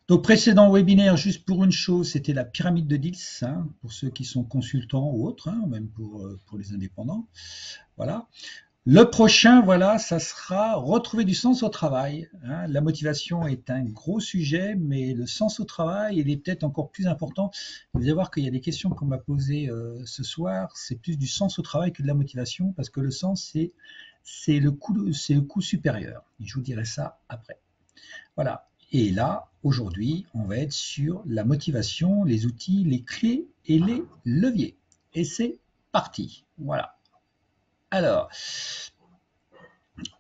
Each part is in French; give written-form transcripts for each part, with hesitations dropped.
Donc, précédent webinaire, juste pour une chose, c'était la pyramide de Diels, hein, pour ceux qui sont consultants ou autres, hein, même pour les indépendants. Voilà. Le prochain, voilà, ça sera retrouver du sens au travail, hein. La motivation est un gros sujet, mais le sens au travail, il est peut-être encore plus important. Vous allez voir qu'il y a des questions qu'on m'a posées ce soir, c'est plus du sens au travail que de la motivation, parce que le sens, c'est le coût supérieur. Et je vous dirai ça après. Voilà. Et là, aujourd'hui, on va être sur la motivation, les outils, les clés et les leviers. Et c'est parti. Voilà. Alors,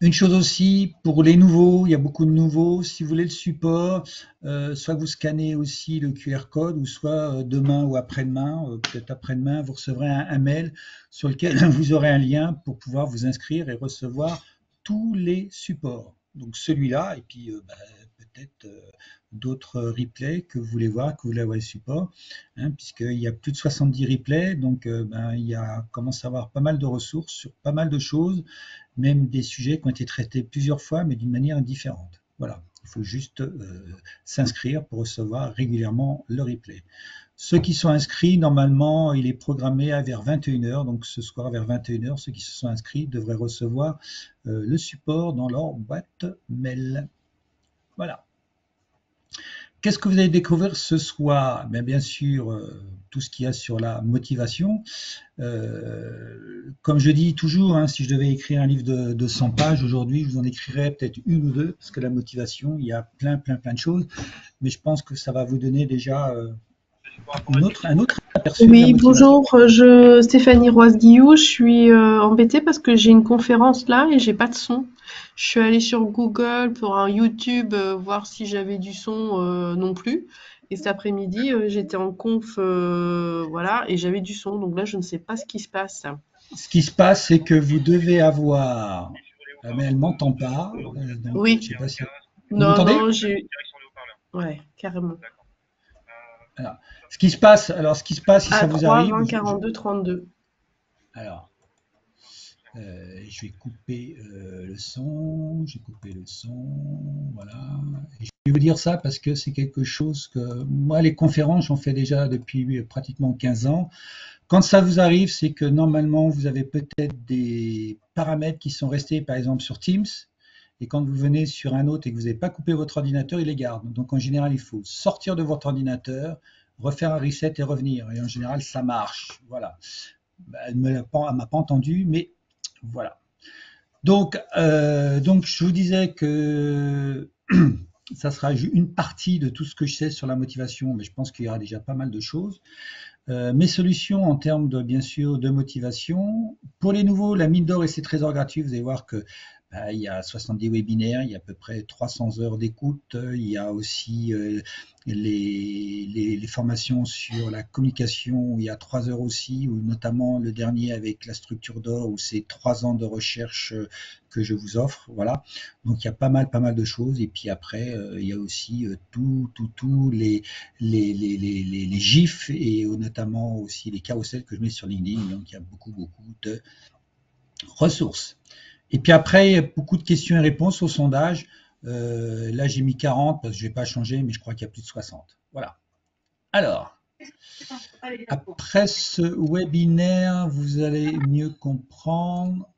une chose aussi, pour les nouveaux, il y a beaucoup de nouveaux, si vous voulez le support, soit vous scannez aussi le QR code, ou soit demain ou après-demain, peut-être après-demain, vous recevrez un mail sur lequel vous aurez un lien pour pouvoir vous inscrire et recevoir tous les supports. Donc celui-là, et puis peut-être d'autres replays que vous voulez voir, que vous voulez avoir le support, hein, puisqu'il y a plus de 70 replays, donc commence à avoir pas mal de ressources sur pas mal de choses, même des sujets qui ont été traités plusieurs fois, mais d'une manière différente. Voilà, il faut juste s'inscrire pour recevoir régulièrement le replay. Ceux qui sont inscrits, normalement, il est programmé à vers 21h, donc ce soir vers 21h, ceux qui se sont inscrits devraient recevoir le support dans leur boîte mail. Voilà. Qu'est-ce que vous allez découvrir ce soir? Bien sûr, tout ce qu'il y a sur la motivation. Comme je dis toujours, hein, si je devais écrire un livre de 100 pages aujourd'hui, je vous en écrirais peut-être une ou deux, parce que la motivation, il y a plein de choses. Mais je pense que ça va vous donner déjà un autre aperçu de la Oui, motivation. bonjour, Stéphanie Roise-Guillou, je suis embêtée parce que j'ai une conférence là et j'ai pas de son. Je suis allée sur Google pour un YouTube voir si j'avais du son non plus. Et cet après-midi, j'étais en conf, voilà, et j'avais du son. Donc là, je ne sais pas ce qui se passe. Ce qui se passe, c'est que vous devez avoir... mais elle m'entend pas, donc je Oui, sais pas si... Vous non, m'entendez? non, j'ai... Ouais, carrément. Alors, ce qui se passe, si ça À vous 3, arrive, 20, 42, 32. alors, je vais couper le son, j'ai coupé le son, voilà. Et je vais vous dire ça parce que c'est quelque chose que moi, les conférences, j'en fais déjà depuis pratiquement 15 ans. Quand ça vous arrive, c'est que normalement, vous avez peut-être des paramètres qui sont restés, par exemple, sur Teams. Et quand vous venez sur un autre et que vous n'avez pas coupé votre ordinateur, il les garde. Donc en général, il faut sortir de votre ordinateur, refaire un reset et revenir. Et en général, ça marche. Voilà. Elle ne m'a pas entendu, mais voilà. Donc, je vous disais que ça sera une partie de tout ce que je sais sur la motivation, mais je pense qu'il y aura déjà pas mal de choses. Mes solutions en termes de, bien sûr, de motivation. Pour les nouveaux, la mine d'or et ses trésors gratuits, vous allez voir que il y a 70 webinaires, il y a à peu près 300 heures d'écoute, il y a aussi les formations sur la communication, où il y a 3 heures aussi, ou notamment le dernier avec la structure d'or, où c'est 3 ans de recherche que je vous offre. Voilà. Donc il y a pas mal de choses. Et puis après, il y a aussi tous les GIFs et notamment aussi les carousels que je mets sur LinkedIn. Donc il y a beaucoup de ressources. Et puis après, il y a beaucoup de questions et réponses au sondage. Là, j'ai mis 40 parce que je ne vais pas changer, mais je crois qu'il y a plus de 60. Voilà. Alors, après ce webinaire, vous allez mieux comprendre.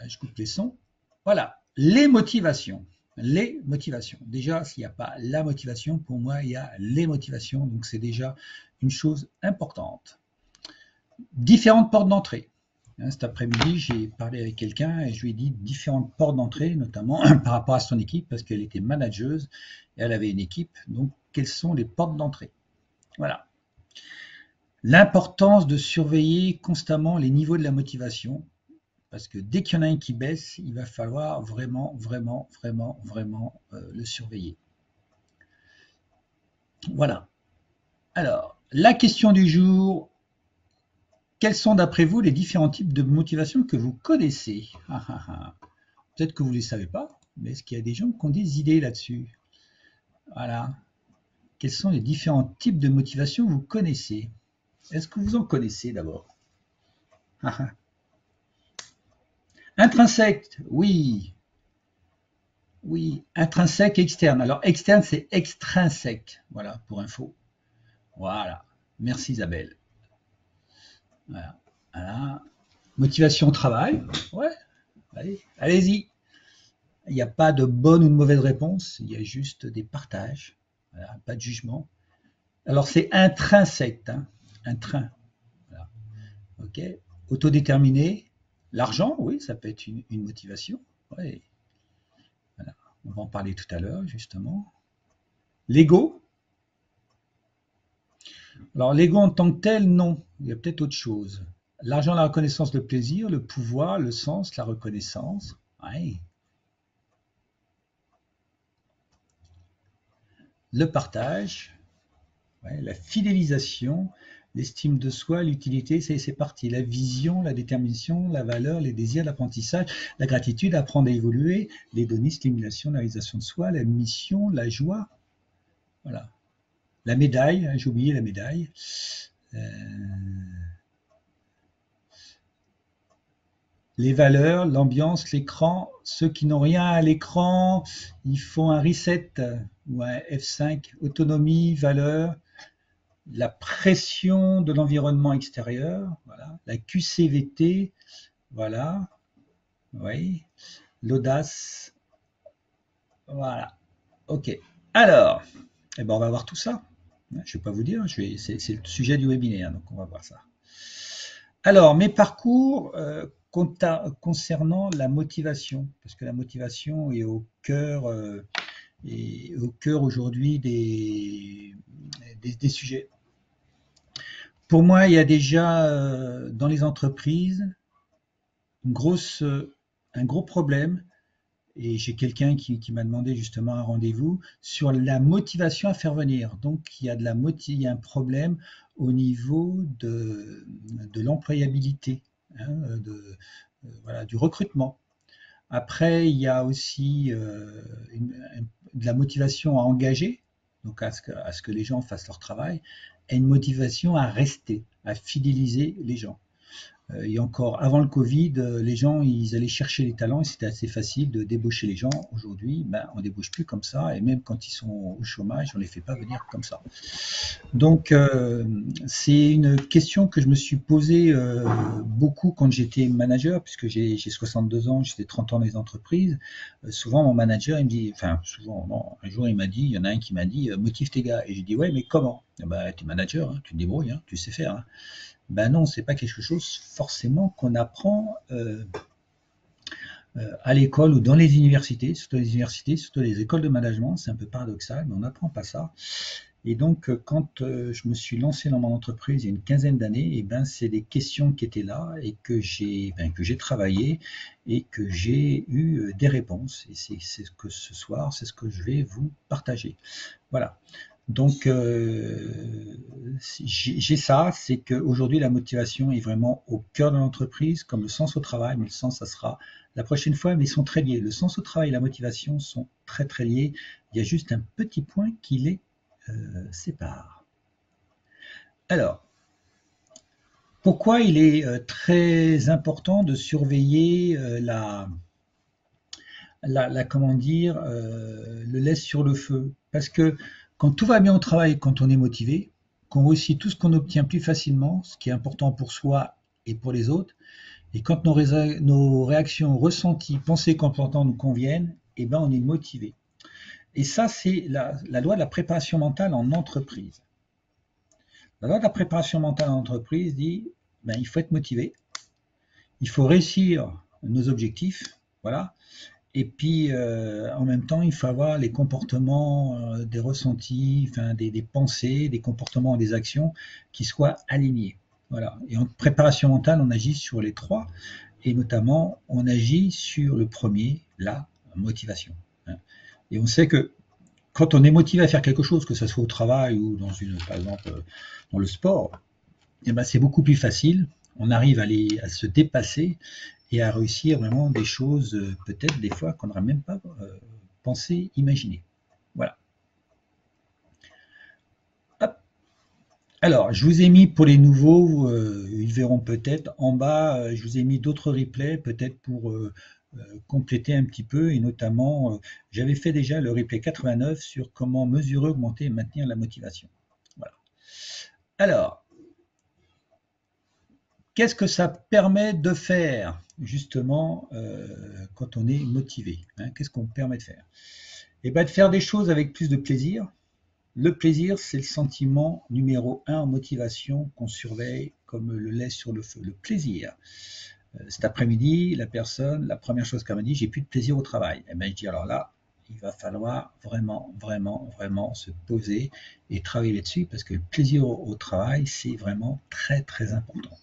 Je coupe les sons. Voilà. Les motivations. Les motivations. Déjà, s'il n'y a pas la motivation, pour moi, il y a les motivations. Donc, c'est déjà une chose importante. Différentes portes d'entrée. Cet après-midi, j'ai parlé avec quelqu'un et je lui ai dit différentes portes d'entrée, notamment par rapport à son équipe, parce qu'elle était manageuse et elle avait une équipe. Donc, quelles sont les portes d'entrée? Voilà. L'importance de surveiller constamment les niveaux de la motivation, parce que dès qu'il y en a un qui baisse, il va falloir vraiment le surveiller. Voilà. Alors, la question du jour, quels sont d'après vous les différents types de motivation que vous connaissez? Peut-être que vous ne les savez pas, mais est-ce qu'il y a des gens qui ont des idées là-dessus? Voilà. Quels sont les différents types de motivation que vous connaissez? Est-ce que vous en connaissez d'abord? Intrinsèque, oui. Oui, intrinsèque et externe. Alors, externe, c'est extrinsèque. Voilà, pour info. Voilà. Merci Isabelle. Voilà. Voilà. Motivation au travail. Ouais, allez, allez-y. Il n'y a pas de bonne ou de mauvaise réponse, il y a juste des partages. Voilà, pas de jugement. Alors, c'est intrinsèque, hein, un train. Voilà. OK. Autodéterminé. L'argent, oui, ça peut être une motivation. Ouais. Voilà. On va en parler tout à l'heure, justement. L'ego. Alors, l'ego en tant que tel, non. Il y a peut-être autre chose. L'argent, la reconnaissance, le plaisir, le pouvoir, le sens, la reconnaissance. Ouais. Le partage. Ouais. La fidélisation, l'estime de soi, l'utilité, c'est parti. La vision, la détermination, la valeur, les désirs, l'apprentissage, la gratitude, apprendre à évoluer, l'hédonisme, l'émulation, la réalisation de soi, la mission, la joie. Voilà. La médaille, hein, j'ai oublié la médaille. Euh, les valeurs, l'ambiance, l'écran. Ceux qui n'ont rien à l'écran, ils font un reset ou un F5. Autonomie, valeur, la pression de l'environnement extérieur, voilà. La QCVT, voilà, oui. L'audace, voilà. Ok. Alors, eh ben on va voir tout ça. Je ne vais pas vous dire, c'est le sujet du webinaire, donc on va voir ça. Alors, mes parcours concernant la motivation, parce que la motivation est au cœur aujourd'hui des sujets. Pour moi, il y a déjà dans les entreprises un gros problème, et j'ai quelqu'un qui m'a demandé justement un rendez-vous sur la motivation à faire venir. Donc, il y a un problème au niveau de l'employabilité, hein, voilà, du recrutement. Après, il y a aussi de la motivation à engager, donc à ce que les gens fassent leur travail, et une motivation à rester, à fidéliser les gens. Et encore avant le Covid, les gens ils allaient chercher les talents et c'était assez facile de débaucher les gens. Aujourd'hui, ben, on débauche plus comme ça et même quand ils sont au chômage, on les fait pas venir comme ça. Donc c'est une question que je me suis posée beaucoup quand j'étais manager, puisque j'ai 62 ans, j'étais 30 ans dans les entreprises. Souvent mon manager il me dit, enfin souvent non, un jour il m'a dit, il y en a un qui m'a dit motive tes gars et j'ai dit ouais mais comment? Bah, tu es manager, hein, tu te débrouilles, hein, tu sais faire. Hein. Ben non, c'est pas quelque chose forcément qu'on apprend à l'école ou dans les universités, surtout les écoles de management, c'est un peu paradoxal, mais on n'apprend pas ça. Et donc, quand je me suis lancé dans mon entreprise il y a une quinzaine d'années, et ben, c'est des questions qui étaient là et que j'ai travaillé et que j'ai eu des réponses. Et c'est ce que ce soir, c'est ce que je vais vous partager. Voilà. Donc, j'ai ça, c'est qu'aujourd'hui, la motivation est vraiment au cœur de l'entreprise, comme le sens au travail, mais le sens, ça sera la prochaine fois, mais ils sont très liés. Le sens au travail et la motivation sont très très liés. Il y a juste un petit point qui les sépare. Alors, pourquoi il est très important de surveiller comment dire, le laisse sur le feu. Parce que quand tout va bien au travail, quand on est motivé, qu'on réussit tout ce qu'on obtient plus facilement, ce qui est important pour soi et pour les autres, et quand nos réactions ressenties, pensées, comportements nous conviennent, eh ben on est motivé. Et ça, c'est la loi de la préparation mentale en entreprise. La loi de la préparation mentale en entreprise dit, ben, il faut être motivé, il faut réussir nos objectifs, voilà, et puis, en même temps, il faut avoir les comportements, des ressentis, enfin, des pensées, des comportements, des actions qui soient alignés. Voilà. Et en préparation mentale, on agit sur les trois, et notamment, on agit sur le premier, la motivation. Hein. Et on sait que quand on est motivé à faire quelque chose, que ce soit au travail ou par exemple, dans le sport, eh ben, c'est beaucoup plus facile. On arrive à se dépasser et à réussir vraiment des choses, peut-être des fois qu'on n'aurait même pas pensé, imaginer. Voilà. Hop. Alors, je vous ai mis pour les nouveaux, ils verront peut-être en bas, je vous ai mis d'autres replays, peut-être pour compléter un petit peu, et notamment, j'avais fait déjà le replay 89 sur comment mesurer, augmenter et maintenir la motivation. Voilà. Alors, qu'est-ce que ça permet de faire, justement, quand on est motivé, hein? Qu'est-ce qu'on permet de faire? Eh bien, de faire des choses avec plus de plaisir. Le plaisir, c'est le sentiment numéro un en motivation qu'on surveille comme le lait sur le feu. Le plaisir. Cet après-midi, la première chose qu'elle m'a dit, j'ai plus de plaisir au travail. Et bien, je dis, alors là, il va falloir vraiment, vraiment, vraiment se poser et travailler là-dessus, parce que le plaisir au travail, c'est vraiment très, très important.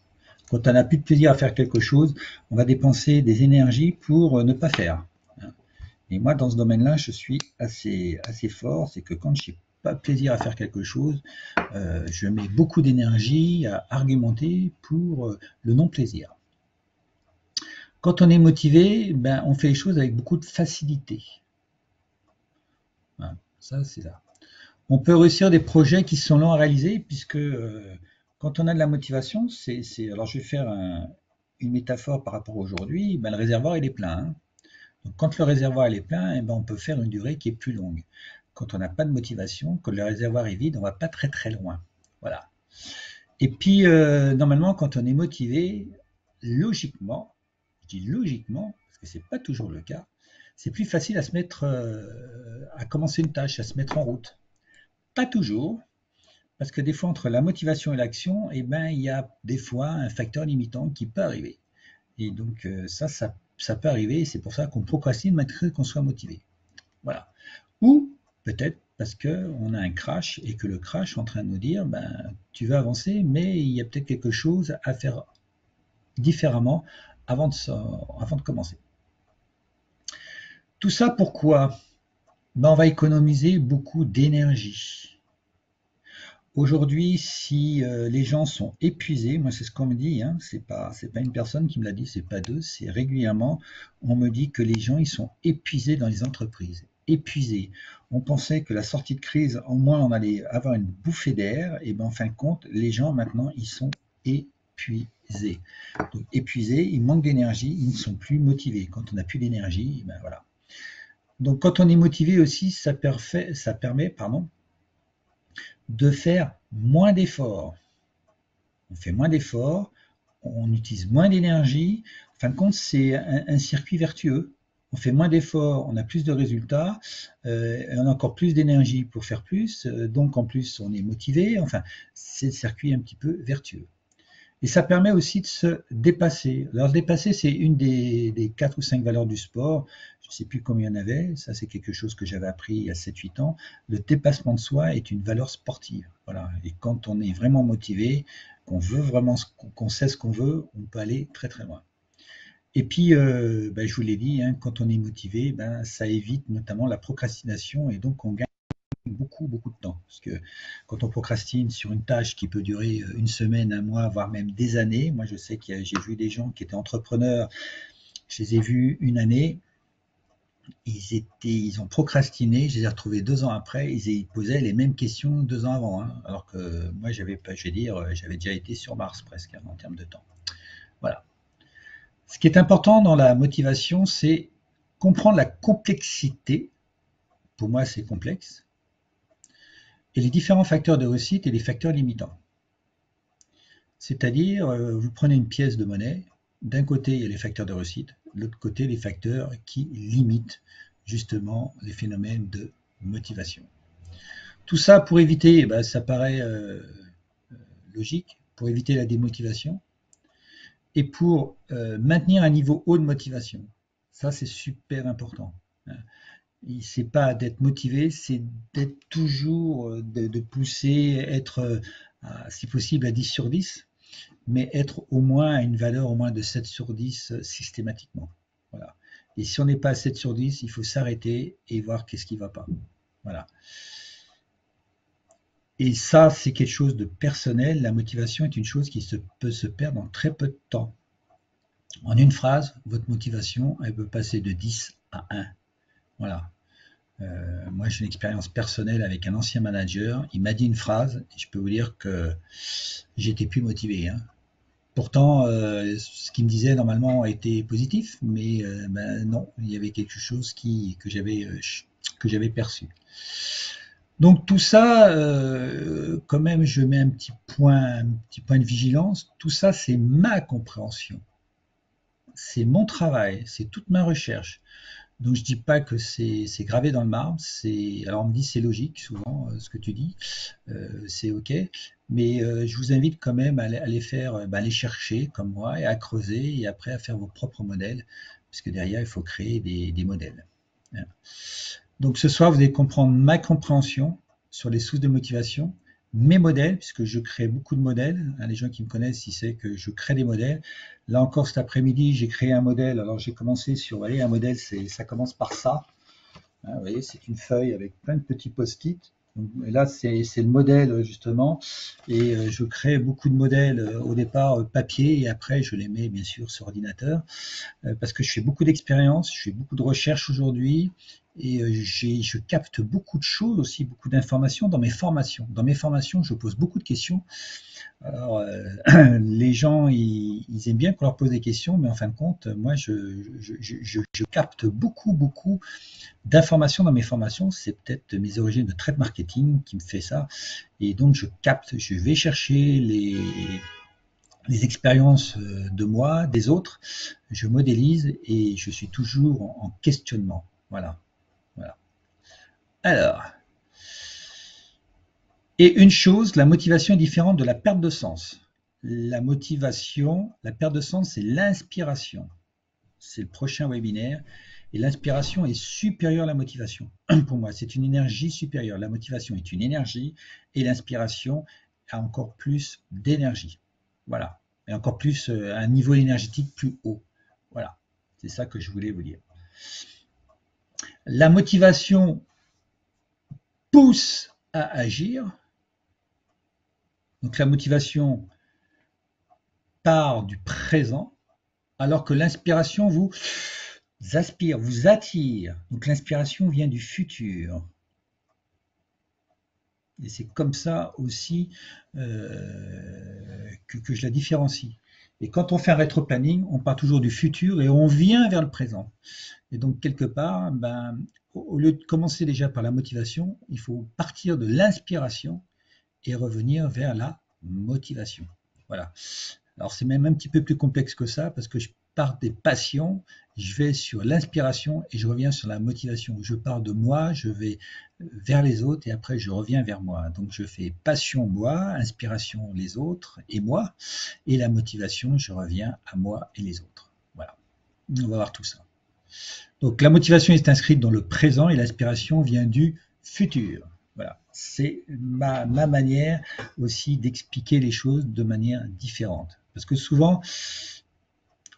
Quand on n'a plus de plaisir à faire quelque chose, on va dépenser des énergies pour ne pas faire. Et moi, dans ce domaine-là, je suis assez fort. C'est que quand je n'ai pas plaisir à faire quelque chose, je mets beaucoup d'énergie à argumenter pour le non-plaisir. Quand on est motivé, ben, on fait les choses avec beaucoup de facilité. Voilà, ça, c'est ça. On peut réussir des projets qui sont longs à réaliser, puisque quand on a de la motivation, alors je vais faire une métaphore par rapport à aujourd'hui, ben, le réservoir il est plein, hein. Donc, quand le réservoir il est plein, eh ben, on peut faire une durée qui est plus longue. Quand on n'a pas de motivation, quand le réservoir est vide, on ne va pas très très loin. Voilà. Et puis, normalement, quand on est motivé, logiquement, je dis logiquement, parce que ce n'est pas toujours le cas, c'est plus facile à se mettre, à commencer une tâche, à se mettre en route. Pas toujours, parce que des fois, entre la motivation et l'action, eh ben, il y a des fois un facteur limitant qui peut arriver. Et donc, ça peut arriver, et c'est pour ça qu'on procrastine malgré qu'on soit motivé. Voilà. Ou peut-être parce qu'on a un crash et que le crash est en train de nous dire, ben, tu vas avancer, mais il y a peut-être quelque chose à faire différemment avant de commencer. Tout ça pourquoi? Ben, on va économiser beaucoup d'énergie. Aujourd'hui, si les gens sont épuisés, moi c'est ce qu'on me dit, hein, c'est pas une personne qui me l'a dit, c'est pas deux, c'est régulièrement, on me dit que les gens ils sont épuisés dans les entreprises, épuisés. On pensait que la sortie de crise, au moins on allait avoir une bouffée d'air, et ben en fin de compte, les gens maintenant ils sont épuisés. Donc épuisés, ils manquent d'énergie, ils ne sont plus motivés. Quand on n'a plus d'énergie, ben voilà. Donc quand on est motivé aussi, ça permet, de faire moins d'efforts. On fait moins d'efforts, on utilise moins d'énergie. En fin de compte, c'est un circuit vertueux. On fait moins d'efforts, on a plus de résultats, on a encore plus d'énergie pour faire plus, donc en plus on est motivé. Enfin, c'est le circuit un petit peu vertueux. Et ça permet aussi de se dépasser. Alors, se dépasser, c'est une des 4 ou 5 valeurs du sport. Je ne sais plus combien il y en avait. Ça, c'est quelque chose que j'avais appris il y a 7-8 ans. Le dépassement de soi est une valeur sportive. Voilà. Et quand on est vraiment motivé, qu'on veut vraiment, qu'on sait ce qu'on veut, on peut aller très très loin. Et puis, ben, je vous l'ai dit, hein, quand on est motivé, ben, ça évite notamment la procrastination et donc on gagne beaucoup, beaucoup de temps. Parce que quand on procrastine sur une tâche qui peut durer une semaine, un mois, voire même des années, moi je sais que j'ai vu des gens qui étaient entrepreneurs, je les ai vus une année, ils ont procrastiné, je les ai retrouvés 2 ans après, ils posaient les mêmes questions 2 ans avant, hein, alors que moi j'avais pas, je vais dire, j'avais déjà été sur Mars presque, hein, en termes de temps. Voilà. Ce qui est important dans la motivation, c'est comprendre la complexité. Pour moi, c'est complexe, et les différents facteurs de réussite et les facteurs limitants. C'est-à-dire, vous prenez une pièce de monnaie, d'un côté il y a les facteurs de réussite, de l'autre côté les facteurs qui limitent justement les phénomènes de motivation. Tout ça pour éviter, eh ben, ça paraît logique, pour éviter la démotivation et pour maintenir un niveau haut de motivation. Ça c'est super important. C'est pas d'être motivé, c'est d'être toujours, de pousser, être si possible à 10 sur 10, mais être au moins à une valeur au moins de 7 sur 10 systématiquement. Voilà. Et si on n'est pas à 7 sur 10, il faut s'arrêter et voir qu'est-ce qui ne va pas. Voilà. Et ça, c'est quelque chose de personnel. La motivation est une chose qui peut se perdre en très peu de temps. En une phrase, votre motivation, elle peut passer de 10 à 1. Voilà. Moi, j'ai une expérience personnelle avec un ancien manager. Il m'a dit une phrase, et je peux vous dire que j'étais plus motivé, hein. Pourtant, ce qu'il me disait normalement était positif, mais ben, non, il y avait quelque chose que j'avais perçu. Donc tout ça, quand même, je mets un petit point de vigilance. Tout ça, c'est ma compréhension, c'est mon travail, c'est toute ma recherche. Donc je dis pas que c'est gravé dans le marbre. Alors on me dit c'est logique souvent ce que tu dis, c'est ok, mais je vous invite quand même à les faire, aller chercher comme moi et à creuser et après à faire vos propres modèles, parce que derrière il faut créer des modèles. Hein. Donc ce soir, vous allez comprendre ma compréhension sur les sources de motivation, mes modèles, puisque je crée beaucoup de modèles. Hein, les gens qui me connaissent, ils savent que je crée des modèles. Là encore, cet après-midi, j'ai créé un modèle. Alors j'ai commencé sur, vous voyez, un modèle, ça commence par ça. Hein, vous voyez, c'est une feuille avec plein de petits post-it. Et là, c'est le modèle justement. Et je crée beaucoup de modèles au départ papier et après je les mets bien sûr sur ordinateur parce que je fais beaucoup d'expériences, je fais beaucoup de recherches aujourd'hui et je capte beaucoup de choses aussi, beaucoup d'informations dans mes formations. Dans mes formations, je pose beaucoup de questions. Alors, les gens, ils aiment bien qu'on leur pose des questions, mais en fin de compte, moi, je capte beaucoup d'informations dans mes formations. C'est peut-être mes origines de trade marketing qui me fait ça. Et donc, je vais chercher les expériences de moi, des autres, je modélise et je suis toujours en questionnement. Voilà, voilà. Alors, et une chose, la motivation est différente de la perte de sens. La motivation, la perte de sens, c'est l'inspiration. C'est le prochain webinaire. Et l'inspiration est supérieure à la motivation. Pour moi, c'est une énergie supérieure. La motivation est une énergie et l'inspiration a encore plus d'énergie. Voilà. Et encore plus un niveau énergétique plus haut. Voilà. C'est ça que je voulais vous dire. La motivation pousse à agir. Donc la motivation part du présent, alors que l'inspiration vous aspire, vous attire. Donc l'inspiration vient du futur. Et c'est comme ça aussi que je la différencie. Et quand on fait un rétro-planning, on part toujours du futur et on vient vers le présent. Et donc, quelque part, au lieu de commencer déjà par la motivation, il faut partir de l'inspiration et revenir vers la motivation. Voilà. Alors c'est même un petit peu plus complexe que ça parce que je pars des passions, je vais sur l'inspiration et je reviens sur la motivation. Je pars de moi, je vais vers les autres et après je reviens vers moi. Donc je fais passion moi, inspiration les autres et moi, et la motivation, je reviens à moi et les autres. Voilà. On va voir tout ça. Donc la motivation est inscrite dans le présent et l'inspiration vient du futur. Voilà, c'est ma manière aussi d'expliquer les choses de manière différente. Parce que souvent,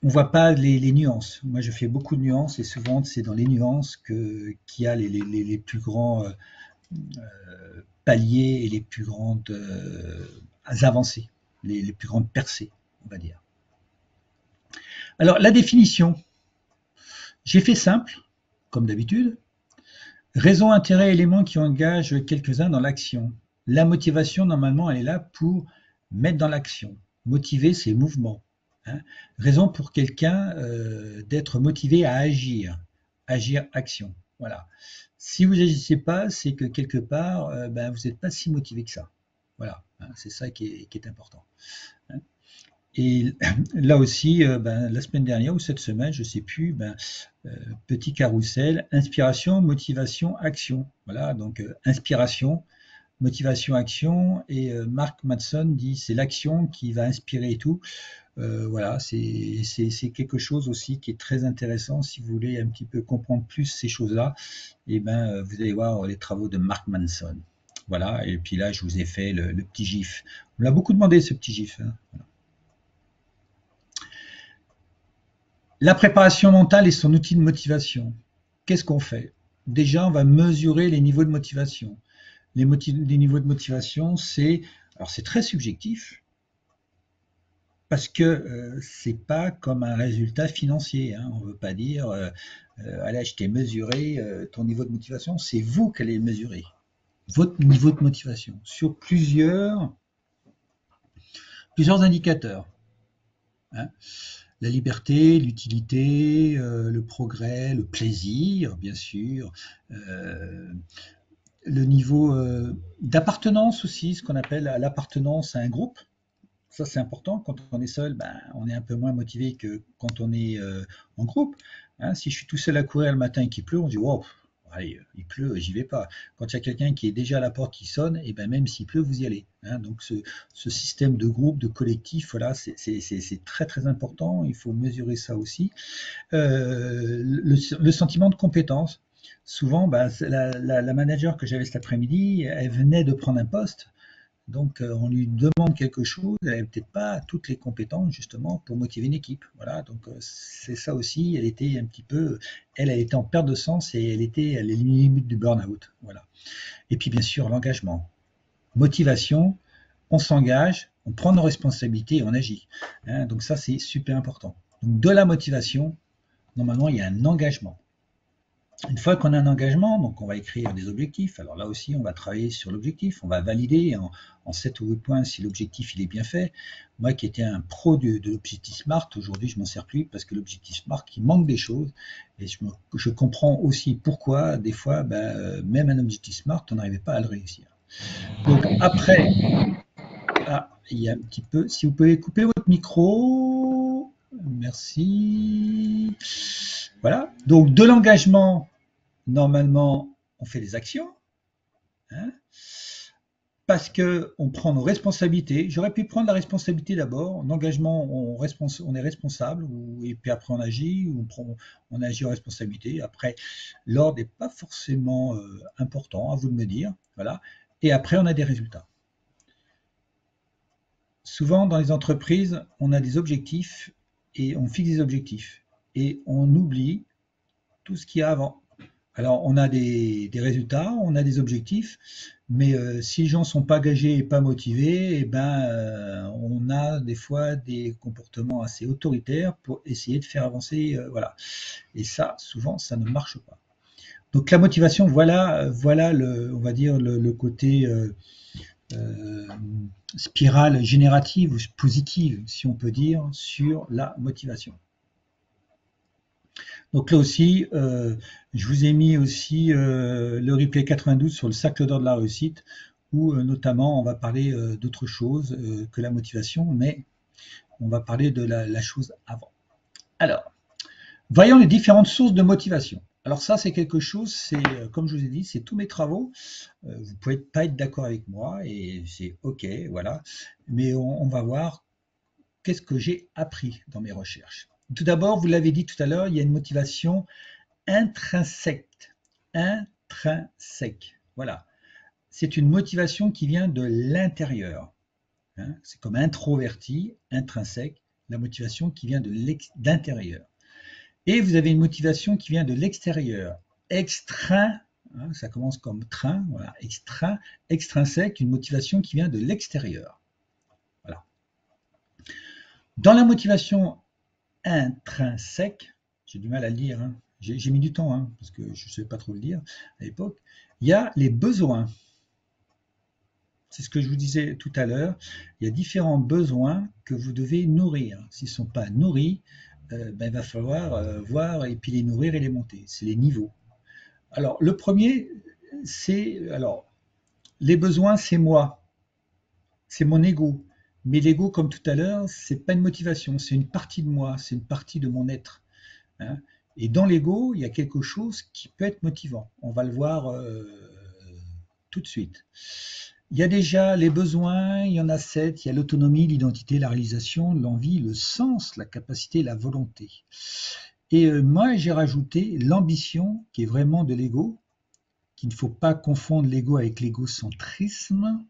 on ne voit pas les nuances. Moi, je fais beaucoup de nuances et souvent, c'est dans les nuances qu'il y a les plus grands paliers et les plus grandes avancées, les plus grandes percées, on va dire. Alors, la définition, j'ai fait simple, comme d'habitude. Raison, intérêt, éléments qui engagent quelques-uns dans l'action. La motivation, normalement, elle est là pour mettre dans l'action. Motiver, c'est mouvement. Hein. Raison pour quelqu'un d'être motivé à agir. Agir, action. Voilà. Si vous n'agissez pas, c'est que quelque part, vous n'êtes pas si motivé que ça. Voilà. Hein, c'est ça qui est important. Hein. Et là aussi, la semaine dernière ou cette semaine, je ne sais plus, petit carrousel, inspiration, motivation, action. Voilà, donc inspiration, motivation, action. Et Mark Manson dit c'est l'action qui va inspirer et tout. Voilà, c'est quelque chose aussi qui est très intéressant. Si vous voulez un petit peu comprendre plus ces choses-là, et vous allez voir les travaux de Mark Manson. Voilà, et puis là, je vous ai fait le petit gif. On l'a beaucoup demandé ce petit gif. Hein. Voilà. La préparation mentale est son outil de motivation. Qu'est-ce qu'on fait? Déjà, on va mesurer les niveaux de motivation. Les niveaux de motivation, c'est très subjectif parce que c'est pas comme un résultat financier. Hein. On ne veut pas dire allez, je t'ai mesuré ton niveau de motivation. C'est vous qui allez le mesurer, votre niveau de motivation sur plusieurs indicateurs. hein. La liberté, l'utilité, le progrès, le plaisir, bien sûr, le niveau d'appartenance aussi, ce qu'on appelle l'appartenance à un groupe. Ça, c'est important. Quand on est seul, ben, on est un peu moins motivé que quand on est en groupe. Hein, si je suis tout seul à courir le matin et qu'il pleut, on dit wow, allez, il pleut, j'y vais pas. Quand il y a quelqu'un qui est déjà à la porte qui sonne, et ben même s'il pleut, vous y allez. Hein, donc ce système de groupe, de collectif, voilà, c'est très très important. Il faut mesurer ça aussi. Le sentiment de compétence. Souvent, ben, la manager que j'avais cet après-midi, elle venait de prendre un poste. Donc, on lui demande quelque chose, elle n'avait peut-être pas toutes les compétences justement pour motiver une équipe. Voilà, donc c'est ça aussi. Elle était un petit peu, elle était en perte de sens et elle était à les limites du burn-out. Voilà. Et puis bien sûr l'engagement, motivation. On s'engage, on prend nos responsabilités et on agit. Hein, donc ça c'est super important. Donc de la motivation, normalement il y a un engagement. Une fois qu'on a un engagement, donc on va écrire des objectifs. Alors là aussi, on va travailler sur l'objectif. On va valider en 7 ou 8 points si l'objectif il est bien fait. Moi qui étais un pro de l'objectif SMART, aujourd'hui je m'en sers plus parce que l'objectif SMART, il manque des choses. Et je comprends aussi pourquoi des fois, même un objectif SMART, on n'arrivait pas à le réussir. Donc après, il y a un petit peu, si vous pouvez couper votre micro, merci. Voilà, donc de l'engagement. Normalement, on fait des actions, hein, parce qu'on prend nos responsabilités. J'aurais pu prendre la responsabilité d'abord. En engagement, on est responsable, et puis après on agit, on agit en responsabilité. Après, l'ordre n'est pas forcément important, à vous de me dire. Voilà. Et après, on a des résultats. Souvent, dans les entreprises, on a des objectifs et on fixe des objectifs. Et on oublie tout ce qu'il y a avant. Alors, on a des résultats, on a des objectifs, mais si les gens ne sont pas engagés et pas motivés, eh ben, on a des fois des comportements assez autoritaires pour essayer de faire avancer. Voilà. Et ça, souvent, ça ne marche pas. Donc, la motivation, voilà on va dire le côté euh, spirale générative ou positive, si on peut dire, sur la motivation. Donc là aussi, je vous ai mis aussi le replay 92 sur le cercle d'or de la réussite, où notamment on va parler d'autre chose que la motivation, mais on va parler de la chose avant. Alors, voyons les différentes sources de motivation. Alors ça, c'est quelque chose, c'est comme je vous ai dit, c'est tous mes travaux. Vous pouvez pas être d'accord avec moi et c'est ok, voilà. Mais on va voir qu'est-ce que j'ai appris dans mes recherches. Tout d'abord, vous l'avez dit tout à l'heure, il y a une motivation intrinsèque. Intrinsèque. Voilà. C'est une motivation qui vient de l'intérieur. Hein. C'est comme introverti, intrinsèque, la motivation qui vient de l'intérieur. Et vous avez une motivation qui vient de l'extérieur. Extrin, hein, ça commence comme train, voilà, extrinsèque, une motivation qui vient de l'extérieur. Voilà. Dans la motivation intrinsèque, j'ai du mal à le dire, hein. J'ai mis du temps, hein, parce que je ne savais pas trop le dire à l'époque, il y a les besoins. C'est ce que je vous disais tout à l'heure, il y a différents besoins que vous devez nourrir. S'ils ne sont pas nourris, il va falloir voir et puis les nourrir et les monter. C'est les niveaux. Alors, le premier, les besoins, c'est moi, c'est mon ego. Mais l'ego, comme tout à l'heure, c'est pas une motivation, c'est une partie de moi, c'est une partie de mon être. Hein. Et dans l'ego, il y a quelque chose qui peut être motivant. On va le voir tout de suite. Il y a déjà les besoins, il y en a 7, il y a l'autonomie, l'identité, la réalisation, l'envie, le sens, la capacité, la volonté. Et moi, j'ai rajouté l'ambition, qui est vraiment de l'ego, qu'il ne faut pas confondre l'ego avec l'égocentrisme.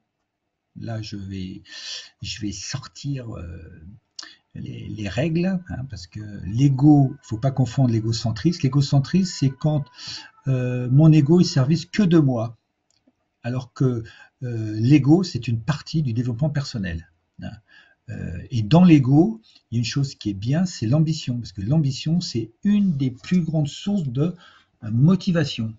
Là, je vais sortir les règles, hein, parce que l'ego, il ne faut pas confondre l'égocentrisme. L'égocentrisme, c'est quand mon ego il service que de moi, alors que l'ego, c'est une partie du développement personnel. Hein. Et dans l'ego, il y a une chose qui est bien, c'est l'ambition, parce que l'ambition, c'est une des plus grandes sources de motivation.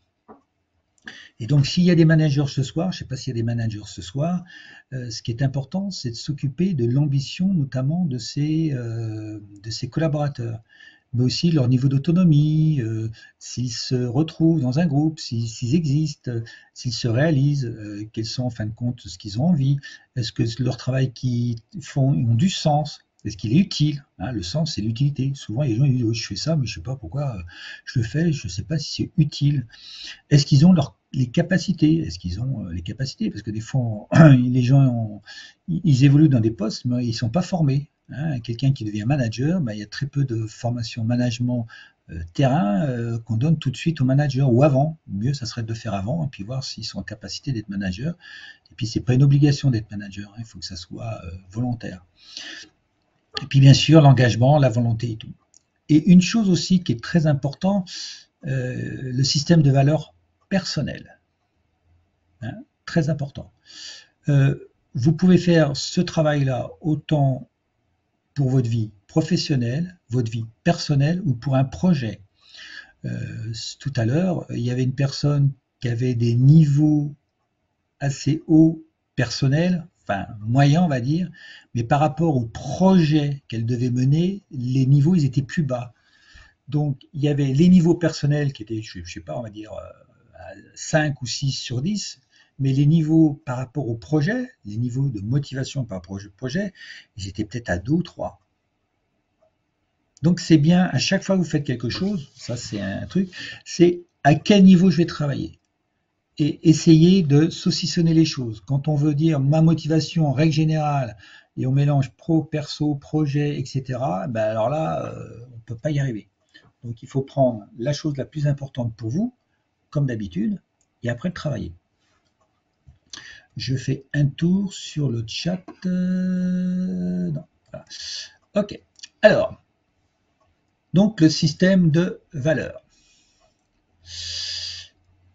Et donc, s'il y a des managers ce soir, je ne sais pas s'il y a des managers ce soir, ce qui est important, c'est de s'occuper de l'ambition, notamment de ses collaborateurs, mais aussi leur niveau d'autonomie, s'ils se retrouvent dans un groupe, s'ils existent, s'ils se réalisent, quels sont en fin de compte ce qu'ils ont envie, est-ce que leur travail qu'ils font ont du sens, est-ce qu'il est utile, hein, le sens, c'est l'utilité. Souvent, les gens ils disent, oui, je fais ça, mais je ne sais pas pourquoi je le fais, je ne sais pas si c'est utile. Est-ce qu'ils ont les capacités? Est-ce qu'ils ont les capacités? Parce que des fois, les gens, ils évoluent dans des postes, mais ils ne sont pas formés. Hein. Quelqu'un qui devient manager, ben, il y a très peu de formation management terrain qu'on donne tout de suite au manager ou avant. Mieux, ça serait de le faire avant et puis voir s'ils sont en capacité d'être manager. Et puis, c'est pas une obligation d'être manager. Hein. Il faut que ça soit volontaire. Et puis, bien sûr, l'engagement, la volonté et tout. Et une chose aussi qui est très importante, le système de valeurs personnelles. Hein, très important. Vous pouvez faire ce travail-là autant pour votre vie professionnelle, votre vie personnelle ou pour un projet. Tout à l'heure, il y avait une personne qui avait des niveaux assez hauts personnels, enfin moyens on va dire, mais par rapport au projet qu'elle devait mener, les niveaux ils étaient plus bas. Donc il y avait les niveaux personnels qui étaient, je sais pas, on va dire 5 ou 6 sur 10, mais les niveaux par rapport au projet, les niveaux de motivation par rapport au projet, ils étaient peut-être à 2 ou 3. Donc c'est bien, à chaque fois que vous faites quelque chose, ça c'est un truc, c'est à quel niveau je vais travailler. Et essayer de saucissonner les choses. Quand on veut dire ma motivation en règle générale, et on mélange pro, perso, projet, etc., ben alors là, on ne peut pas y arriver. Donc il faut prendre la chose la plus importante pour vous, comme d'habitude, et après le travailler. Je fais un tour sur le chat. Non, voilà. Ok. Alors, donc le système de valeurs.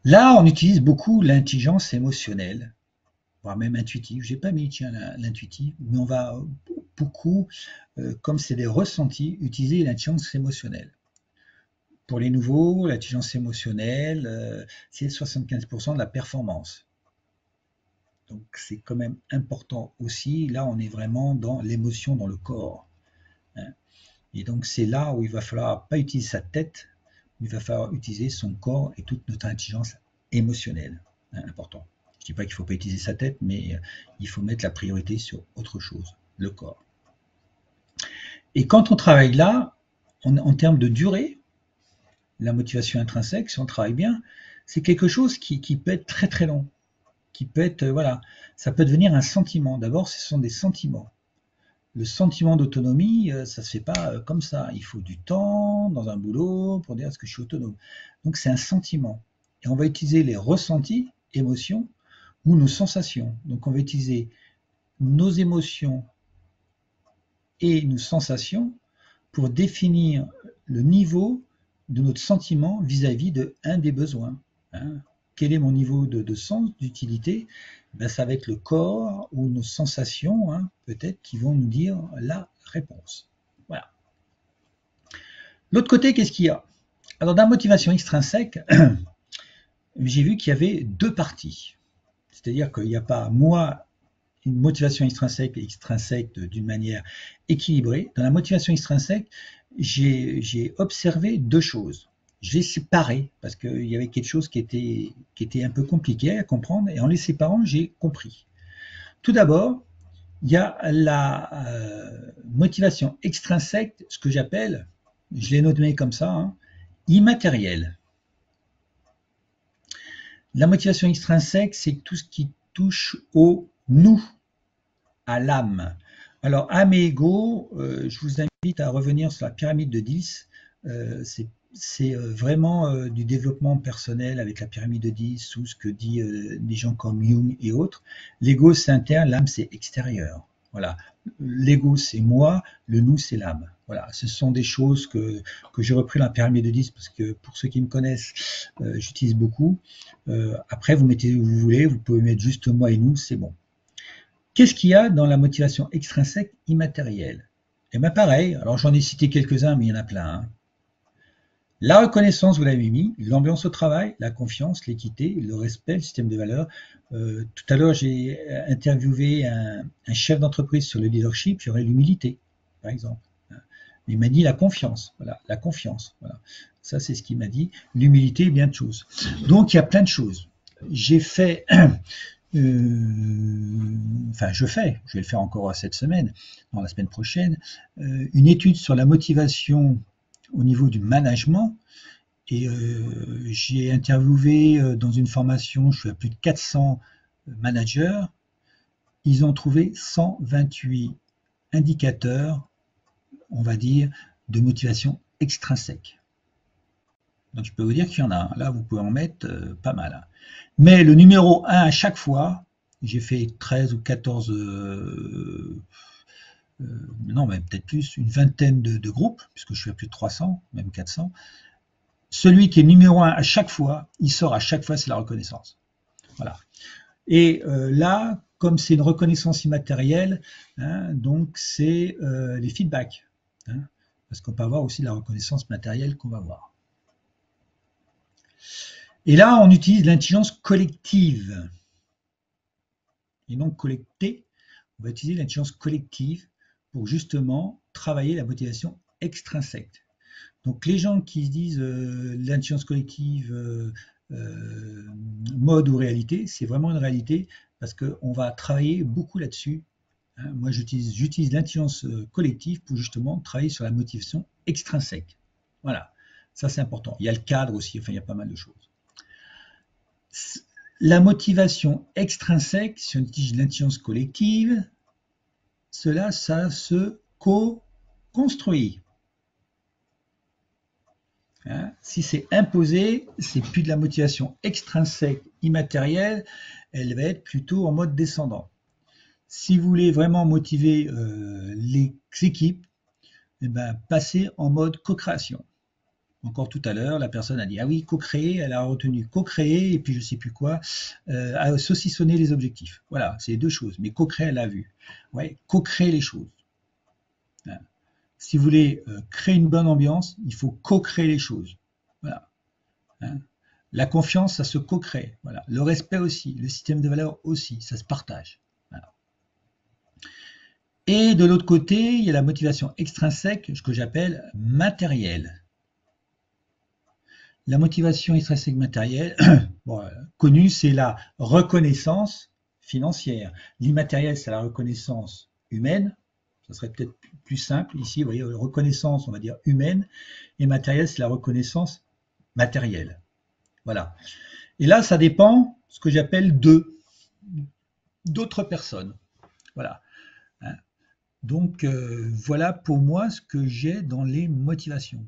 Là, on utilise beaucoup l'intelligence émotionnelle, voire même intuitive. J'ai pas mis tiens l'intuitive, mais on va beaucoup, comme c'est des ressentis, utiliser l'intelligence émotionnelle. Pour les nouveaux, l'intelligence émotionnelle, c'est 75% de la performance. Donc c'est quand même important aussi. Là, on est vraiment dans l'émotion, dans le corps. Hein. Et donc c'est là où il va falloir pas utiliser sa tête, mais il va falloir utiliser son corps et toute notre intelligence émotionnelle. Hein, important. Je ne dis pas qu'il ne faut pas utiliser sa tête, mais il faut mettre la priorité sur autre chose, le corps. Et quand on travaille là, en termes de durée, la motivation intrinsèque, si on travaille bien, c'est quelque chose qui peut être très très long. Qui peut être, voilà, ça peut devenir un sentiment. D'abord, ce sont des sentiments. Le sentiment d'autonomie, ça se fait pas comme ça. Il faut du temps dans un boulot pour dire est-ce que je suis autonome. Donc c'est un sentiment. Et on va utiliser les ressentis, émotions, ou nos sensations. Donc on va utiliser nos émotions et nos sensations pour définir le niveau de notre sentiment vis-à-vis de un des besoins. Hein. Quel est mon niveau de sens, d'utilité? Ben, ça va être le corps ou nos sensations, hein, peut-être, qui vont nous dire la réponse. Voilà. L'autre côté, qu'est-ce qu'il y a? Alors, dans la motivation extrinsèque, j'ai vu qu'il y avait deux parties. C'est-à-dire qu'il n'y a pas, moi, une motivation extrinsèque et extrinsèque d'une manière équilibrée. Dans la motivation extrinsèque, j'ai observé deux choses. Je les séparais parce qu'il y avait quelque chose qui était un peu compliqué à comprendre et en les séparant, j'ai compris. Tout d'abord, il y a la motivation extrinsèque, ce que j'appelle, je l'ai nommé comme ça, hein, immatérielle. La motivation extrinsèque, c'est tout ce qui touche au nous, à l'âme. Alors, âme et ego, je vous invite à revenir sur la pyramide de 10. C'est vraiment du développement personnel avec la pyramide de 10 ou ce que dit des gens comme Jung et autres. L'ego, c'est interne, l'âme, c'est extérieur. Voilà. L'ego, c'est moi, le nous, c'est l'âme. Voilà. Ce sont des choses que j'ai repris dans la pyramide de 10 parce que pour ceux qui me connaissent, j'utilise beaucoup. Après, vous mettez où vous voulez, vous pouvez mettre juste moi et nous, c'est bon. Qu'est-ce qu'il y a dans la motivation extrinsèque immatérielle? Eh bien pareil, alors j'en ai cité quelques-uns, mais il y en a plein. Hein. La reconnaissance, vous l'avez mis, l'ambiance au travail, la confiance, l'équité, le respect, le système de valeurs. Tout à l'heure, j'ai interviewé un chef d'entreprise sur le leadership, il y aurait l'humilité, par exemple. Il m'a dit la confiance, voilà, la confiance. Voilà. Ça, c'est ce qu'il m'a dit. L'humilité est bien de choses. Donc, il y a plein de choses. J'ai fait, je vais le faire encore cette semaine, dans la semaine prochaine, une étude sur la motivation au niveau du management. Et j'ai interviewé dans une formation, je suis à plus de 400 managers. Ils ont trouvé 128 indicateurs, on va dire, de motivation extrinsèque. Donc je peux vous dire qu'il y en a. Là, vous pouvez en mettre pas mal. Mais le numéro 1 à chaque fois, j'ai fait 13 ou 14, non, même peut-être plus, une vingtaine de groupes, puisque je suis à plus de 300, même 400. Celui qui est numéro 1 à chaque fois, il sort à chaque fois, c'est la reconnaissance. Voilà. Et là, comme c'est une reconnaissance immatérielle, hein, donc c'est les feedbacks. Hein, parce qu'on peut avoir aussi de la reconnaissance matérielle qu'on va voir. Et là, on utilise l'intelligence collective. Et non collectée, on va utiliser l'intelligence collective pour justement travailler la motivation extrinsèque. Donc les gens qui se disent l'intelligence collective, mode ou réalité, c'est vraiment une réalité parce qu'on va travailler beaucoup là-dessus. Hein. Moi, j'utilise l'intelligence collective pour justement travailler sur la motivation extrinsèque. Voilà, ça c'est important. Il y a le cadre aussi, enfin il y a pas mal de choses. La motivation extrinsèque, si on utilise l'intelligence collective, ça se co-construit. Hein, si c'est imposé, c'est plus de la motivation extrinsèque immatérielle, elle va être plutôt en mode descendant. Si vous voulez vraiment motiver les équipes, eh ben, passez en mode co-création. Encore tout à l'heure, la personne a dit ah oui, co-créer, elle a retenu co-créer et puis je sais plus quoi, à saucissonner les objectifs. Voilà, c'est deux choses. Mais co-créer, elle a vu. Ouais, co-créer les choses. Hein. Si vous voulez créer une bonne ambiance, il faut co-créer les choses. Voilà. Hein. La confiance, ça se co-crée. Voilà. Le respect aussi, le système de valeurs aussi, ça se partage. Voilà. Et de l'autre côté, il y a la motivation extrinsèque, ce que j'appelle matérielle. La motivation extrinsèque matérielle, bon, connue, c'est la reconnaissance financière. L'immatériel, c'est la reconnaissance humaine. Ça serait peut-être plus simple. Ici, vous voyez, reconnaissance, on va dire humaine. Et matériel, c'est la reconnaissance matérielle. Voilà. Et là, ça dépend ce que j'appelle d'autres personnes. Voilà. Hein. Donc, voilà pour moi ce que j'ai dans les motivations.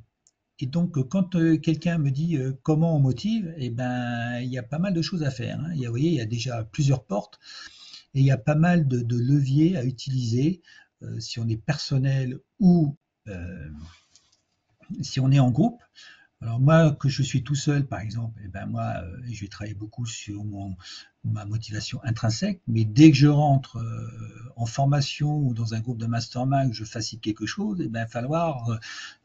Et donc, quand quelqu'un me dit comment on motive, eh ben, il y a pas mal de choses à faire. Hein. Vous voyez, il y a déjà plusieurs portes et il y a pas mal de leviers à utiliser si on est personnel ou si on est en groupe. Alors moi, que je suis tout seul, par exemple, eh ben moi, je vais travailler beaucoup sur ma motivation intrinsèque, mais dès que je rentre en formation ou dans un groupe de mastermind, que je facilite quelque chose, eh ben, il va falloir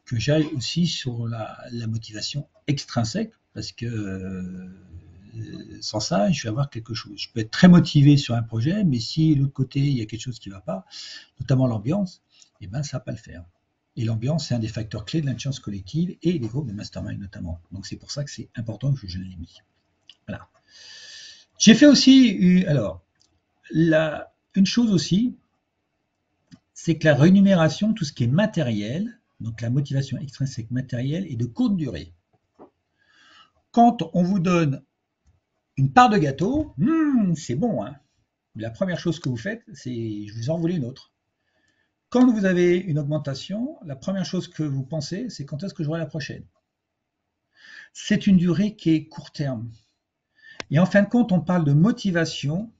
que j'aille aussi sur la motivation extrinsèque, parce que sans ça, je vais avoir quelque chose. Je peux être très motivé sur un projet, mais si de l'autre côté, il y a quelque chose qui ne va pas, notamment l'ambiance, eh ben, ça ne va pas le faire. Et l'ambiance, c'est un des facteurs clés de l'intelligence collective et les groupes de mastermind notamment. Donc c'est pour ça que c'est important que je l'ai mis. Voilà. J'ai fait aussi, alors, une chose aussi, c'est que la rémunération, tout ce qui est matériel, donc la motivation extrinsèque matérielle, est de courte durée. Quand on vous donne une part de gâteau, c'est bon, hein. La première chose que vous faites, c'est je vous en voulais une autre. Quand vous avez une augmentation, la première chose que vous pensez, c'est quand est-ce que j'aurai la prochaine. C'est une durée qui est court terme. Et en fin de compte, on parle de motivation.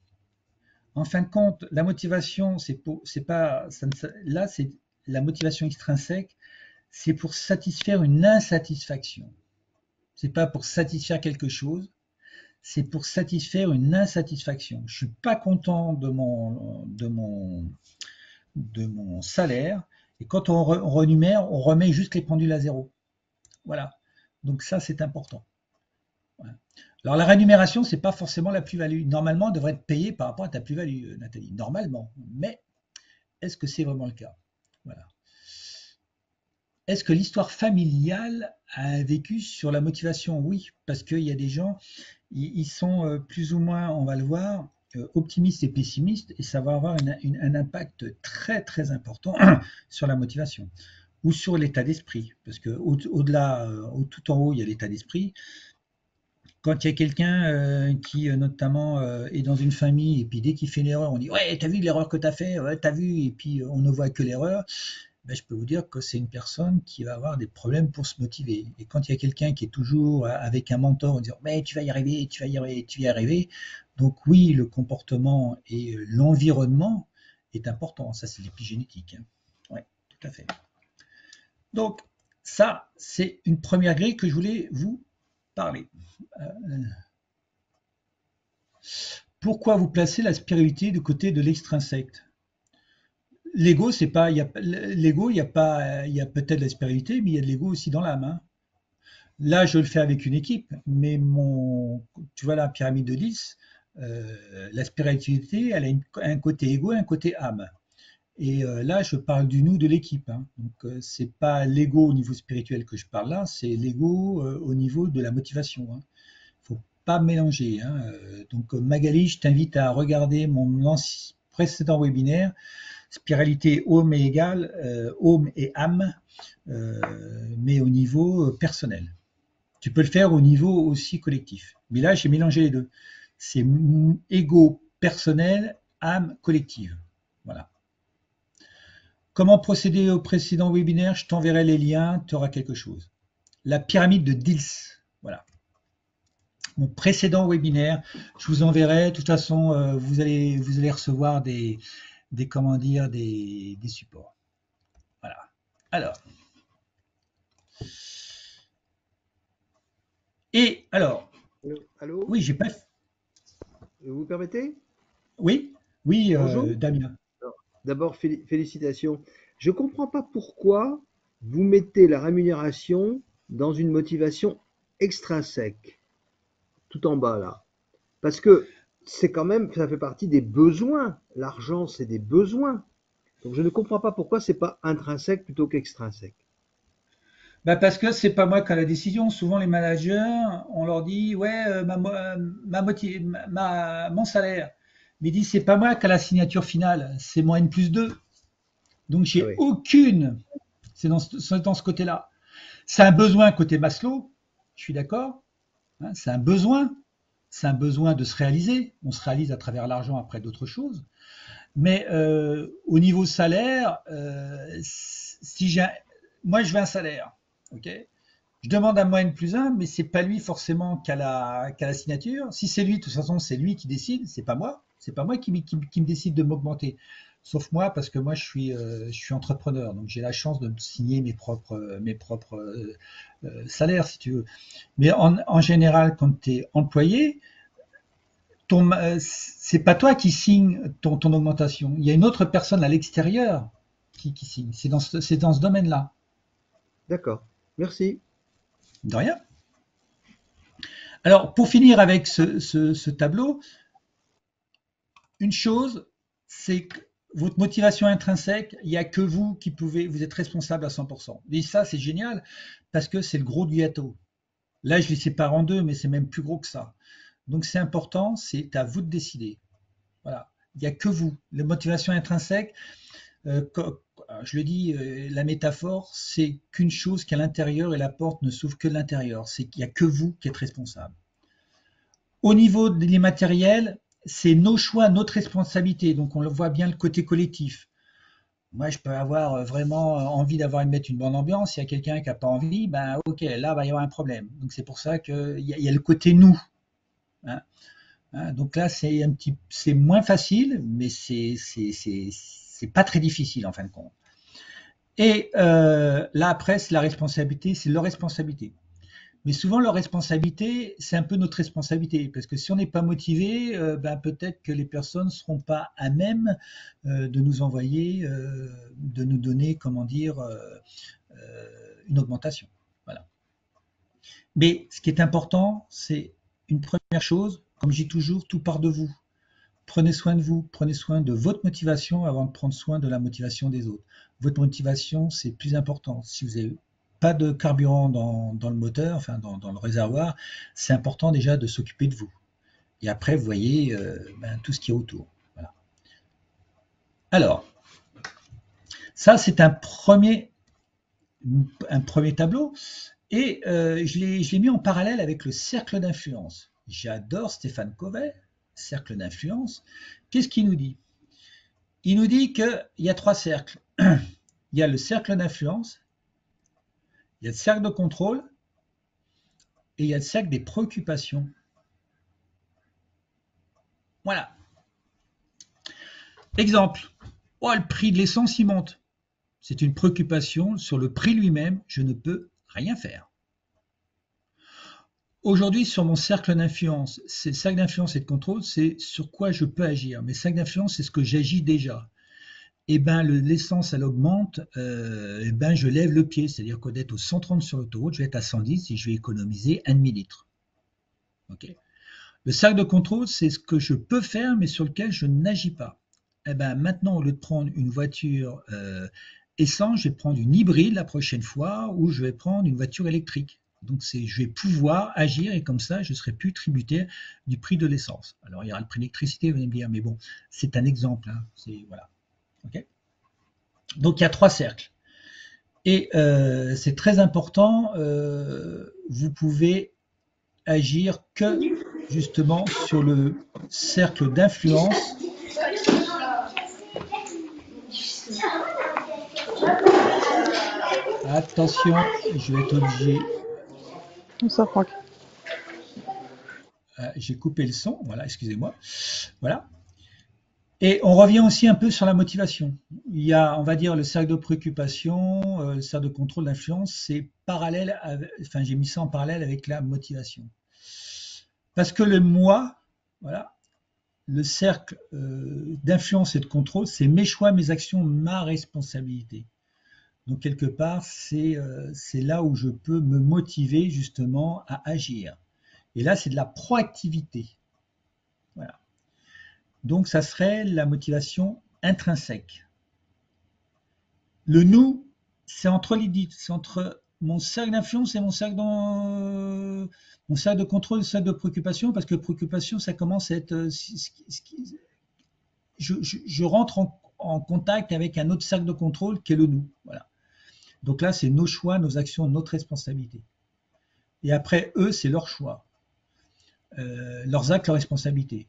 En fin de compte, la motivation, là, c'est la motivation extrinsèque, c'est pour satisfaire une insatisfaction. C'est pas pour satisfaire quelque chose, c'est pour satisfaire une insatisfaction. Je suis pas content de mon salaire, et quand on renumère, on remet juste les pendules à zéro. Voilà. Donc ça, c'est important. Voilà. Alors la rémunération, c'est pas forcément la plus-value. Normalement, on devrait être payé par rapport à ta plus-value, Nathalie. Normalement. Mais est-ce que c'est vraiment le cas? Voilà. Est-ce que l'histoire familiale a un vécu sur la motivation? Oui, parce qu'il y a des gens, ils sont plus ou moins, on va le voir, optimistes et pessimistes, et ça va avoir un impact très très important sur la motivation ou sur l'état d'esprit, parce que au-delà, tout en haut, il y a l'état d'esprit. Quand il y a quelqu'un qui notamment est dans une famille et puis dès qu'il fait une erreur, on dit ouais, t'as vu l'erreur que t'as fait, ouais, t'as vu, et puis on ne voit que l'erreur. Ben, je peux vous dire que c'est une personne qui va avoir des problèmes pour se motiver. Et quand il y a quelqu'un qui est toujours avec un mentor en disant mais tu vas y arriver, tu vas y arriver, tu vas y arriver. Donc oui, le comportement et l'environnement est important. Ça, c'est l'épigénétique. Hein. Oui, tout à fait. Donc ça, c'est une première grille que je voulais vous parler. Euh, Pourquoi vous placez la spiritualité du côté de l'extrinsèque? L'ego, c'est pas, l'ego, il y a pas, il y a peut-être la spiritualité, mais il y a de l'ego aussi dans l'âme. Hein. Là, je le fais avec une équipe, mais tu vois la pyramide de 10, la spiritualité, elle a un côté ego et un côté âme. Et là, je parle du nous de l'équipe. Hein. Donc, c'est pas l'ego au niveau spirituel que je parle là, c'est l'ego au niveau de la motivation. Hein. Faut pas mélanger. Hein. Donc Magali, je t'invite à regarder mon précédent webinaire, spiralité home et égal, home et âme, mais au niveau personnel. Tu peux le faire au niveau aussi collectif. Mais là, j'ai mélangé les deux. C'est ego personnel, âme collective. Voilà. Comment procéder au précédent webinaire? Je t'enverrai les liens, tu auras quelque chose. La pyramide de Diels. Voilà. Mon précédent webinaire, je vous enverrai. De toute façon, vous allez recevoir comment dire, des supports. Voilà. Alors. Et alors. Allô, allô. Oui, j'ai pas. Vous permettez? Oui, oui, Bonjour. Damien. D'abord, félicitations. Je ne comprends pas pourquoi vous mettez la rémunération dans une motivation extrinsèque, tout en bas là. Parce que c'est quand même, ça fait partie des besoins. L'argent, c'est des besoins. Donc je ne comprends pas pourquoi c'est pas intrinsèque plutôt qu'extrinsèque. Bah parce que c'est pas moi qui ai la décision. Souvent, les managers, on leur dit, ouais, mon salaire. Mais ils disent, c'est pas moi qui ai la signature finale, c'est mon N plus 2. Donc, Ah j'ai oui, aucune. C'est dans ce côté-là. C'est un besoin côté Maslow, je suis d'accord. Hein, c'est un besoin. C'est un besoin de se réaliser. On se réalise à travers l'argent après d'autres choses. Mais au niveau salaire, si j'ai, moi je veux un salaire, ok. Je demande à moi N plus 1, mais c'est pas lui forcément qui a la signature. Si c'est lui, de toute façon, c'est lui qui décide, c'est pas moi. C'est pas moi qui me décide de m'augmenter. Sauf moi, parce que moi, je suis entrepreneur, donc j'ai la chance de me signer mes propres salaires, si tu veux. Mais en général, quand tu es employé, c'est pas toi qui signe ton augmentation. Il y a une autre personne à l'extérieur qui signe. C'est dans ce domaine-là. d'accord. Merci. De rien. Alors, pour finir avec ce tableau, une chose, c'est que votre motivation intrinsèque, il n'y a que vous qui pouvez, vous êtes responsable à 100%. Et ça, c'est génial parce que c'est le gros du gâteau. Là, je les sépare en deux, mais c'est même plus gros que ça. Donc, c'est important, c'est à vous de décider. Voilà. Il n'y a que vous. La motivation intrinsèque, je le dis, la métaphore, c'est qu'une chose qu'à l'intérieur et la porte ne s'ouvre que de l'intérieur. C'est qu'il n'y a que vous qui êtes responsable. Au niveau des matériels, c'est nos choix, notre responsabilité. Donc on le voit bien le côté collectif. Moi, je peux avoir vraiment envie mettre une bonne ambiance. S'il y a quelqu'un qui n'a pas envie, ben ok, là, il va y avoir un problème. Donc c'est pour ça qu'il y a le côté nous. Hein. Hein, donc là, c'est moins facile, mais c'est pas très difficile en fin de compte. Et là après, c'est la responsabilité, c'est leur responsabilité. Mais souvent, leur responsabilité, c'est un peu notre responsabilité, parce que si on n'est pas motivé, ben, peut-être que les personnes ne seront pas à même de nous envoyer, de nous donner, comment dire, une augmentation. Voilà. Mais ce qui est important, c'est une première chose, comme je dis toujours, tout part de vous. Prenez soin de vous, prenez soin de votre motivation avant de prendre soin de la motivation des autres. Votre motivation, c'est plus important. Si vous n'avez pas de carburant dans le moteur, enfin dans le réservoir, c'est important déjà de s'occuper de vous. Et après, vous voyez tout ce qui est autour. Voilà. Alors, ça, c'est un premier tableau. Et je l'ai mis en parallèle avec le cercle d'influence. J'adore Stéphane Covey, cercle d'influence. Qu'est-ce qu'il nous dit? Il nous dit qu'il y a 3 cercles. Il y a le cercle d'influence, il y a le cercle de contrôle et il y a le cercle des préoccupations. Voilà. Exemple. Oh, le prix de l'essence, il monte. C'est une préoccupation sur le prix lui-même. Je ne peux rien faire. Aujourd'hui, sur mon cercle d'influence, c'est le cercle d'influence et de contrôle, c'est sur quoi je peux agir. Mes cercles d'influence, c'est ce que j'agis déjà. Eh ben, l'essence, elle augmente, eh ben, je lève le pied. C'est-à-dire qu'au d'être au 130 sur l'autoroute, je vais être à 110 et je vais économiser un demi-litre. Okay. Le cercle de contrôle, c'est ce que je peux faire, mais sur lequel je n'agis pas. Eh ben, maintenant, au lieu de prendre une voiture essence, je vais prendre une hybride la prochaine fois, ou je vais prendre une voiture électrique. Donc, je vais pouvoir agir et comme ça, je ne serai plus tributaire du prix de l'essence. Alors, il y aura le prix de l'électricité, vous allez me dire, mais bon, c'est un exemple. Hein, voilà. Okay. Donc, il y a 3 cercles. Et c'est très important, vous pouvez agir que justement sur le cercle d'influence. Attention, je vais être obligé. Ça, Franck. J'ai coupé le son, voilà, excusez-moi. Voilà. Et on revient aussi un peu sur la motivation. Il y a, on va dire, le cercle de préoccupation, le cercle de contrôle d'influence, c'est parallèle, enfin j'ai mis ça en parallèle avec la motivation. Parce que le moi, voilà, le cercle d'influence et de contrôle, c'est mes choix, mes actions, ma responsabilité. Donc quelque part, c'est là où je peux me motiver justement à agir. Et là, c'est de la proactivité. Voilà. Donc ça serait la motivation intrinsèque. Le nous, c'est entre les deux, c'est entre mon cercle d'influence et mon cercle de contrôle, le cercle de préoccupation, parce que préoccupation, ça commence à être... je rentre en contact avec un autre cercle de contrôle qui est le nous. Voilà. Donc là, c'est nos choix, nos actions, notre responsabilité. Et après, eux, c'est leurs choix, leurs actes, leurs responsabilités.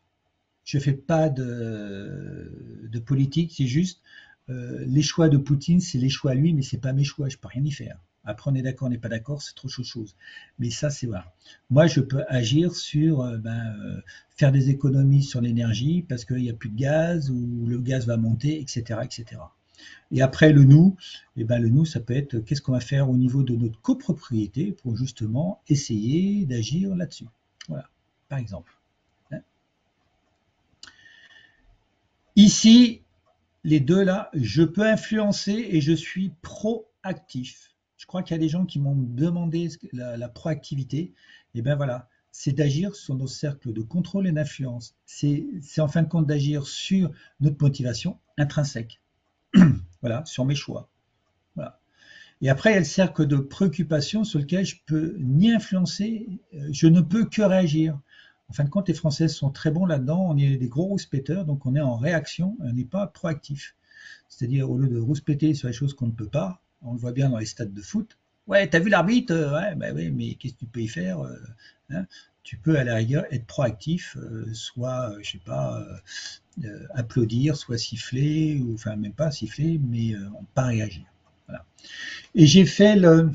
Je ne fais pas de politique, c'est juste les choix de Poutine, c'est les choix à lui, mais ce n'est pas mes choix, je ne peux rien y faire. Après, on est d'accord, on n'est pas d'accord, c'est trop chose. Mais ça, c'est voilà. Moi, je peux agir sur faire des économies sur l'énergie parce qu'il n'y a plus de gaz ou le gaz va monter, etc., etc. Et après, le nous, le nous, ça peut être qu'est-ce qu'on va faire au niveau de notre copropriété pour justement essayer d'agir là-dessus. Voilà, par exemple. Ici, les deux là, je peux influencer et je suis proactif. Je crois qu'il y a des gens qui m'ont demandé la proactivité. Et bien voilà, c'est d'agir sur nos cercles de contrôle et d'influence. C'est en fin de compte d'agir sur notre motivation intrinsèque. Voilà, sur mes choix. Voilà. Et après, il y a le cercle de préoccupation sur lequel je peux ni influencer, je ne peux que réagir. En fin de compte, les Français sont très bons là-dedans. On est des gros rouspéteurs, donc on est en réaction, on n'est pas proactif. C'est-à-dire, au lieu de rouspéter sur les choses qu'on ne peut pas, on le voit bien dans les stades de foot. Ouais, t'as vu l'arbitre? Ouais, bah oui, mais qu'est-ce que tu peux y faire? Hein, tu peux à la rigueur être proactif, soit, je sais pas, applaudir, soit siffler, ou enfin même pas siffler, mais pas réagir. Voilà. Et j'ai fait le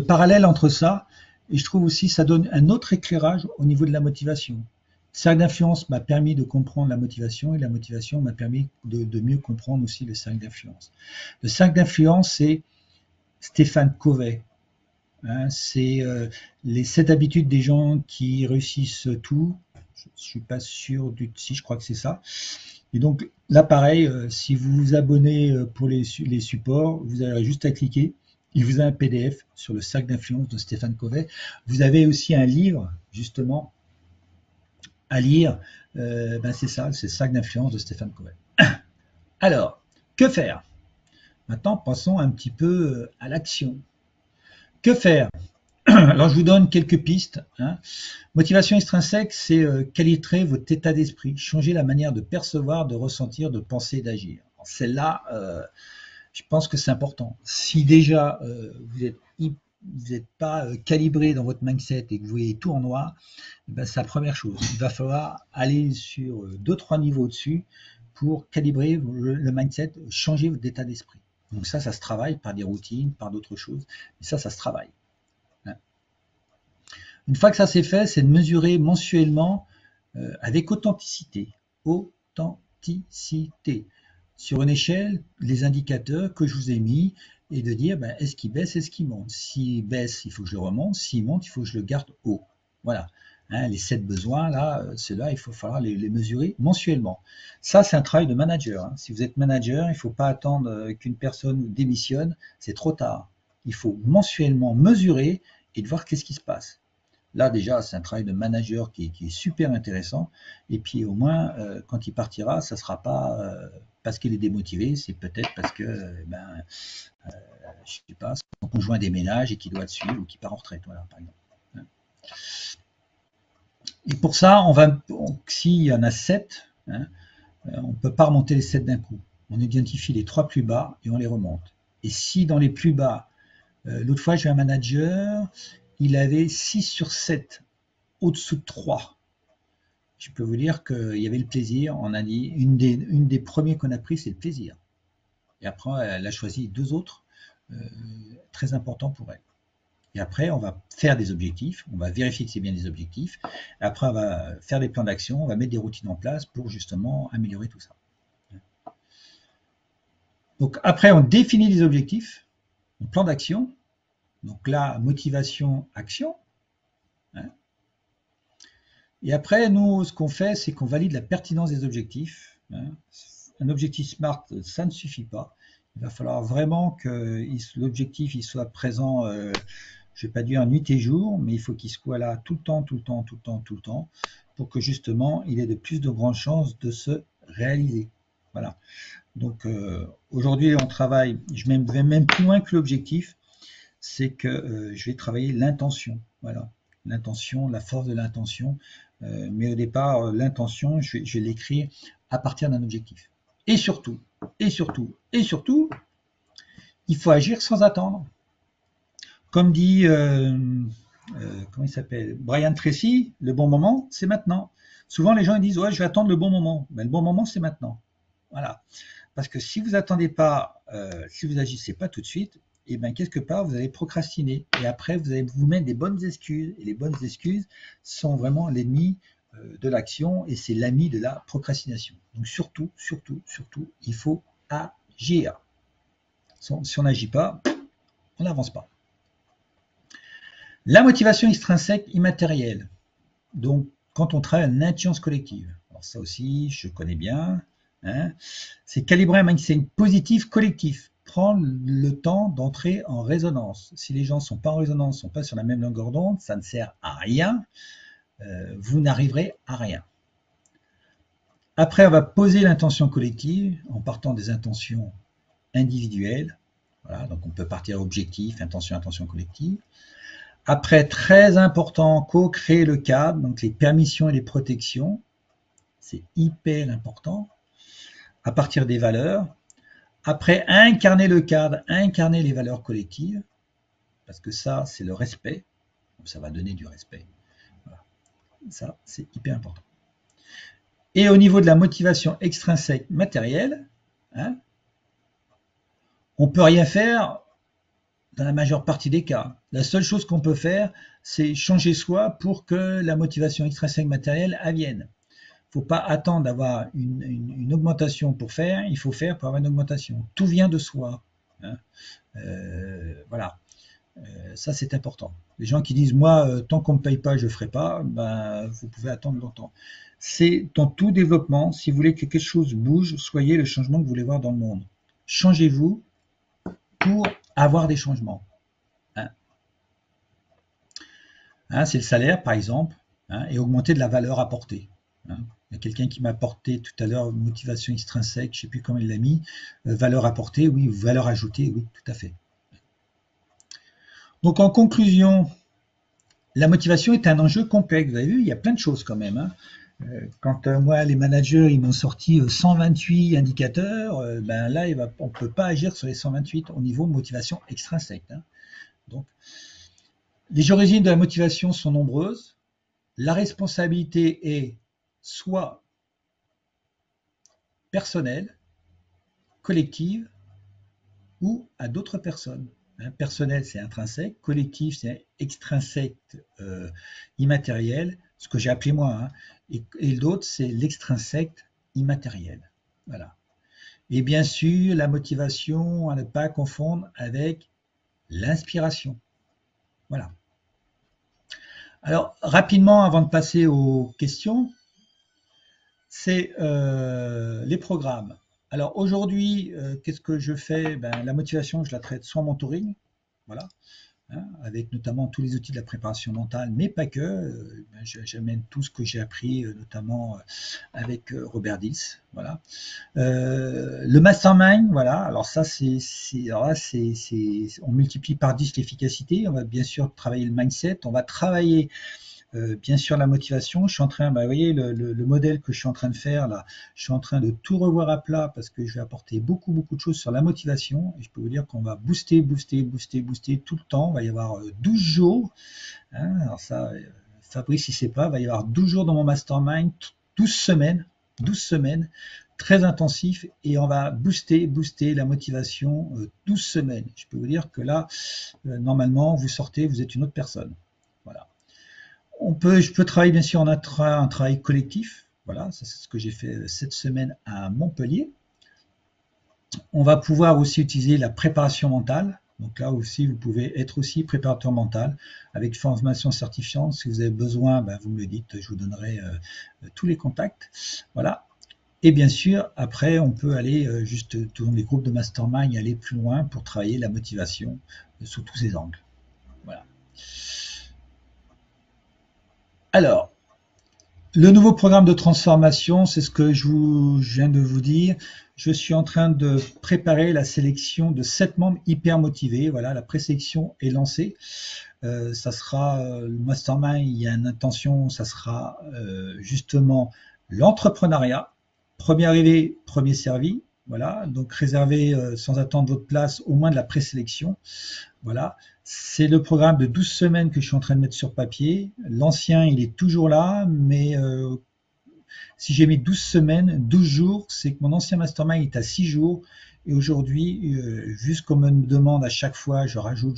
parallèle entre ça, et je trouve aussi ça donne un autre éclairage au niveau de la motivation. Le cercle d'influence m'a permis de comprendre la motivation, et la motivation m'a permis de mieux comprendre aussi le cercle d'influence. Le cercle d'influence, c'est Stéphane Covey. Hein, c'est les 7 habitudes des gens qui réussissent tout. Je ne suis pas sûr si je crois que c'est ça. Et donc là, pareil, si vous vous abonnez pour les supports, vous avez juste à cliquer Il vous a un PDF sur le cercle d'influence de Stéphane Covey. Vous avez aussi un livre, justement, à lire. C'est ça, c'est le cercle d'influence de Stéphane Covey. Alors, que faire? Maintenant, passons un petit peu à l'action. Que faire? Alors, je vous donne quelques pistes. Motivation extrinsèque, c'est calibrer votre état d'esprit, changer la manière de percevoir, de ressentir, de penser, d'agir. Celle-là, je pense que c'est important. Si déjà vous n'êtes pas calibré dans votre mindset et que vous voyez tout en noir, c'est la première chose. Il va falloir aller sur 2-3 niveaux au-dessus pour calibrer le mindset, changer votre état d'esprit. Donc ça se travaille par des routines, par d'autres choses. Et ça se travaille. Une fois que ça c'est fait, c'est de mesurer mensuellement avec authenticité. Authenticité. Sur une échelle, les indicateurs que je vous ai mis et de dire est-ce qu'il baisse, est-ce qu'il monte. S'il baisse, il faut que je le remonte. S'il monte, il faut que je le garde haut. Voilà. Les 7 besoins, là, ceux-là, il faut falloir les mesurer mensuellement. Ça, c'est un travail de manager. Si vous êtes manager, il ne faut pas attendre qu'une personne démissionne. C'est trop tard. Il faut mensuellement mesurer et de voir qu'est-ce qui se passe. Là, déjà, c'est un travail de manager qui est super intéressant. Et puis, au moins, quand il partira, ça ne sera pas parce qu'il est démotivé, c'est peut-être parce que, je sais pas, son conjoint déménage et qu'il doit le suivre ou qu'il part en retraite, voilà, par exemple. Et pour ça, s'il y en a 7, on ne peut pas remonter les 7 d'un coup. On identifie les 3 plus bas et on les remonte. Et si dans les plus bas, l'autre fois, j'ai un manager, il avait 6 sur 7 au-dessous de 3. Je peux vous dire qu'il y avait le plaisir. On a dit, une des premiers qu'on a pris, c'est le plaisir. Et après, elle a choisi 2 autres, très importants pour elle. Et après, on va faire des objectifs, on va vérifier que c'est bien des objectifs. Et après, on va faire des plans d'action, on va mettre des routines en place pour justement améliorer tout ça. Donc après, on définit les objectifs, un plan d'action. Donc là, motivation, action. Et après, nous, ce qu'on fait, c'est qu'on valide la pertinence des objectifs. Un objectif SMART, ça ne suffit pas. Il va falloir vraiment que l'objectif il soit présent, je ne vais pas dire nuit et jour, mais il faut qu'il soit là tout le temps, pour que justement, il ait de plus de grandes chances de se réaliser. Voilà. Donc aujourd'hui, on travaille, je vais même plus loin que l'objectif, c'est que je vais travailler l'intention. Voilà. L'intention, la force de l'intention. Mais au départ, l'intention, je vais l'écrire à partir d'un objectif. Et surtout, il faut agir sans attendre. Comme dit, comment il s'appelle, Brian Tracy, le bon moment, c'est maintenant. Souvent, les gens ils disent, ouais, je vais attendre le bon moment. Mais le bon moment, c'est maintenant. Voilà. Parce que si vous attendez pas, si vous agissez pas tout de suite, et bien quelque part, vous allez procrastiner. Et après, vous allez vous mettre des bonnes excuses. Et les bonnes excuses sont vraiment l'ennemi de l'action et c'est l'ami de la procrastination. Donc surtout, il faut agir. Si on n'agit pas, on n'avance pas. La motivation extrinsèque immatérielle. Donc, quand on travaille en intelligence collective. Alors ça aussi, je connais bien. C'est calibrer un mindset positif collectif. Prendre le temps d'entrer en résonance. Si les gens ne sont pas en résonance, ne sont pas sur la même longueur d'onde, ça ne sert à rien. Vous n'arriverez à rien. Après, on va poser l'intention collective en partant des intentions individuelles. Voilà, donc on peut partir objectif, intention collective. Après, très important, co-créer le cadre, donc les permissions et les protections. C'est hyper important. À partir des valeurs. Après, incarner le cadre, incarner les valeurs collectives, parce que ça, c'est le respect. Ça va donner du respect. Voilà. Ça, c'est hyper important. Et au niveau de la motivation extrinsèque matérielle, on ne peut rien faire dans la majeure partie des cas. La seule chose qu'on peut faire, c'est changer soi pour que la motivation extrinsèque matérielle advienne. Il ne faut pas attendre d'avoir une augmentation pour faire, il faut faire pour avoir une augmentation. Tout vient de soi. Voilà. Ça, c'est important. Les gens qui disent, moi, tant qu'on ne me paye pas, je ne ferai pas, vous pouvez attendre longtemps. C'est dans tout développement, si vous voulez que quelque chose bouge, soyez le changement que vous voulez voir dans le monde. Changez-vous pour avoir des changements. Hein. Hein, c'est le salaire, par exemple, hein, et augmenter de la valeur apportée. Hein. Il y a quelqu'un qui m'a apporté tout à l'heure motivation extrinsèque, je ne sais plus comment il l'a mis, valeur apportée, oui, valeur ajoutée, oui, tout à fait. Donc en conclusion, la motivation est un enjeu complexe. Vous avez vu, il y a plein de choses quand même. Hein. Quand moi, les managers, ils m'ont sorti 128 indicateurs, ben là, on ne peut pas agir sur les 128 au niveau motivation extrinsèque. Hein. Donc, les origines de la motivation sont nombreuses. La responsabilité est soit personnelle, collective ou à d'autres personnes. Hein, personnel, c'est intrinsèque, collectif, c'est extrinsèque, immatériel, ce que j'ai appelé moi, hein, et l'autre, c'est l'extrinsèque immatériel. Voilà. Et bien sûr, la motivation à ne pas confondre avec l'inspiration. Voilà. Alors, rapidement, avant de passer aux questions, c'est les programmes. Alors aujourd'hui, qu'est-ce que je fais? Ben, la motivation, je la traite soit en mentoring, voilà, hein, avec notamment tous les outils de la préparation mentale, mais pas que. Ben, j'amène tout ce que j'ai appris, notamment avec Robert Dills, voilà. Le mastermind, voilà. Alors ça, on multiplie par 10 l'efficacité. On va bien sûr travailler le mindset. On va travailler bien sûr la motivation. Je suis en train, vous voyez le modèle que je suis en train de faire là, je suis en train de tout revoir à plat parce que je vais apporter beaucoup de choses sur la motivation. Et je peux vous dire qu'on va booster tout le temps. Il va y avoir 12 jours. Hein, alors ça, Fabrice, il ne sait pas, il va y avoir 12 jours dans mon mastermind, 12 semaines, très intensif, et on va booster la motivation 12 semaines. Je peux vous dire que là, normalement, vous sortez, vous êtes une autre personne. Voilà. Je peux travailler bien sûr en un travail collectif. Voilà, c'est ce que j'ai fait cette semaine à Montpellier. On va pouvoir aussi utiliser la préparation mentale. Donc là aussi, vous pouvez être aussi préparateur mental avec formation certifiante. Si vous avez besoin, vous me le dites, je vous donnerai tous les contacts. Voilà. Et bien sûr, après, on peut aller juste dans les groupes de mastermind, aller plus loin pour travailler la motivation sous tous ses angles. Voilà. Alors, le nouveau programme de transformation, c'est ce que je viens de vous dire. Je suis en train de préparer la sélection de 7 membres hyper motivés. Voilà, la présélection est lancée. Ça sera le mastermind, il y a une intention, ça sera justement l'entrepreneuriat. Premier arrivé, premier servi. Voilà, donc réservez sans attendre votre place au moins de la présélection. Voilà, c'est le programme de 12 semaines que je suis en train de mettre sur papier. L'ancien, il est toujours là, mais si j'ai mis 12 semaines, 12 jours, c'est que mon ancien mastermind est à 6 jours. Et aujourd'hui, vu ce qu'on me demande à chaque fois, je rajoute,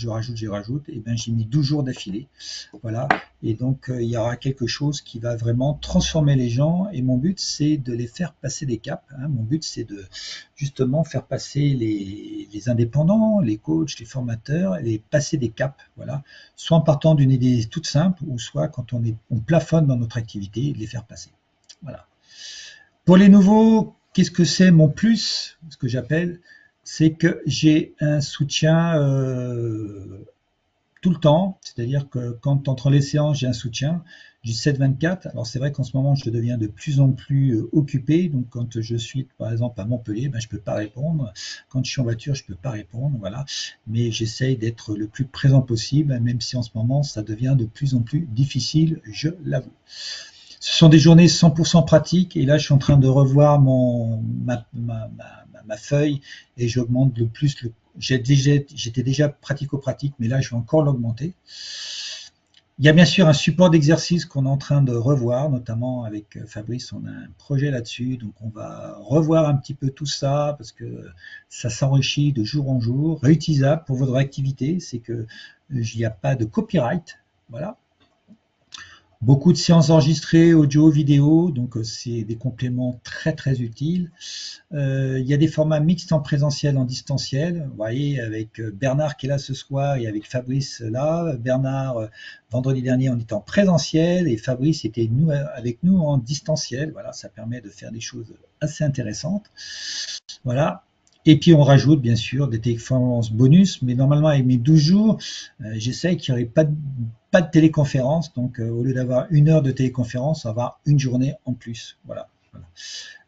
et bien j'ai mis 12 jours d'affilée. Voilà. Et donc, il y aura quelque chose qui va vraiment transformer les gens. Et mon but, c'est de les faire passer des caps. Hein. Mon but, c'est de justement faire passer les indépendants, les coachs, les formateurs, les passer des caps. Voilà. Soit en partant d'une idée toute simple, ou soit quand on plafonne dans notre activité, de les faire passer. Voilà. Pour les nouveaux, qu'est-ce que c'est mon plus? Ce que j'appelle, c'est que j'ai un soutien tout le temps, c'est-à-dire que quand entre les séances, j'ai un soutien, j'ai 7-24. Alors c'est vrai qu'en ce moment, je deviens de plus en plus occupé, donc quand je suis par exemple à Montpellier, je ne peux pas répondre. Quand je suis en voiture, je ne peux pas répondre, voilà. Mais j'essaye d'être le plus présent possible, même si en ce moment, ça devient de plus en plus difficile, je l'avoue. Ce sont des journées 100% pratiques et là je suis en train de revoir ma feuille et j'augmente le plus. J'étais déjà pratico-pratique, mais là je vais encore l'augmenter. Il y a bien sûr un support d'exercice qu'on est en train de revoir, notamment avec Fabrice, on a un projet là-dessus, donc on va revoir un petit peu tout ça parce que ça s'enrichit de jour en jour, réutilisable pour votre activité, c'est que il n'y a pas de copyright, voilà. Beaucoup de séances enregistrées, audio, vidéo, donc c'est des compléments très utiles. Il y a des formats mixtes en présentiel, en distanciel. Vous voyez, avec Bernard qui est là ce soir et avec Fabrice là. Bernard, vendredi dernier, on était en présentiel et Fabrice était avec nous en distanciel. Voilà, ça permet de faire des choses assez intéressantes. Voilà. Et puis on rajoute bien sûr des téléconférences bonus, mais normalement avec mes 12 jours, j'essaye qu'il n'y aurait pas de téléconférence. Donc au lieu d'avoir 1 heure de téléconférence, on va avoir une journée en plus. Voilà. Voilà.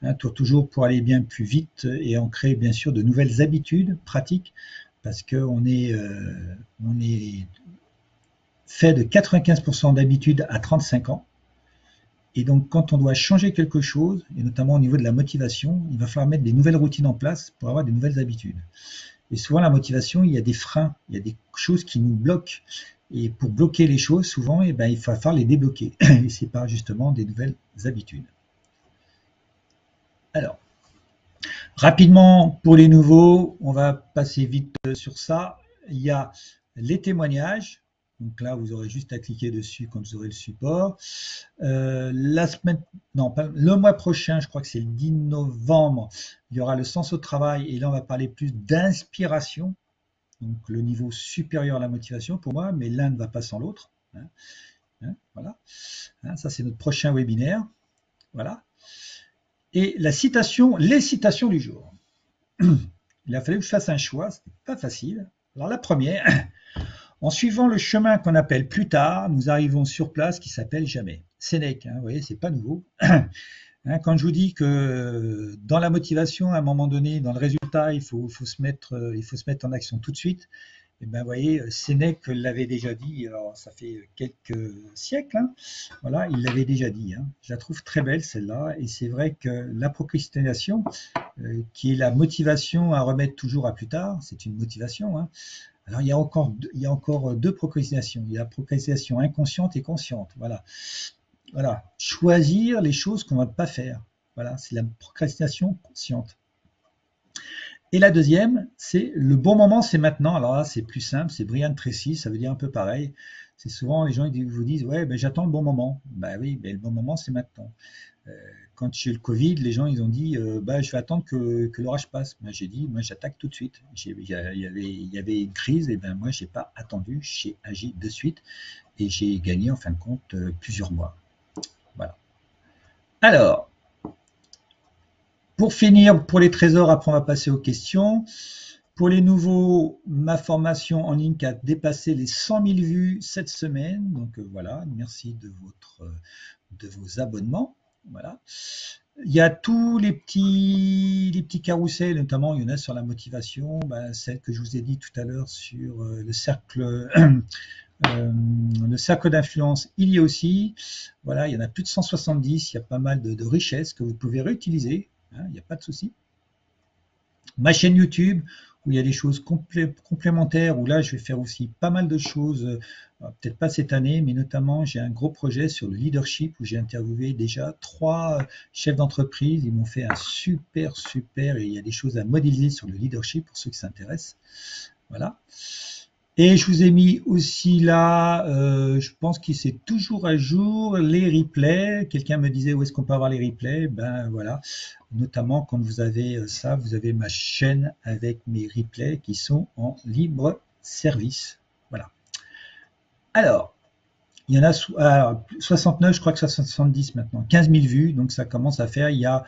Hein, toujours pour aller bien plus vite et on crée bien sûr de nouvelles habitudes pratiques parce qu'on on est fait de 95% d'habitudes à 35 ans. Et donc, quand on doit changer quelque chose, et notamment au niveau de la motivation, il va falloir mettre des nouvelles routines en place pour avoir des nouvelles habitudes. Et souvent, la motivation, il y a des freins, il y a des choses qui nous bloquent. Et pour bloquer les choses, souvent, il va falloir les débloquer. Et c'est pas justement des nouvelles habitudes. Alors, rapidement, pour les nouveaux, on va passer vite sur ça. Il y a les témoignages. Donc là, vous aurez juste à cliquer dessus quand vous aurez le support. La semaine, non, pas, le mois prochain, je crois que c'est le 10 novembre, il y aura le sens au travail et là, on va parler plus d'inspiration. Donc le niveau supérieur à la motivation pour moi, mais l'un ne va pas sans l'autre. Voilà. Ça, c'est notre prochain webinaire. Voilà. Et la citation, les citations du jour. Il a fallu que je fasse un choix, c'était pas facile. Alors la première, en suivant le chemin qu'on appelle plus tard, nous arrivons sur place qui s'appelle jamais. Sénèque, vous voyez, c'est pas nouveau. Quand je vous dis que dans la motivation, à un moment donné, dans le résultat, il faut se mettre en action tout de suite. Et ben, vous voyez, Sénèque l'avait déjà dit. Alors, ça fait quelques siècles. Voilà, il l'avait déjà dit. Je la trouve très belle celle-là, et c'est vrai que la procrastination, qui est la motivation à remettre toujours à plus tard, c'est une motivation. Alors, il y a encore deux procrastinations. Il y a la procrastination inconsciente et consciente. Voilà. Voilà. Choisir les choses qu'on ne va pas faire. Voilà, c'est la procrastination consciente. Et la deuxième, c'est le bon moment, c'est maintenant. Alors là, c'est plus simple, c'est Brian Tracy, ça veut dire un peu pareil. C'est souvent les gens vous disent, ouais, ben, j'attends le bon moment. Ben oui, ben, le bon moment, c'est maintenant. Quand j'ai eu le Covid, les gens ils ont dit, je vais attendre que l'orage passe. Moi j'ai dit, moi j'attaque tout de suite. Il y avait une crise, et ben moi j'ai pas attendu, j'ai agi de suite et j'ai gagné en fin de compte plusieurs mois. Voilà. Alors, pour finir, pour les trésors, après on va passer aux questions. Pour les nouveaux, ma formation en ligne qui a dépassé les 100 000 vues cette semaine. Donc voilà, merci de vos abonnements. Voilà. Il y a tous les petits carousels, notamment il y en a sur la motivation, celle que je vous ai dit tout à l'heure sur le cercle d'influence, il y a aussi. Voilà, il y en a plus de 170, il y a pas mal de richesses que vous pouvez réutiliser, il n'y a pas de souci. Ma chaîne YouTube, où il y a des choses complémentaires, où là je vais faire aussi pas mal de choses, peut-être pas cette année, mais notamment j'ai un gros projet sur le leadership, où j'ai interviewé déjà 3 chefs d'entreprise, ils m'ont fait un super, et il y a des choses à modéliser sur le leadership pour ceux qui s'intéressent. Voilà. Et je vous ai mis aussi là, je pense qu'il c'est toujours à jour, les replays. Quelqu'un me disait où est-ce qu'on peut avoir les replays. Ben voilà, notamment quand vous avez ça, vous avez ma chaîne avec mes replays qui sont en libre service. Voilà. Alors, il y en a 69, je crois que c'est 70 maintenant, 15 000 vues, donc ça commence à faire, il y a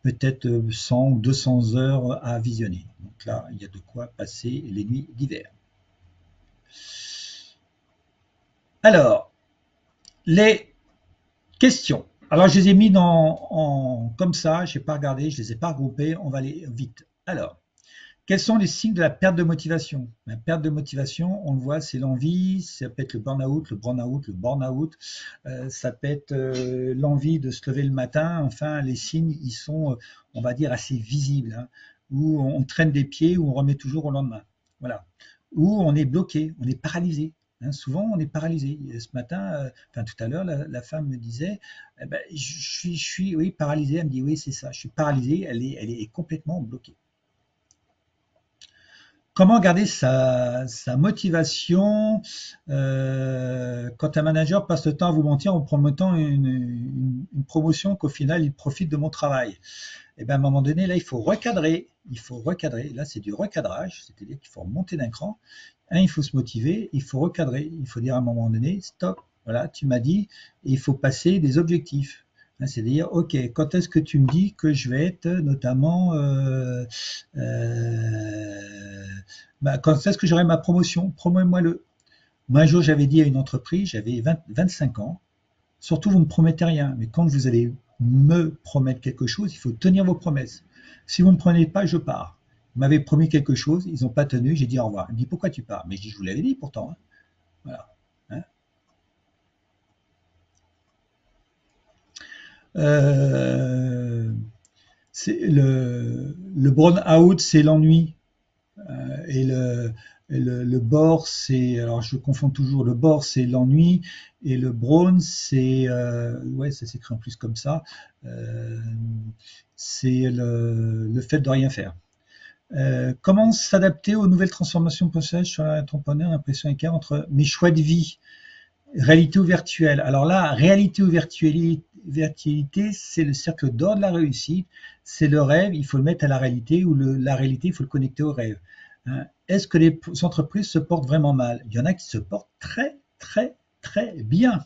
peut-être 100 ou 200 heures à visionner. Donc là, il y a de quoi passer les nuits d'hiver. Alors, les questions. Alors, je les ai mis comme ça, je n'ai pas regardé, je ne les ai pas regroupés, on va aller vite. Alors, quels sont les signes de la perte de motivation? La perte de motivation, on le voit, c'est l'envie, ça peut être le burn-out, ça peut être l'envie de se lever le matin. Enfin, les signes, ils sont, on va dire, assez visibles, où on traîne des pieds, où on remet toujours au lendemain. Voilà. Où on est bloqué, on est paralysé. Souvent, on est paralysé. Ce matin, tout à l'heure, la femme me disait, je suis oui, paralysée. Elle me dit, oui, c'est ça, je suis paralysée. Elle est complètement bloquée. Comment garder sa motivation quand un manager passe le temps à vous mentir en promettant une promotion qu'au final, il profite de mon travail? Et bien, à un moment donné, là, il faut recadrer. Là, c'est du recadrage, c'est-à-dire qu'il faut remonter d'un cran. Il faut se motiver, il faut recadrer. Il faut dire à un moment donné, stop, voilà, tu m'as dit, et il faut passer des objectifs. Hein, c'est de dire, ok, quand est-ce que tu me dis que je vais être notamment, quand est-ce que j'aurai ma promotion? Promets-moi-le. Moi, un jour, j'avais dit à une entreprise, j'avais 25 ans, surtout, vous ne me promettez rien, mais quand vous allez me promettre quelque chose, il faut tenir vos promesses. Si vous ne me prenez pas, je pars. Ils m'avaient promis quelque chose, ils n'ont pas tenu, j'ai dit au revoir. Il me dit, pourquoi tu pars? Mais je dis, je vous l'avais dit pourtant. Hein. Voilà. Hein. Euh, le burn-out, c'est l'ennui. Et le bore, c'est, alors je confonds toujours, le bore, c'est l'ennui, et le brown, c'est, ouais, ça s'écrit en plus comme ça, euh, c'est le fait de rien faire. Comment s'adapter aux nouvelles transformations possibles sur l'entrepreneur, l'impression écart entre mes choix de vie, réalité ou virtuelle. Alors là, réalité ou virtualité, c'est le cercle d'or de la réussite, c'est le rêve, il faut le mettre à la réalité, ou la réalité, il faut le connecter au rêve. Hein. Est-ce que les entreprises se portent vraiment mal? Il y en a qui se portent très, très, très bien.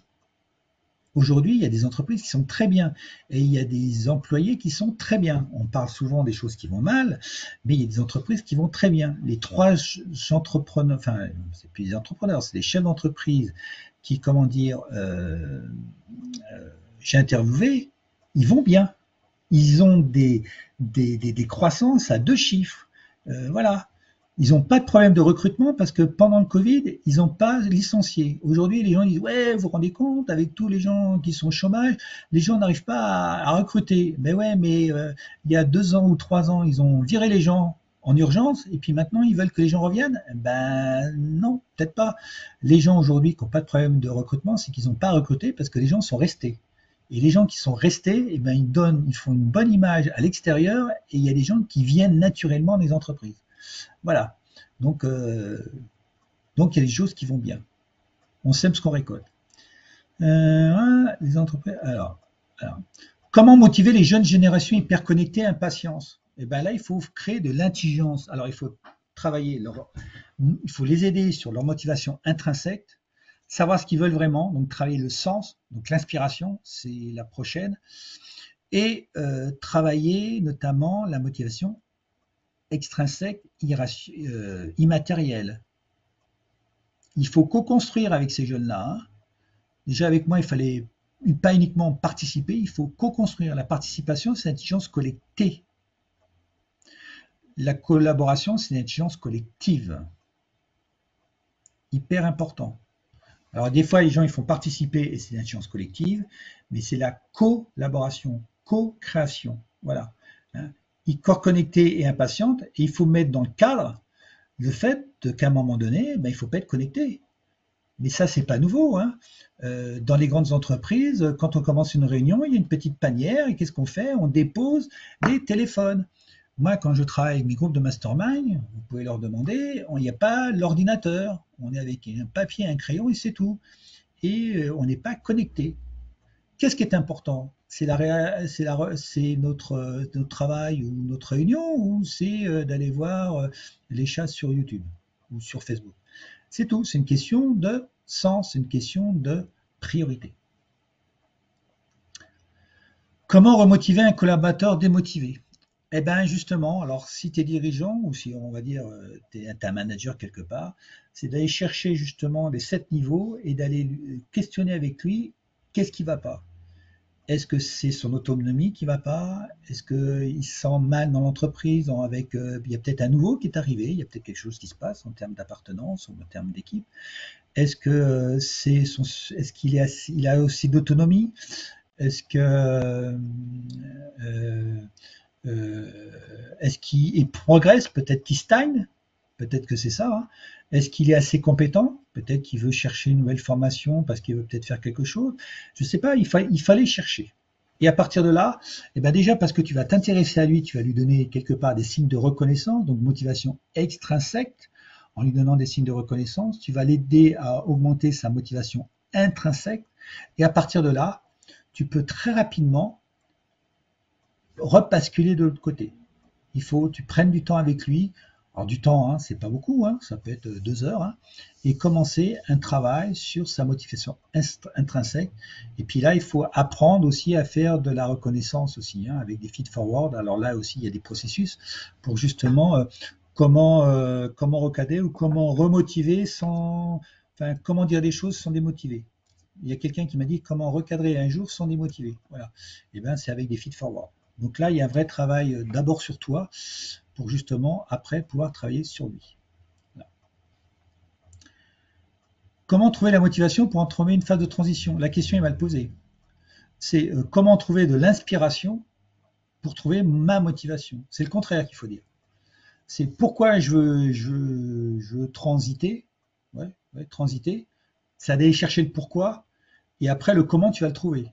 Aujourd'hui, il y a des entreprises qui sont très bien et il y a des employés qui sont très bien. On parle souvent des choses qui vont mal, mais il y a des entreprises qui vont très bien. Les trois entrepreneurs, enfin, c'est plus des entrepreneurs, c'est des chefs d'entreprise qui, comment dire, j'ai interviewé, ils vont bien. Ils ont des croissances à 2 chiffres. Voilà. Ils n'ont pas de problème de recrutement parce que pendant le Covid, ils n'ont pas licencié. Aujourd'hui, les gens disent, ouais, vous vous rendez compte, avec tous les gens qui sont au chômage, les gens n'arrivent pas à recruter. Mais ouais, mais il y a 2 ans ou 3 ans, ils ont viré les gens en urgence et puis maintenant, ils veulent que les gens reviennent. Ben non, peut-être pas. Les gens aujourd'hui qui n'ont pas de problème de recrutement, c'est qu'ils n'ont pas recruté parce que les gens sont restés. Et les gens qui sont restés, eh ben, ils font une bonne image à l'extérieur et il y a des gens qui viennent naturellement des entreprises. Voilà. Donc il y a des choses qui vont bien. On sème ce qu'on récolte. Les entreprises. Alors, comment motiver les jeunes générations hyper connectées et impatientes? Et bien là, il faut créer de l'intelligence. Alors, il faut travailler, il faut les aider sur leur motivation intrinsèque, savoir ce qu'ils veulent vraiment, donc travailler le sens, donc l'inspiration, c'est la prochaine, et travailler notamment la motivation extrinsèque, immatérielle. Il faut co-construire avec ces jeunes-là. Hein. Déjà avec moi, il fallait pas uniquement participer, il faut co-construire. La participation, c'est l'intelligence collectée. La collaboration, c'est l'intelligence collective. Hyper important. Alors des fois, les gens, ils font participer et c'est l'intelligence collective, mais c'est la collaboration, co-création. Voilà. Hein. Corps connecté et impatiente, et il faut mettre dans le cadre le fait qu'à un moment donné, ben, il ne faut pas être connecté. Mais ça, c'est pas nouveau. Hein. Dans les grandes entreprises, quand on commence une réunion, il y a une petite panière et qu'est-ce qu'on fait? On dépose les téléphones. Moi, quand je travaille avec mes groupes de mastermind, vous pouvez leur demander, il n'y a pas l'ordinateur. On est avec un papier, un crayon et c'est tout. Et on n'est pas connecté. Qu'est-ce qui est important? C'est notre travail ou notre réunion ou c'est d'aller voir les chats sur YouTube ou sur Facebook? C'est tout, c'est une question de sens, c'est une question de priorité. Comment remotiver un collaborateur démotivé? Eh bien justement, alors si tu es dirigeant ou si on va dire tu es un manager quelque part, c'est d'aller chercher justement les 7 niveaux et d'aller questionner avec lui qu'est-ce qui ne va pas. Est-ce que c'est son autonomie qui ne va pas? Est-ce qu'il se sent mal dans l'entreprise? Il y a peut-être un nouveau qui est arrivé, il y a peut-être quelque chose qui se passe en termes d'appartenance ou en termes d'équipe. Est-ce que est-ce il a aussi d'autonomie? Est-ce que est-ce qu'il progresse? Peut-être qu'il stagne. Peut-être que c'est ça. Hein. Est-ce qu'il est assez compétent? Peut-être qu'il veut chercher une nouvelle formation parce qu'il veut peut-être faire quelque chose. Je ne sais pas, il fallait chercher. Et à partir de là, eh ben déjà parce que tu vas t'intéresser à lui, tu vas lui donner quelque part des signes de reconnaissance, donc motivation extrinsèque, en lui donnant des signes de reconnaissance, tu vas l'aider à augmenter sa motivation intrinsèque. Et à partir de là, tu peux très rapidement repasculer de l'autre côté. Il faut que tu prennes du temps avec lui Alors du temps, hein, c'est pas beaucoup, hein, ça peut être 2 heures, hein, et commencer un travail sur sa motivation intrinsèque. Et puis là, il faut apprendre aussi à faire de la reconnaissance aussi, hein, avec des feed-forward. Alors là aussi, il y a des processus pour justement comment recadrer ou comment remotiver sans, enfin, comment dire des choses sans démotiver. Il y a quelqu'un qui m'a dit comment recadrer un jour sans démotiver. Voilà. Et ben, c'est avec des feed-forward. Donc là, il y a un vrai travail d'abord sur toi pour justement après pouvoir travailler sur lui. Voilà. Comment trouver la motivation pour entamer une phase de transition? La question est mal posée. C'est comment trouver de l'inspiration pour trouver ma motivation. C'est le contraire qu'il faut dire. C'est pourquoi je veux transiter. Ouais, transiter. C'est d'aller chercher le pourquoi et après le comment tu vas le trouver.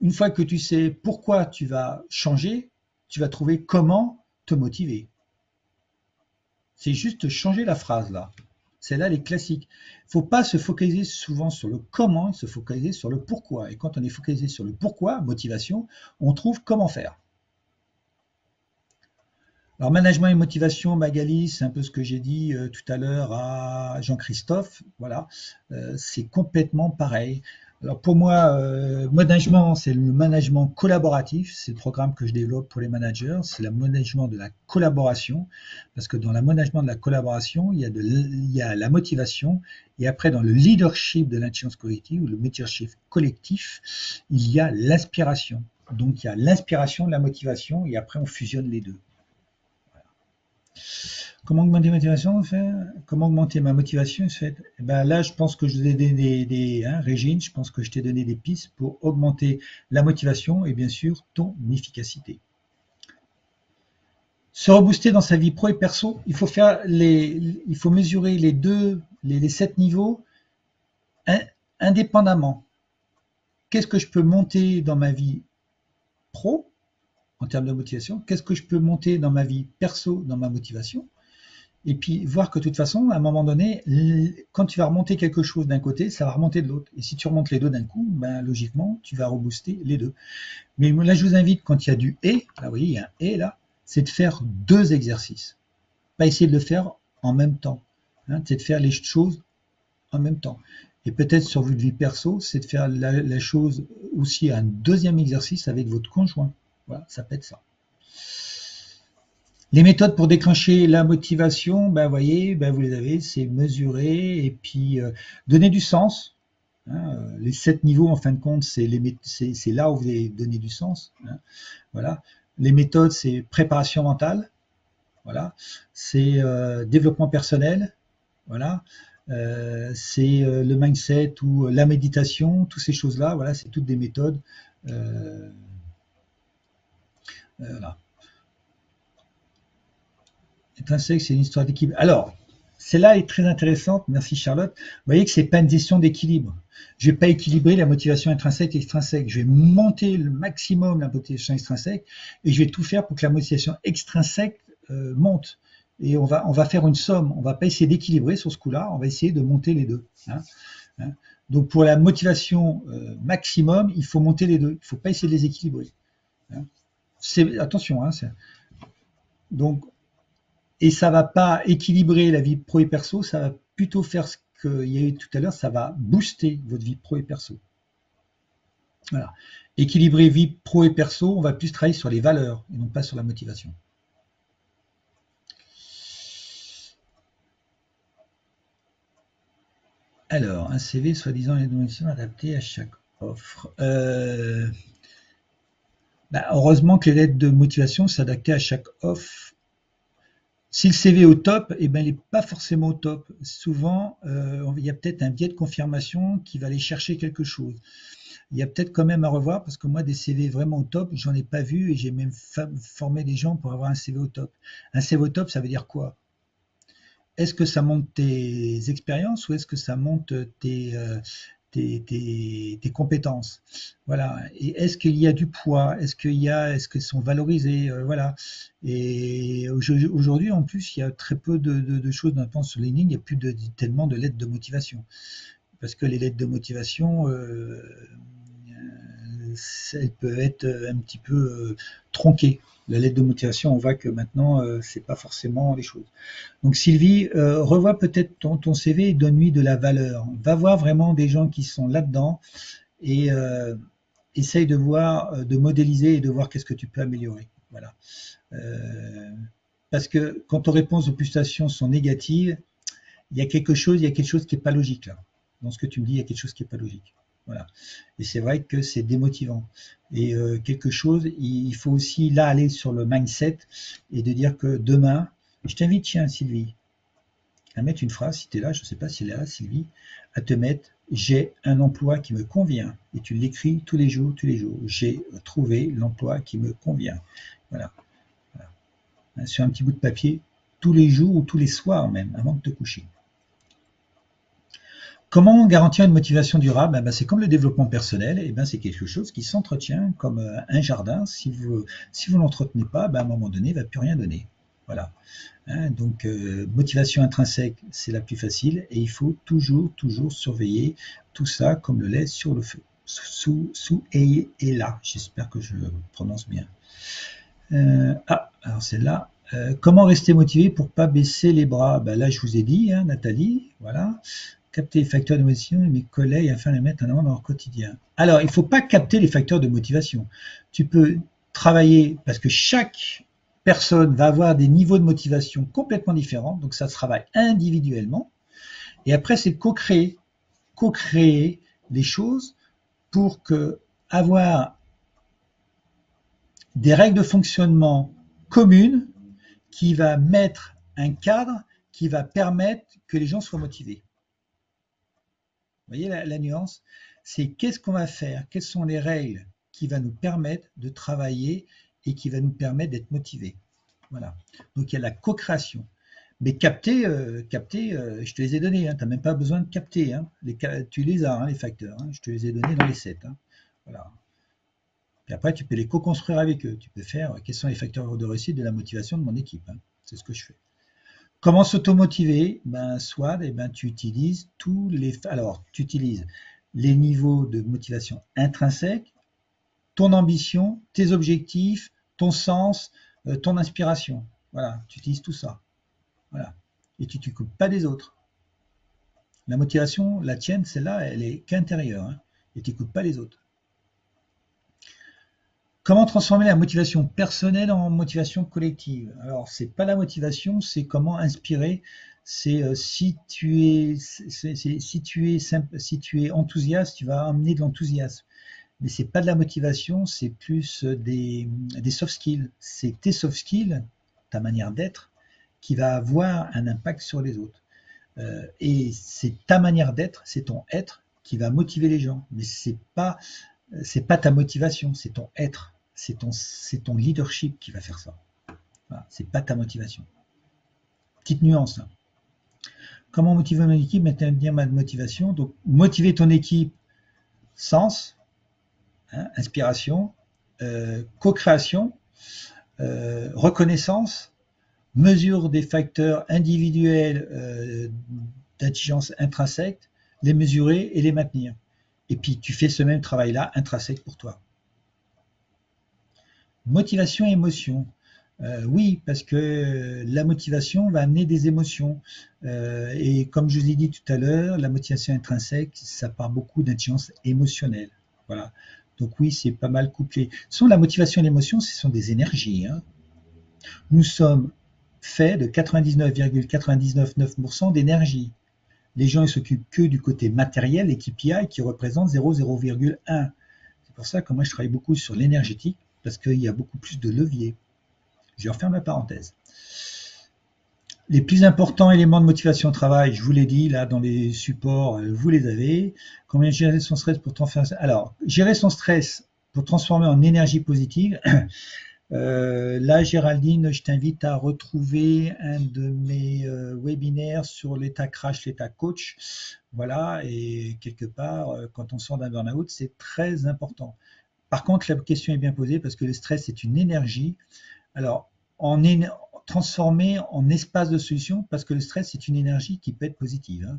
Une fois que tu sais pourquoi tu vas changer, tu vas trouver comment te motiver. C'est juste changer la phrase là. C'est là les classiques. Il ne faut pas se focaliser souvent sur le comment, il faut se focaliser sur le pourquoi. Et quand on est focalisé sur le pourquoi, motivation, on trouve comment faire. Alors, management et motivation, Magali, c'est un peu ce que j'ai dit tout à l'heure à Jean-Christophe. Voilà, c'est complètement pareil. Alors pour moi, management, c'est le management collaboratif. C'est le programme que je développe pour les managers. C'est le management de la collaboration. Parce que dans le management de la collaboration, il y a la motivation. Et après, dans le leadership de l'intelligence collective, ou le leadership collectif, il y a l'inspiration. Donc il y a l'inspiration, la motivation, et après on fusionne les deux. Comment augmenter ma motivation? Comment augmenter ma motivation? Ben là, je pense que je vous ai donné Régine, je pense que je t'ai donné des pistes pour augmenter la motivation et bien sûr ton efficacité. Se rebooster dans sa vie pro et perso, il faut mesurer les 7 niveaux indépendamment. Qu'est-ce que je peux monter dans ma vie pro en termes de motivation? Qu'est-ce que je peux monter dans ma vie perso dans ma motivation? Et puis voir que de toute façon, à un moment donné, quand tu vas remonter quelque chose d'un côté, ça va remonter de l'autre. Et si tu remontes les deux d'un coup, ben, logiquement, tu vas rebooster les deux. Mais là, je vous invite, quand il y a du « et », là, vous voyez, il y a un « et » là, c'est de faire 2 exercices. Pas essayer de le faire en même temps. Hein, c'est de faire les choses en même temps. Et peut-être sur votre vie perso, c'est de faire la chose aussi un 2e exercice avec votre conjoint. Voilà, ça peut être ça. Les méthodes pour déclencher la motivation, ben, voyez, ben, vous les avez, c'est mesurer et puis donner du sens. Hein, les 7 niveaux, en fin de compte, c'est là où vous allez donner du sens. Hein, voilà. Les méthodes, c'est préparation mentale. Voilà. C'est développement personnel. Voilà. C'est le mindset ou la méditation, toutes ces choses-là. Voilà, c'est toutes des méthodes. Voilà. Intrinsèque, c'est une histoire d'équilibre. Alors, celle-là est très intéressante, merci Charlotte. Vous voyez que ce n'est pas une question d'équilibre. Je ne vais pas équilibrer la motivation intrinsèque et extrinsèque. Je vais monter le maximum la motivation extrinsèque et je vais tout faire pour que la motivation extrinsèque monte. Et on va faire une somme. On ne va pas essayer d'équilibrer sur ce coup-là, on va essayer de monter les deux. Hein. Donc pour la motivation maximum, il faut monter les deux. Il ne faut pas essayer de les équilibrer. Hein. Attention, hein, donc, et ça ne va pas équilibrer la vie pro et perso, ça va plutôt faire ce qu'il y a eu tout à l'heure, ça va booster votre vie pro et perso. Voilà. Équilibrer vie pro et perso, on va plus travailler sur les valeurs et non pas sur la motivation. Alors, un CV soi-disant les donations adaptées à chaque offre. Heureusement que les lettres de motivation s'adaptent à chaque offre. Si le CV est au top, eh ben, il n'est pas forcément au top. Souvent, il y a peut-être un biais de confirmation qui va aller chercher quelque chose. Il y a peut-être quand même à revoir, parce que moi, des CV vraiment au top, j'en ai pas vu et j'ai même formé des gens pour avoir un CV au top. Un CV au top, ça veut dire quoi? Est-ce que ça monte tes expériences ou est-ce que ça monte tes compétences? Voilà. Et est-ce qu'il y a du poids? Est-ce qu'elles sont valorisées? Voilà. Et aujourd'hui, en plus, il y a très peu de choses, notamment sur LinkedIn, il n'y a plus tellement de lettres de motivation. Parce que les lettres de motivation, elle peut être un petit peu tronquée. La lettre de motivation, on voit que maintenant, c'est pas forcément les choses. Donc Sylvie, revois peut-être ton CV et donne-lui de la valeur. Va voir vraiment des gens qui sont là-dedans et essaye de voir, de modéliser et de voir qu'est-ce que tu peux améliorer. Voilà. Parce que quand tes réponses aux pulsations sont négatives, il y a quelque chose qui n'est pas logique là. Dans ce que tu me dis, il y a quelque chose qui n'est pas logique. Voilà. Et c'est vrai que c'est démotivant. Et quelque chose, il faut aussi là aller sur le mindset et de dire que demain, je t'invite, tiens, Sylvie, à mettre une phrase, si tu es là, je ne sais pas si elle est là, Sylvie, à te mettre j'ai un emploi qui me convient. Et tu l'écris tous les jours, tous les jours. J'ai trouvé l'emploi qui me convient. Voilà. Voilà. Sur un petit bout de papier, tous les jours ou tous les soirs même, avant de te coucher. Comment garantir une motivation durable? C'est comme le développement personnel, c'est quelque chose qui s'entretient comme un jardin. Si vous l'entretenez pas, à un moment donné, il ne va plus rien donner. Voilà. Donc, motivation intrinsèque, c'est la plus facile et il faut toujours surveiller tout ça comme le lait sur le feu. Sous et là. J'espère que je prononce bien. Alors celle-là. Comment rester motivé pour pas baisser les bras? Là, je vous ai dit, Nathalie, voilà. Capter les facteurs de motivation et mes collègues afin de les mettre en avant dans leur quotidien. Alors, il ne faut pas capter les facteurs de motivation. Tu peux travailler, parce que chaque personne va avoir des niveaux de motivation complètement différents, donc ça se travaille individuellement. Et après, c'est co-créer les choses pour avoir des règles de fonctionnement communes qui va mettre un cadre qui va permettre que les gens soient motivés. Vous voyez la nuance? C'est qu'est-ce qu'on va faire? Quelles sont les règles qui vont nous permettre de travailler et qui va nous permettre d'être motivés? Voilà. Donc il y a la co-création. Mais capter, je te les ai donnés. Tu n'as même pas besoin de capter. Tu les as, les facteurs. Je te les ai donnés dans les 7. Voilà. Puis après, tu peux les co-construire avec eux. Tu peux faire quels sont les facteurs de réussite de la motivation de mon équipe. C'est ce que je fais. Comment s'automotiver? Soit tu utilises tu utilises les niveaux de motivation intrinsèque, ton ambition, tes objectifs, ton sens, ton inspiration. Voilà, tu utilises tout ça. Voilà. Et tu ne t'occupes pas des autres. La motivation, la tienne, celle-là, elle est qu'intérieure. Et tu n'écoutes pas les autres. Comment transformer la motivation personnelle en motivation collective? Alors, c'est pas la motivation, c'est comment inspirer. C'est si tu es enthousiaste, tu vas amener de l'enthousiasme. Mais c'est pas de la motivation, c'est plus des soft skills. C'est tes soft skills, ta manière d'être, qui va avoir un impact sur les autres. Et c'est ta manière d'être, c'est ton être qui va motiver les gens. Mais c'est pas ta motivation, c'est ton être. C'est ton leadership qui va faire ça. Voilà, c'est pas ta motivation. Petite nuance. Là. Comment motiver mon équipe? Maintenir ma motivation. Donc, motiver ton équipe, sens, inspiration, co-création, reconnaissance, mesure des facteurs individuels d'intelligence intrinsèque, les mesurer et les maintenir. Et puis, tu fais ce même travail-là intrinsèque pour toi. Motivation et émotion. Oui, parce que la motivation va amener des émotions. Et comme je vous ai dit tout à l'heure, la motivation intrinsèque, ça part beaucoup d'intelligence émotionnelle. Voilà. Donc oui, c'est pas mal couplé. La motivation et l'émotion, ce sont des énergies. Nous sommes faits de 99,999% d'énergie. Les gens, ils s'occupent que du côté matériel, les KPI, qui représentent 0,1. C'est pour ça que moi, je travaille beaucoup sur l'énergétique, parce qu'il y a beaucoup plus de leviers. Je referme la parenthèse. Les plus importants éléments de motivation au travail, je vous l'ai dit, là, dans les supports, vous les avez. Comment gérer son stress pour transformer... Alors, gérer son stress pour transformer en énergie positive. Là, Géraldine, je t'invite à retrouver un de mes webinaires sur l'état crash, l'état coach. Voilà, et quelque part, quand on sort d'un burn-out, c'est très important. Par contre, la question est bien posée parce que le stress est une énergie. Alors, transformer en espace de solution parce que le stress est une énergie qui peut être positive.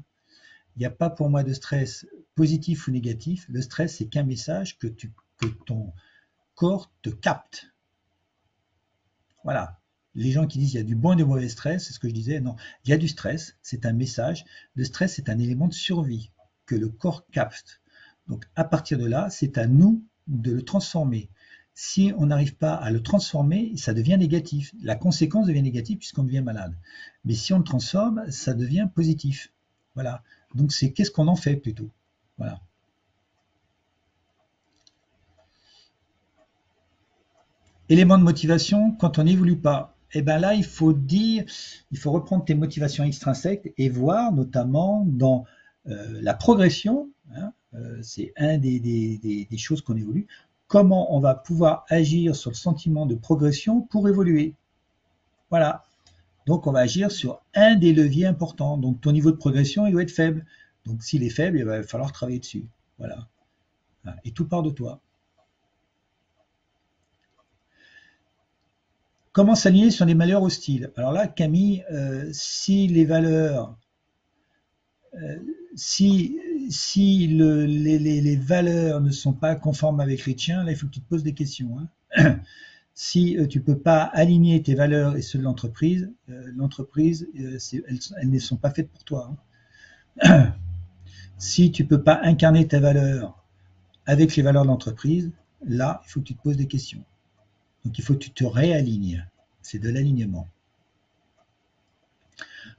Il n'y a pas pour moi de stress positif ou négatif. Le stress, c'est qu'un message que que ton corps te capte. Voilà. Les gens qui disent il y a du bon et du mauvais stress, c'est ce que je disais, non. Il y a du stress, c'est un message. Le stress, c'est un élément de survie que le corps capte. Donc à partir de là, c'est à nous de le transformer. Si on n'arrive pas à le transformer, ça devient négatif. La conséquence devient négative puisqu'on devient malade. Mais si on le transforme, ça devient positif. Voilà. Donc c'est qu'est-ce qu'on en fait plutôt. Voilà. Élément de motivation, quand on n'évolue pas, et bien là, il faut reprendre tes motivations extrinsèques et voir notamment dans la progression, hein, c'est un des choses qu'on évolue, comment on va pouvoir agir sur le sentiment de progression pour évoluer. Voilà. Donc, on va agir sur un des leviers importants. Donc, ton niveau de progression, il doit être faible. Donc, s'il est faible, il va falloir travailler dessus. Voilà. Et tout part de toi. Comment s'aligner sur les valeurs hostiles? Alors là, Camille, si les valeurs, si les valeurs ne sont pas conformes avec les tiens, là, il faut que tu te poses des questions. Hein. Si tu ne peux pas aligner tes valeurs et ceux de l'entreprise, elles ne sont pas faites pour toi. Hein. Si tu ne peux pas incarner tes valeurs avec les valeurs de l'entreprise, là, il faut que tu te poses des questions. Donc, il faut que tu te réalignes. C'est de l'alignement.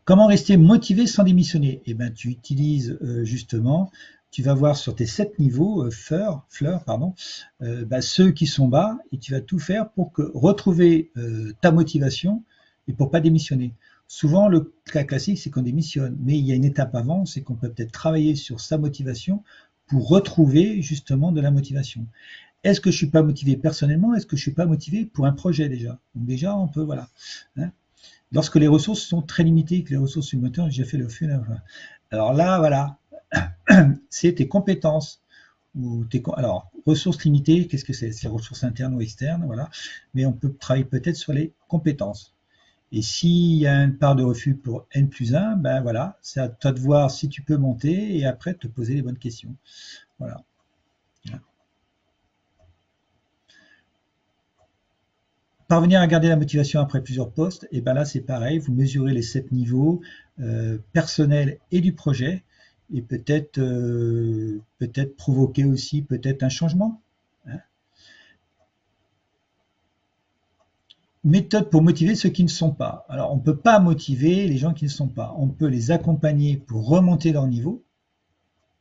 Comment rester motivé sans démissionner? Eh bien, tu utilises justement, tu vas voir sur tes 7 niveaux, fleurs, pardon, ceux qui sont bas, et tu vas tout faire pour retrouver ta motivation et pour pas démissionner. Souvent, le cas classique, c'est qu'on démissionne, mais il y a une étape avant, c'est qu'on peut peut-être travailler sur sa motivation pour retrouver justement de la motivation. Est-ce que je suis pas motivé personnellement? Est-ce que je suis pas motivé pour un projet déjà? Donc déjà, on peut, voilà. Hein. Lorsque les ressources sont très limitées, que les ressources supplémentaires, j'ai fait le funéraire. Alors là, voilà, c'est tes compétences. Alors, ressources limitées, qu'est-ce que c'est? C'est ressources internes ou externes, voilà. Mais on peut travailler peut-être sur les compétences. Et s'il y a une part de refus pour N+1, ben voilà, c'est à toi de voir si tu peux monter et après te poser les bonnes questions. Voilà. Parvenir à garder la motivation après plusieurs postes, et bien là c'est pareil, vous mesurez les 7 niveaux personnels et du projet, et peut-être provoquer aussi peut-être un changement. Hein. Méthode pour motiver ceux qui ne sont pas. Alors on ne peut pas motiver les gens qui ne sont pas, on peut les accompagner pour remonter leur niveau.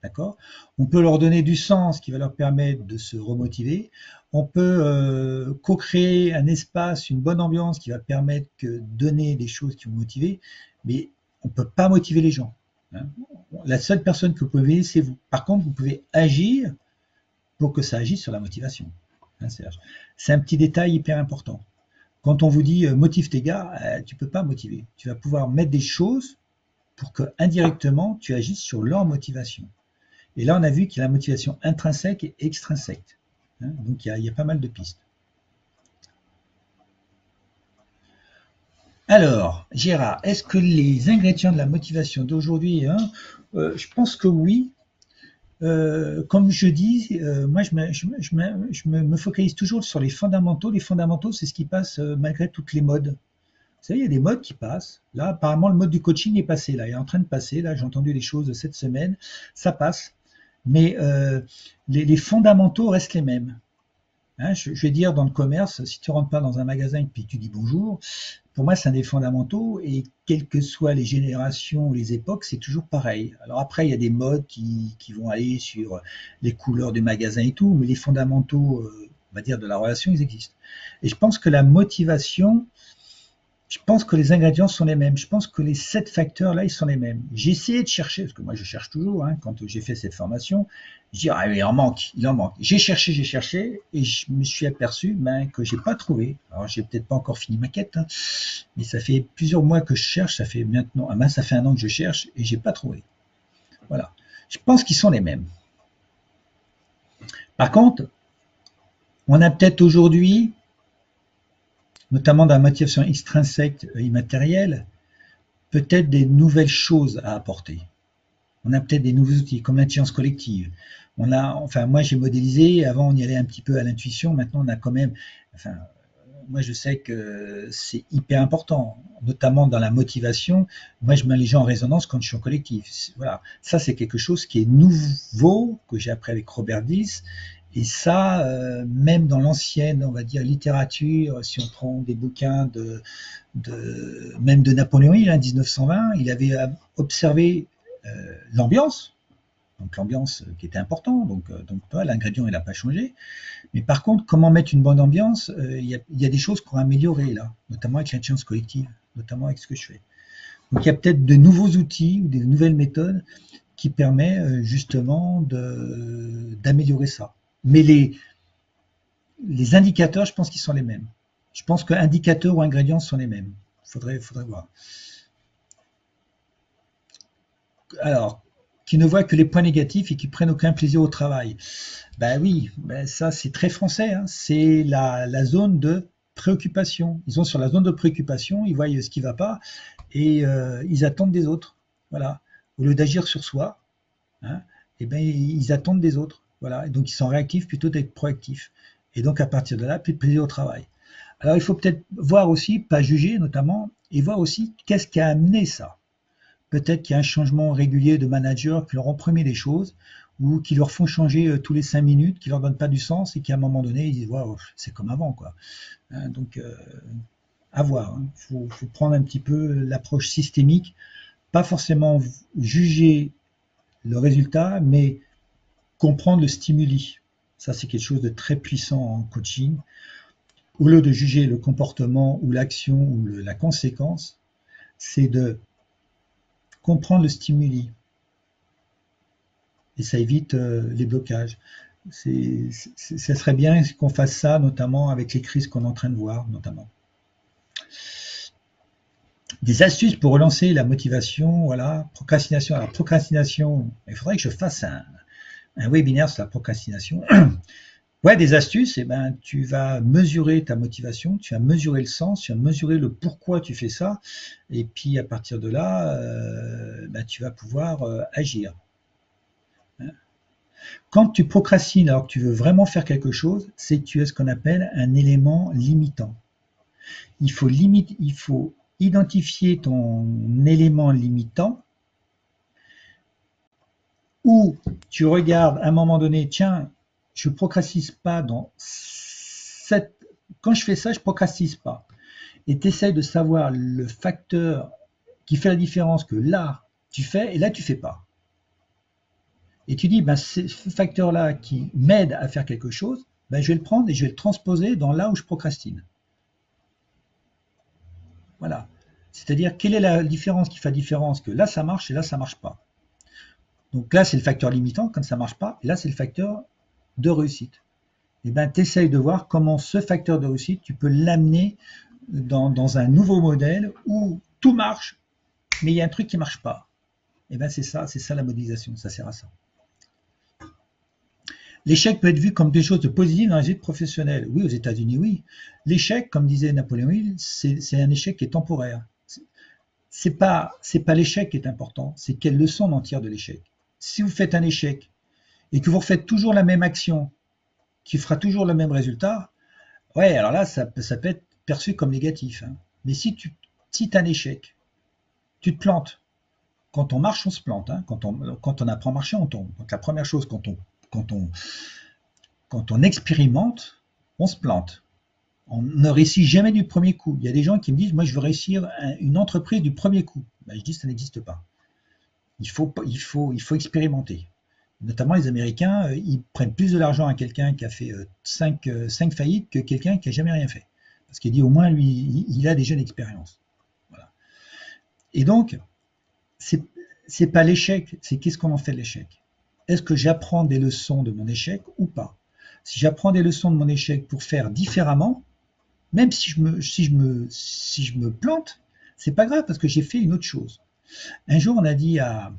D'accord ? On peut leur donner du sens qui va leur permettre de se remotiver. On peut co-créer un espace, une bonne ambiance qui va permettre de donner des choses qui vont motiver, mais on ne peut pas motiver les gens. Hein. La seule personne que vous pouvez, c'est vous. Par contre, vous pouvez agir pour que ça agisse sur la motivation. Hein, c'est un petit détail hyper important. Quand on vous dit motive tes gars, tu ne peux pas motiver. Tu vas pouvoir mettre des choses pour que indirectement tu agisses sur leur motivation. Et là, on a vu qu'il y a la motivation intrinsèque et extrinsèque. Hein, donc, il y a pas mal de pistes. Alors, Gérard, est-ce que les ingrédients de la motivation d'aujourd'hui, hein, je pense que oui. Comme je dis, moi, je me focalise toujours sur les fondamentaux. Les fondamentaux, c'est ce qui passe malgré toutes les modes. Vous savez, il y a des modes qui passent. Là, apparemment, le mode du coaching est passé. Là, il est en train de passer. Là, j'ai entendu des choses cette semaine. Ça passe. Mais les fondamentaux restent les mêmes. Hein, je vais dire, dans le commerce, si tu ne rentres pas dans un magasin et puis tu dis bonjour, pour moi, c'est un des fondamentaux. Et quelles que soient les générations ou les époques, c'est toujours pareil. Alors après, il y a des modes qui vont aller sur les couleurs du magasin et tout, mais les fondamentaux, on va dire, de la relation, ils existent. Et je pense que la motivation... Je pense que les ingrédients sont les mêmes. Je pense que les 7 facteurs-là, ils sont les mêmes. J'ai essayé de chercher, parce que moi je cherche toujours, hein, quand j'ai fait cette formation, je dis, ah, il en manque. J'ai cherché, et je me suis aperçu que j'ai pas trouvé. Alors, j'ai peut-être pas encore fini ma quête, hein, mais ça fait plusieurs mois que je cherche, ça fait maintenant, ça fait 1 an que je cherche, et j'ai pas trouvé. Voilà. Je pense qu'ils sont les mêmes. Par contre, on a peut-être aujourd'hui, notamment dans la motivation extrinsèque immatérielle, peut-être des nouvelles choses à apporter. On a peut-être des nouveaux outils, comme l'intelligence collective. enfin, moi j'ai modélisé, avant on y allait un petit peu à l'intuition, maintenant on a quand même, enfin, moi je sais que c'est hyper important, notamment dans la motivation. Moi je mets les gens en résonance quand je suis en collectif. Voilà, ça c'est quelque chose qui est nouveau, que j'ai appris avec Robert Dills. Et ça, même dans l'ancienne, on va dire, littérature, si on prend des bouquins même de Napoléon Hill, 1920, il avait observé l'ambiance, donc l'ambiance qui était importante, donc l'ingrédient il n'a pas changé, mais par contre comment mettre une bonne ambiance, il y a des choses qu'on a améliorées là, notamment avec l'intelligence collective, notamment avec ce que je fais. Donc il y a peut-être de nouveaux outils ou des nouvelles méthodes qui permettent justement d'améliorer ça. Mais les indicateurs, je pense qu'ils sont les mêmes. Je pense que indicateurs ou ingrédients sont les mêmes. Faudrait voir. Alors, qui ne voient que les points négatifs et qui prennent aucun plaisir au travail. Ben oui, ben ça c'est très français, hein. C'est la zone de préoccupation. Ils sont sur la zone de préoccupation, ils voient ce qui ne va pas et ils attendent des autres. Voilà. Au lieu d'agir sur soi, hein, et ben, ils attendent des autres. Voilà. Et donc ils sont réactifs plutôt d'être proactifs. Et donc à partir de là, plus de plaisir au travail. Alors il faut peut-être voir aussi, pas juger notamment, et voir aussi qu'est-ce qui a amené ça. Peut-être qu'il y a un changement régulier de manager qui leur ont promis des choses ou qui leur font changer tous les 5 minutes, qui leur donnent pas du sens et qu'à un moment donné, ils disent wow, c'est comme avant, quoi. Hein, donc, à voir. Hein. Faut prendre un petit peu l'approche systémique, pas forcément juger le résultat, mais comprendre le stimuli. Ça, c'est quelque chose de très puissant en coaching. Au lieu de juger le comportement ou l'action ou la conséquence, c'est de comprendre le stimuli. Et ça évite les blocages. Ça serait bien qu'on fasse ça, notamment avec les crises qu'on est en train de voir, notamment. Des astuces pour relancer la motivation, voilà, procrastination. Alors, procrastination, il faudrait que je fasse un webinaire sur la procrastination. Ouais, des astuces, eh ben, tu vas mesurer ta motivation, tu vas mesurer le sens, tu vas mesurer le pourquoi tu fais ça, et puis à partir de là, ben, tu vas pouvoir agir. Quand tu procrastines alors que tu veux vraiment faire quelque chose, c'est que tu as ce qu'on appelle un élément limitant. Il faut identifier ton élément limitant où tu regardes à un moment donné, tiens, je ne procrastine pas quand je fais ça, je ne procrastine pas. Et tu essaies de savoir le facteur qui fait la différence que là, tu fais et là, tu ne fais pas. Et tu dis, ben, c'est ce facteur-là qui m'aide à faire quelque chose, ben, je vais le prendre et je vais le transposer dans là où je procrastine. Voilà. C'est-à-dire, quelle est la différence qui fait la différence que là, ça marche et là, ça ne marche pas. Donc là, c'est le facteur limitant quand ça ne marche pas, et là, c'est le facteur de réussite. Et ben, tu essayes de voir comment ce facteur de réussite, tu peux l'amener dans un nouveau modèle où tout marche, mais il y a un truc qui ne marche pas. Et ben, c'est ça la modélisation, ça sert à ça. L'échec peut être vu comme des choses de positives dans la vie professionnelle. Oui, aux États-Unis, oui. L'échec, comme disait Napoléon Hill, c'est un échec qui est temporaire. C'est pas l'échec qui est important, c'est quelle leçon on en tire de l'échec. Si vous faites un échec et que vous refaites toujours la même action, qui fera toujours le même résultat, ouais, alors là, ça peut être perçu comme négatif. Hein. Mais si tu as un échec, tu te plantes. Quand on marche, on se plante. Hein. Quand on apprend à marcher, on tombe. Donc la première chose, quand on expérimente, on se plante. On ne réussit jamais du premier coup. Il y a des gens qui me disent, moi je veux réussir une entreprise du premier coup. Ben, je dis, ça n'existe pas. Il faut expérimenter. Notamment les Américains, ils prennent plus de l'argent à quelqu'un qui a fait 5 faillites que quelqu'un qui n'a jamais rien fait. Parce qu'il dit au moins, lui, il a déjà l'expérience. Voilà. Et donc, c'est pas l'échec, c'est qu'est-ce qu'on en fait de l'échec. Est-ce que j'apprends des leçons de mon échec ou pas? Si j'apprends des leçons de mon échec pour faire différemment, même si je me plante, c'est pas grave parce que j'ai fait une autre chose. Un jour, on a dit à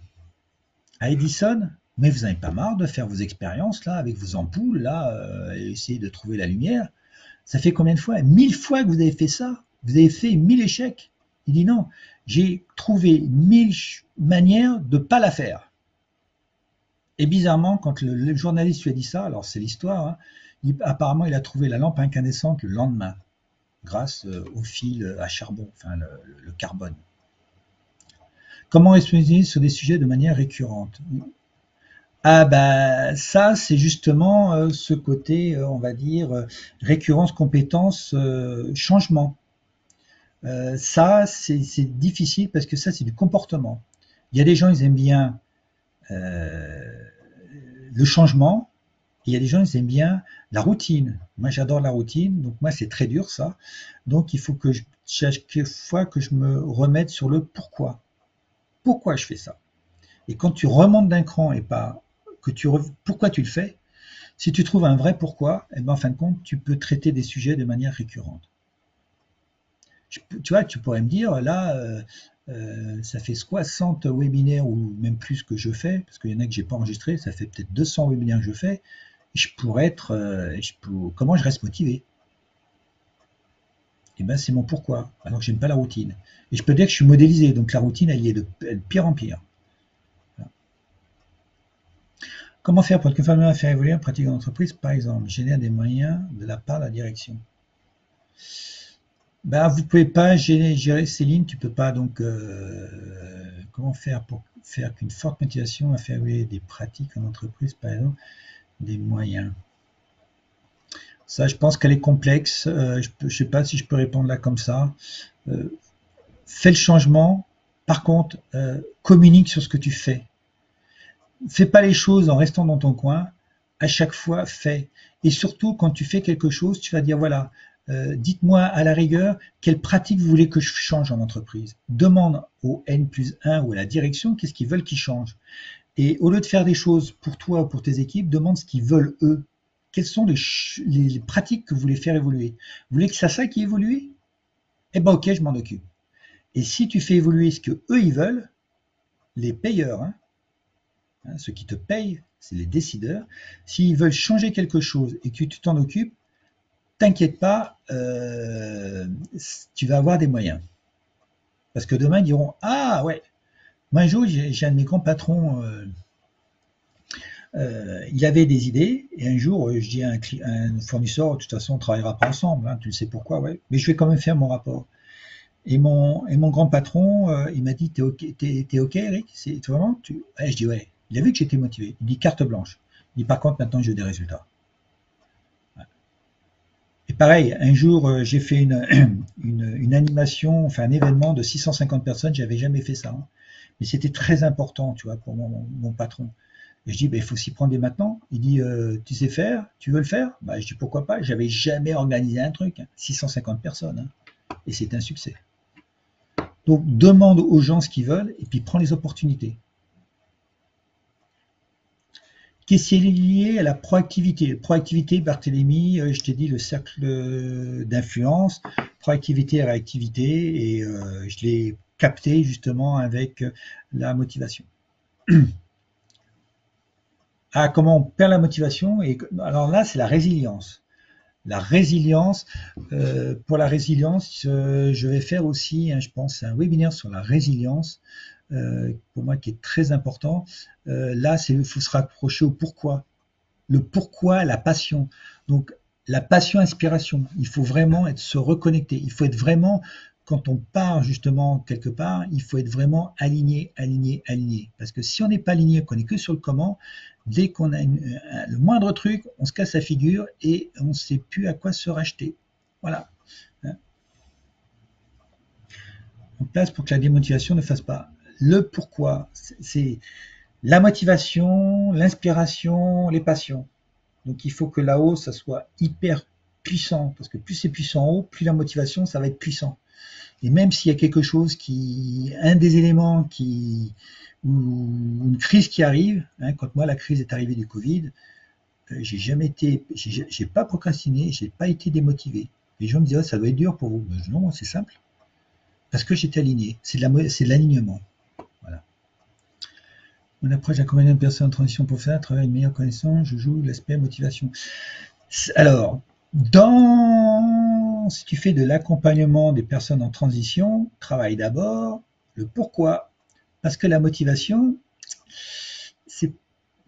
Edison, mais vous n'avez pas marre de faire vos expériences là avec vos ampoules là et essayer de trouver la lumière. Ça fait combien de fois? 1000 fois que vous avez fait ça. Vous avez fait 1000 échecs. Il dit non, j'ai trouvé 1000 manières de ne pas la faire. Et bizarrement, quand le journaliste lui a dit ça, alors c'est l'histoire, hein, apparemment il a trouvé la lampe incandescente le lendemain, grâce au fil à charbon, enfin le carbone. Comment exposer sur des sujets de manière récurrente? Ah bah ça, c'est justement ce côté, on va dire, récurrence, compétence, changement. Ça, c'est difficile parce que ça, c'est du comportement. Il y a des gens, ils aiment bien euh, le changement, et il y a des gens, ils aiment bien la routine. Moi, j'adore la routine, donc moi, c'est très dur ça. Donc, il faut que chaque fois que je me remette sur le pourquoi. Pourquoi je fais ça? Et quand tu remontes d'un cran et pas que pourquoi tu le fais, si tu trouves un vrai pourquoi, et ben en fin de compte, tu peux traiter des sujets de manière récurrente. Tu vois, tu pourrais me dire, là, ça fait 60 webinaires ou même plus que je fais, parce qu'il y en a que j'ai pas enregistré, ça fait peut-être 200 webinaires que je fais, et je pourrais être, comment je reste motivé? Et ben c'est mon pourquoi, alors que j'aime pas la routine. Et je peux dire que je suis modélisé, donc la routine, elle y est de pire en pire. Comment faire pour conformément faire évoluer la pratique d'entreprise, par exemple, générer des moyens de la part de la direction? Ben, vous pouvez pas gérer Céline, tu peux pas donc comment faire pour faire qu'une forte motivation à faire évoluer des pratiques en entreprise, par exemple, des moyens. Ça, je pense qu'elle est complexe. Je sais pas si je peux répondre là comme ça. Fais le changement. Par contre, communique sur ce que tu fais. Fais pas les choses en restant dans ton coin. À chaque fois, fais. Et surtout, quand tu fais quelque chose, tu vas dire voilà, dites-moi à la rigueur quelle pratique vous voulez que je change en entreprise. Demande au N+1 ou à la direction qu'est-ce qu'ils veulent qu'ils changent. Et au lieu de faire des choses pour toi ou pour tes équipes, demande ce qu'ils veulent eux. Quelles sont les pratiques que vous voulez faire évoluer? Vous voulez que c'est ça qui évolue? Eh ben ok, je m'en occupe. Et si tu fais évoluer ce que eux ils veulent, les payeurs, hein, ceux qui te payent, c'est les décideurs, s'ils veulent changer quelque chose et que tu t'en occupes, t'inquiète pas, tu vas avoir des moyens. Parce que demain, ils diront ah ouais, moi un jour, j'ai un de mes grands patrons, il avait des idées, et un jour, je dis à un fournisseur, de toute façon, on ne travaillera pas ensemble, hein, tu le sais pourquoi, ouais, mais je vais quand même faire mon rapport. Et mon grand patron, il m'a dit, t'es OK, Eric? C'est vraiment, ouais, je dis ouais. Il a vu que j'étais motivé. Il dit carte blanche. Il dit par contre, maintenant, je veux des résultats. Et pareil, un jour, j'ai fait une animation, enfin un événement de 650 personnes, j'avais jamais fait ça, hein. Mais c'était très important, tu vois, pour mon patron. Et je dis, bah, il faut s'y prendre dès maintenant. Il dit, tu sais faire? Tu veux le faire? Bah, je dis, pourquoi pas? J'avais jamais organisé un truc, hein. 650 personnes, hein. Et c'était un succès. Donc, demande aux gens ce qu'ils veulent et puis prends les opportunités. Qu'est-ce qui est lié à la proactivité? Proactivité, Barthélemy, je t'ai dit le cercle d'influence, proactivité et réactivité, et je l'ai capté justement avec la motivation. Ah, comment on perd la motivation? Et alors là, c'est la résilience. La résilience, pour la résilience, je vais faire aussi, hein, je pense, un webinaire sur la résilience, pour moi qui est très important. Là, il faut se raccrocher au pourquoi. Le pourquoi, la passion. Donc, la passion, inspiration. Il faut vraiment se reconnecter. Il faut être vraiment, quand on part justement quelque part, il faut être vraiment aligné, aligné, aligné. Parce que si on n'est pas aligné, qu'on n'est que sur le comment, dès qu'on a le moindre truc, on se casse la figure et on ne sait plus à quoi se racheter. Voilà. En place pour que la démotivation ne fasse pas. Le pourquoi, c'est la motivation, l'inspiration, les passions. Donc il faut que là-haut, ça soit hyper puissant, parce que plus c'est puissant en haut, plus la motivation, ça va être puissant. Et même s'il y a quelque chose un des éléments ou une crise qui arrive, hein, quand moi la crise est arrivée du Covid, j'ai pas procrastiné, j'ai pas été démotivé. Les gens me disaient, oh, ça doit être dur pour vous. Ben, non, c'est simple. Parce que j'étais aligné. C'est de l'alignement. Voilà. Mon approche d'accompagnement de personnes en transition professionnelle, travailler une meilleure connaissance, je joue l'aspect motivation. Alors, si tu fais de l'accompagnement des personnes en transition, travaille d'abord le pourquoi. Parce que la motivation,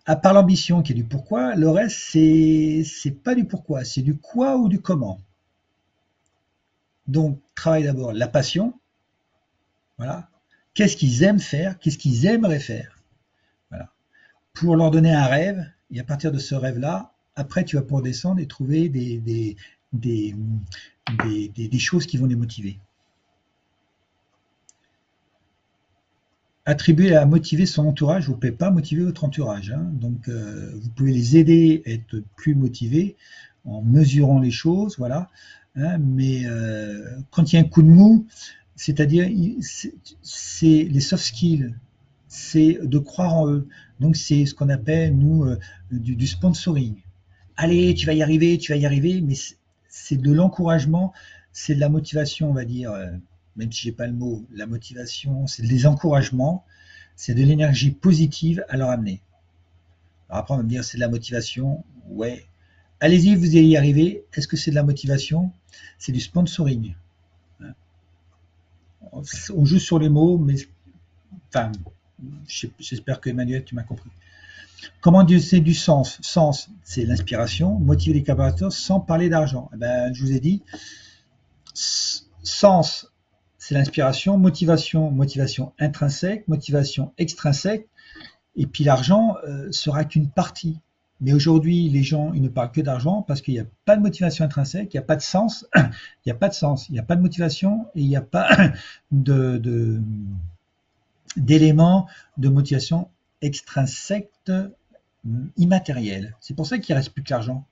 À part l'ambition qui est du pourquoi, le reste, c'est pas du pourquoi, c'est du quoi ou du comment. Donc, travaille d'abord la passion, voilà. Qu'est-ce qu'ils aiment faire, qu'est-ce qu'ils aimeraient faire, voilà. Pour leur donner un rêve, et à partir de ce rêve-là, après, tu vas pouvoir descendre et trouver des choses qui vont les motiver. Attribuer à motiver son entourage, vous ne pouvez pas motiver votre entourage, hein. Donc, vous pouvez les aider à être plus motivés en mesurant les choses, voilà. Hein, mais quand il y a un coup de mou, c'est-à-dire, c'est les soft skills, c'est de croire en eux. Donc, c'est ce qu'on appelle, nous, du sponsoring. Allez, tu vas y arriver, mais c'est de l'encouragement, c'est de la motivation, on va dire, même si j'ai pas le mot, la motivation, c'est des encouragements, c'est de l'énergie positive à leur amener. Alors après, on va me dire, c'est de la motivation, ouais. Allez-y, vous allez y arriver. Est-ce que c'est de la motivation? C'est du sponsoring. On joue sur les mots, mais enfin, j'espère que Emmanuel, tu m'as compris. Comment Dieu c'est du sens? Sens, c'est l'inspiration, motiver les collaborateurs sans parler d'argent. Eh ben, je vous ai dit, sens, c'est l'inspiration, motivation intrinsèque, motivation extrinsèque, et puis l'argent sera qu'une partie. Mais aujourd'hui, les gens, ils ne parlent que d'argent parce qu'il n'y a pas de motivation intrinsèque, il n'y a pas de sens, il n'y a pas de sens, il n'y a pas de motivation et il n'y a pas d'éléments de motivation extrinsèque immatériel. C'est pour ça qu'il ne reste plus que l'argent.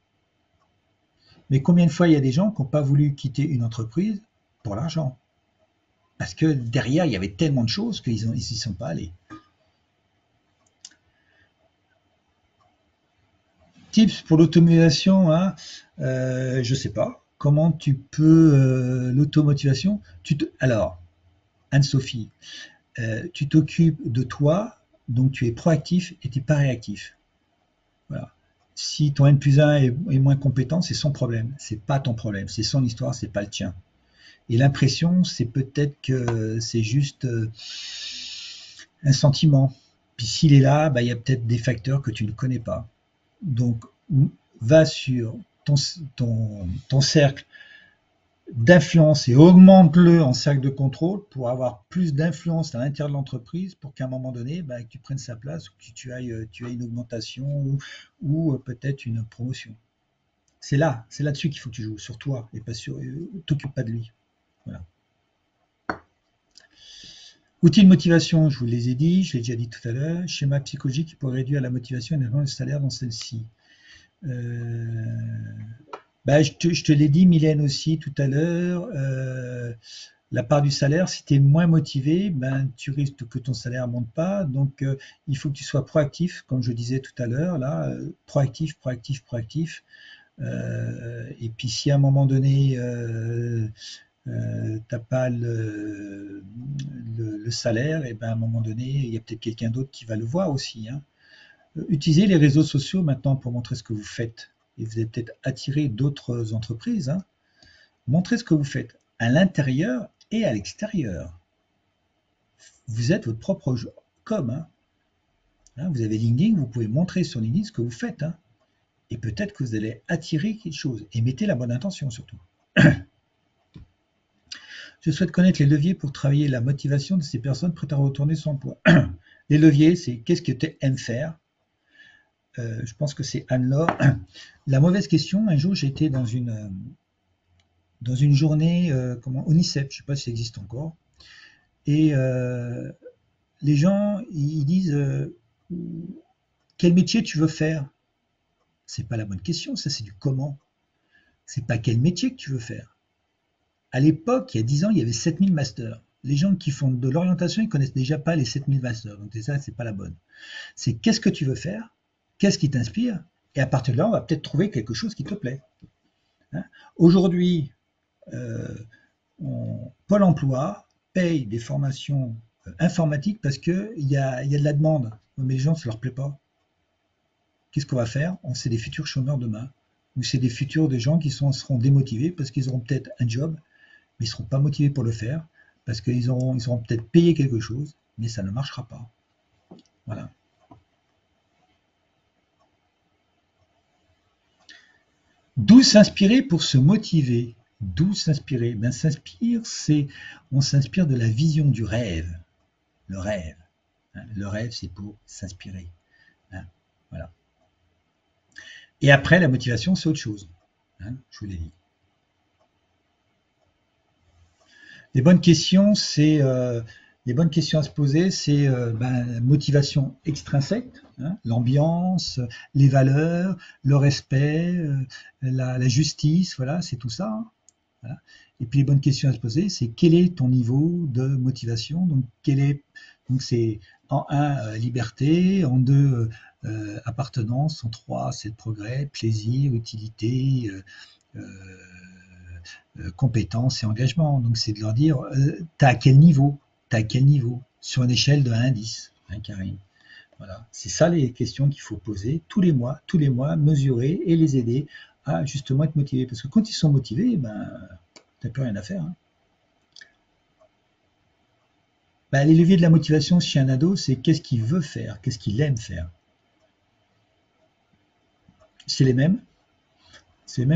Mais combien de fois il y a des gens qui n'ont pas voulu quitter une entreprise pour l'argent? Parce que derrière, il y avait tellement de choses qu'ils n'y sont pas allés. Tips pour l'automotivation, hein, je ne sais pas. Comment tu peux l'automotivation? Alors, Anne-Sophie, tu t'occupes de toi, donc tu es proactif et tu n'es pas réactif. Voilà. Si ton N+1 est moins compétent, c'est son problème, c'est pas ton problème, c'est son histoire, c'est pas le tien. Et l'impression, c'est peut-être que c'est juste un sentiment. Puis s'il est là, bah, il y a peut-être des facteurs que tu ne connais pas. Donc, va sur ton cercle d'influence et augmente-le en cercle de contrôle pour avoir plus d'influence à l'intérieur de l'entreprise pour qu'à un moment donné, bah, que tu prennes sa place ou que tu aies une augmentation ou peut-être une promotion. C'est là-dessus qu'il faut que tu joues, sur toi et pas sur. T'occupe pas de lui. Voilà. Outils de motivation, je vous les ai dit, je l'ai déjà dit tout à l'heure. Schéma psychologique qui pourrait réduire la motivation et le salaire dans celle-ci. Bah, je te l'ai dit, Mylène, aussi tout à l'heure. La part du salaire, si tu es moins motivé, ben, tu risques que ton salaire ne monte pas. Donc, il faut que tu sois proactif, comme je disais tout à l'heure, là, proactif. Et puis, si à un moment donné, tu n'as pas le salaire, et ben, à un moment donné, il y a peut-être quelqu'un d'autre qui va le voir aussi, hein. Utilisez les réseaux sociaux maintenant pour montrer ce que vous faites. Et vous allez peut-être attirer d'autres entreprises, hein. Montrez ce que vous faites à l'intérieur et à l'extérieur. Vous êtes votre propre com, hein. Vous avez LinkedIn, vous pouvez montrer sur LinkedIn ce que vous faites, hein. Et peut-être que vous allez attirer quelque chose. Et mettez la bonne intention surtout. Je souhaite connaître les leviers pour travailler la motivation de ces personnes prêtes à retourner son emploi. Les leviers, c'est qu'est-ce que tu aimes faire. Je pense que c'est Anne-Laure. La mauvaise question, un jour j'ai été dans une journée UNICEF, je ne sais pas si ça existe encore, et les gens ils disent quel métier tu veux faire? C'est pas la bonne question, ça c'est du comment. C'est pas quel métier que tu veux faire. À l'époque, il y a 10 ans, il y avait 7000 masters. Les gens qui font de l'orientation, ils connaissent déjà pas les 7000 masters, donc ça c'est pas la bonne. C'est qu'est-ce que tu veux faire? Qu'est-ce qui t'inspire? Et à partir de là, on va peut-être trouver quelque chose qui te plaît. Hein? Aujourd'hui, Pôle emploi paye des formations informatiques parce qu'il y a de la demande. Mais les gens, ça ne leur plaît pas. Qu'est-ce qu'on va faire? C'est des futurs chômeurs demain. Ou c'est des futurs des gens qui seront démotivés parce qu'ils auront peut-être un job, mais ils ne seront pas motivés pour le faire, parce qu'ils auront peut-être payé quelque chose, mais ça ne marchera pas. Voilà. D'où s'inspirer pour se motiver? D'où s'inspirer? Ben, on s'inspire de la vision du rêve. Le rêve. Hein. Le rêve, c'est pour s'inspirer. Hein. Voilà. Et après, la motivation, c'est autre chose. Hein, je vous l'ai dit. Les bonnes questions, les bonnes questions à se poser, c'est la motivation extrinsèque, hein, l'ambiance, les valeurs, le respect, la justice, voilà, c'est tout ça. Hein, voilà. Et puis les bonnes questions à se poser, c'est quel est ton niveau de motivation? Donc c'est en 1 liberté, en 2 appartenance, en 3 c'est le progrès, plaisir, utilité. Compétences et engagement. Donc c'est de leur dire, t'as à quel niveau? T'as à quel niveau? Sur une échelle de 1 à 10, hein, Karine. Voilà. C'est ça les questions qu'il faut poser tous les mois, mesurer et les aider à justement être motivés. Parce que quand ils sont motivés, ben, t'as plus rien à faire. Hein. Ben, les leviers de la motivation chez un ado, c'est qu'est-ce qu'il veut faire, qu'est-ce qu'il aime faire. C'est les mêmes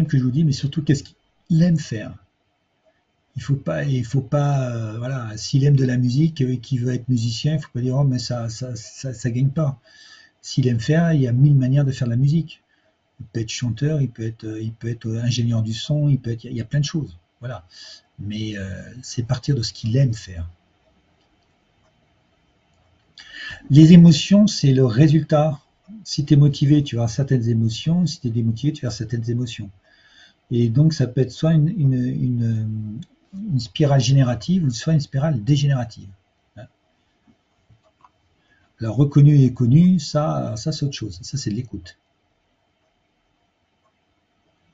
que je vous dis, mais surtout qu'est-ce qu'il aime faire. Il faut pas, voilà, s'il aime de la musique et qu'il veut être musicien, il faut pas dire, oh, mais ça gagne pas. S'il aime faire, il y a 1000 manières de faire de la musique. Il peut être chanteur, il peut être ingénieur du son, il y a plein de choses, voilà. Mais c'est partir de ce qu'il aime faire. Les émotions, c'est le résultat. Si tu es motivé, tu vas avoir certaines émotions. Si tu es démotivé, tu vas avoir certaines émotions. Et donc, ça peut être soit une spirale générative ou soit une spirale dégénérative. Alors, reconnu et connu, ça c'est autre chose. Ça, c'est de l'écoute.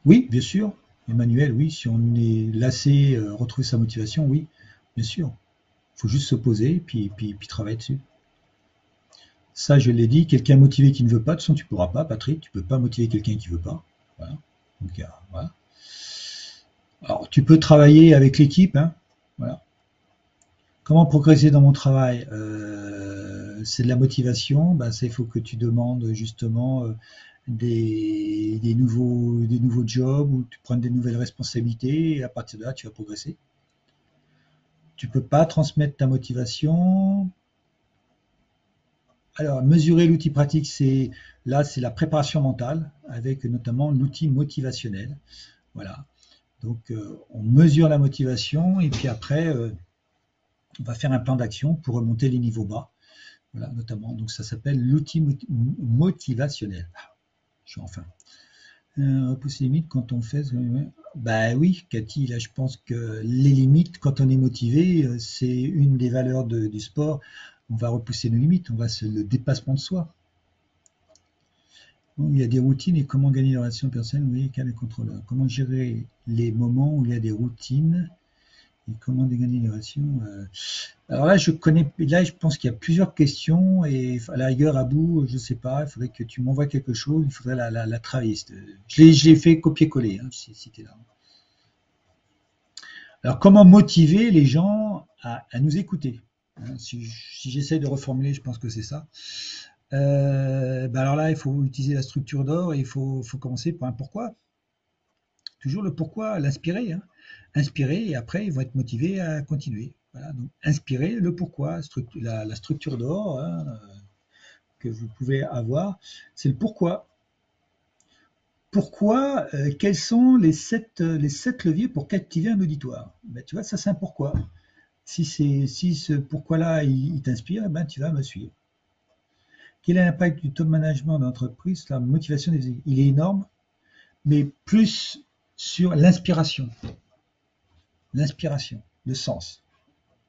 Oui, bien sûr. Emmanuel, oui, si on est lassé, retrouver sa motivation, oui, bien sûr. Il faut juste se poser puis travailler dessus. Ça, je l'ai dit, quelqu'un motivé qui ne veut pas, de toute façon, tu ne pourras pas, Patrick, tu ne peux pas motiver quelqu'un qui ne veut pas. Voilà. Donc, voilà. Alors, tu peux travailler avec l'équipe, hein, voilà. Comment progresser dans mon travail? C'est de la motivation. Ben, il faut que tu demandes justement des nouveaux jobs ou tu prennes des nouvelles responsabilités et à partir de là, tu vas progresser. Tu peux pas transmettre ta motivation. Alors, mesurer l'outil pratique, c'est la préparation mentale avec notamment l'outil motivationnel. Voilà. Donc, on mesure la motivation et puis après, on va faire un plan d'action pour remonter les niveaux bas. Voilà, notamment. Donc, ça s'appelle l'outil motivationnel. Je suis enfin. Repousser les limites quand on fait. Bah oui, Cathy, là, je pense que les limites, quand on est motivé, c'est une des valeurs du sport. On va repousser nos limites, le dépassement de soi. Bon, il y a des routines et comment gagner la relation personnelle, oui, qu'à les contrôleurs. Comment gérer les moments où il y a des routines et comment gagner les relations. Alors là, je pense qu'il y a plusieurs questions et à la rigueur, à bout, je ne sais pas, il faudrait que tu m'envoies quelque chose, il faudrait la travailler. Je l'ai fait copier-coller, hein, si tu es là. Alors, comment motiver les gens à nous écouter? Si j'essaie de reformuler, je pense que c'est ça. Alors là, il faut utiliser la structure d'or et il faut commencer par un pourquoi. Toujours le pourquoi, l'inspirer. Hein. Inspirer et après, ils vont être motivés à continuer. Voilà, donc inspirer le pourquoi, la structure d'or hein, que vous pouvez avoir, c'est le pourquoi. Pourquoi, quels sont les 7 leviers pour captiver un auditoire? Ben, tu vois, ça c'est un pourquoi. Si ce pourquoi-là, il t'inspire, ben, tu vas me suivre. Quel est l'impact du top management d'entreprise sur la motivation des équipes? Il est énorme, mais plus sur l'inspiration. L'inspiration, le sens.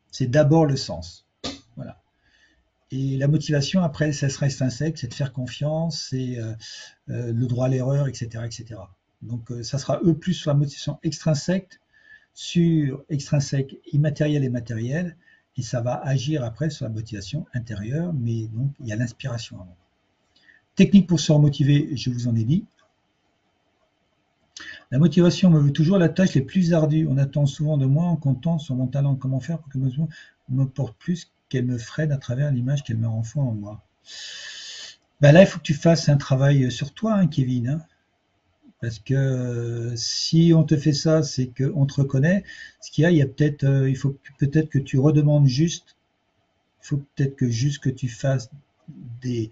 C'est d'abord le sens. Voilà. Et la motivation, après, ça sera extrinsèque, c'est de faire confiance, c'est le droit à l'erreur, etc., etc. Donc, ça sera plus sur la motivation extrinsèque, immatérielle et matérielle, et ça va agir après sur la motivation intérieure, mais donc il y a l'inspiration avant. Technique pour se remotiver, je vous en ai dit. La motivation me veut toujours la tâche les plus ardues. On attend souvent de moi en comptant sur mon talent. Comment faire pour que ma motivation me porte plus qu'elle me freine à travers l'image qu'elle me renvoie en moi? Ben là, il faut que tu fasses un travail sur toi, hein, Kevin. Hein. Parce que si on te fait ça, c'est qu'on te reconnaît. Ce qu'il y a, il faut peut-être que tu redemandes juste, il faut peut-être que juste que tu fasses des,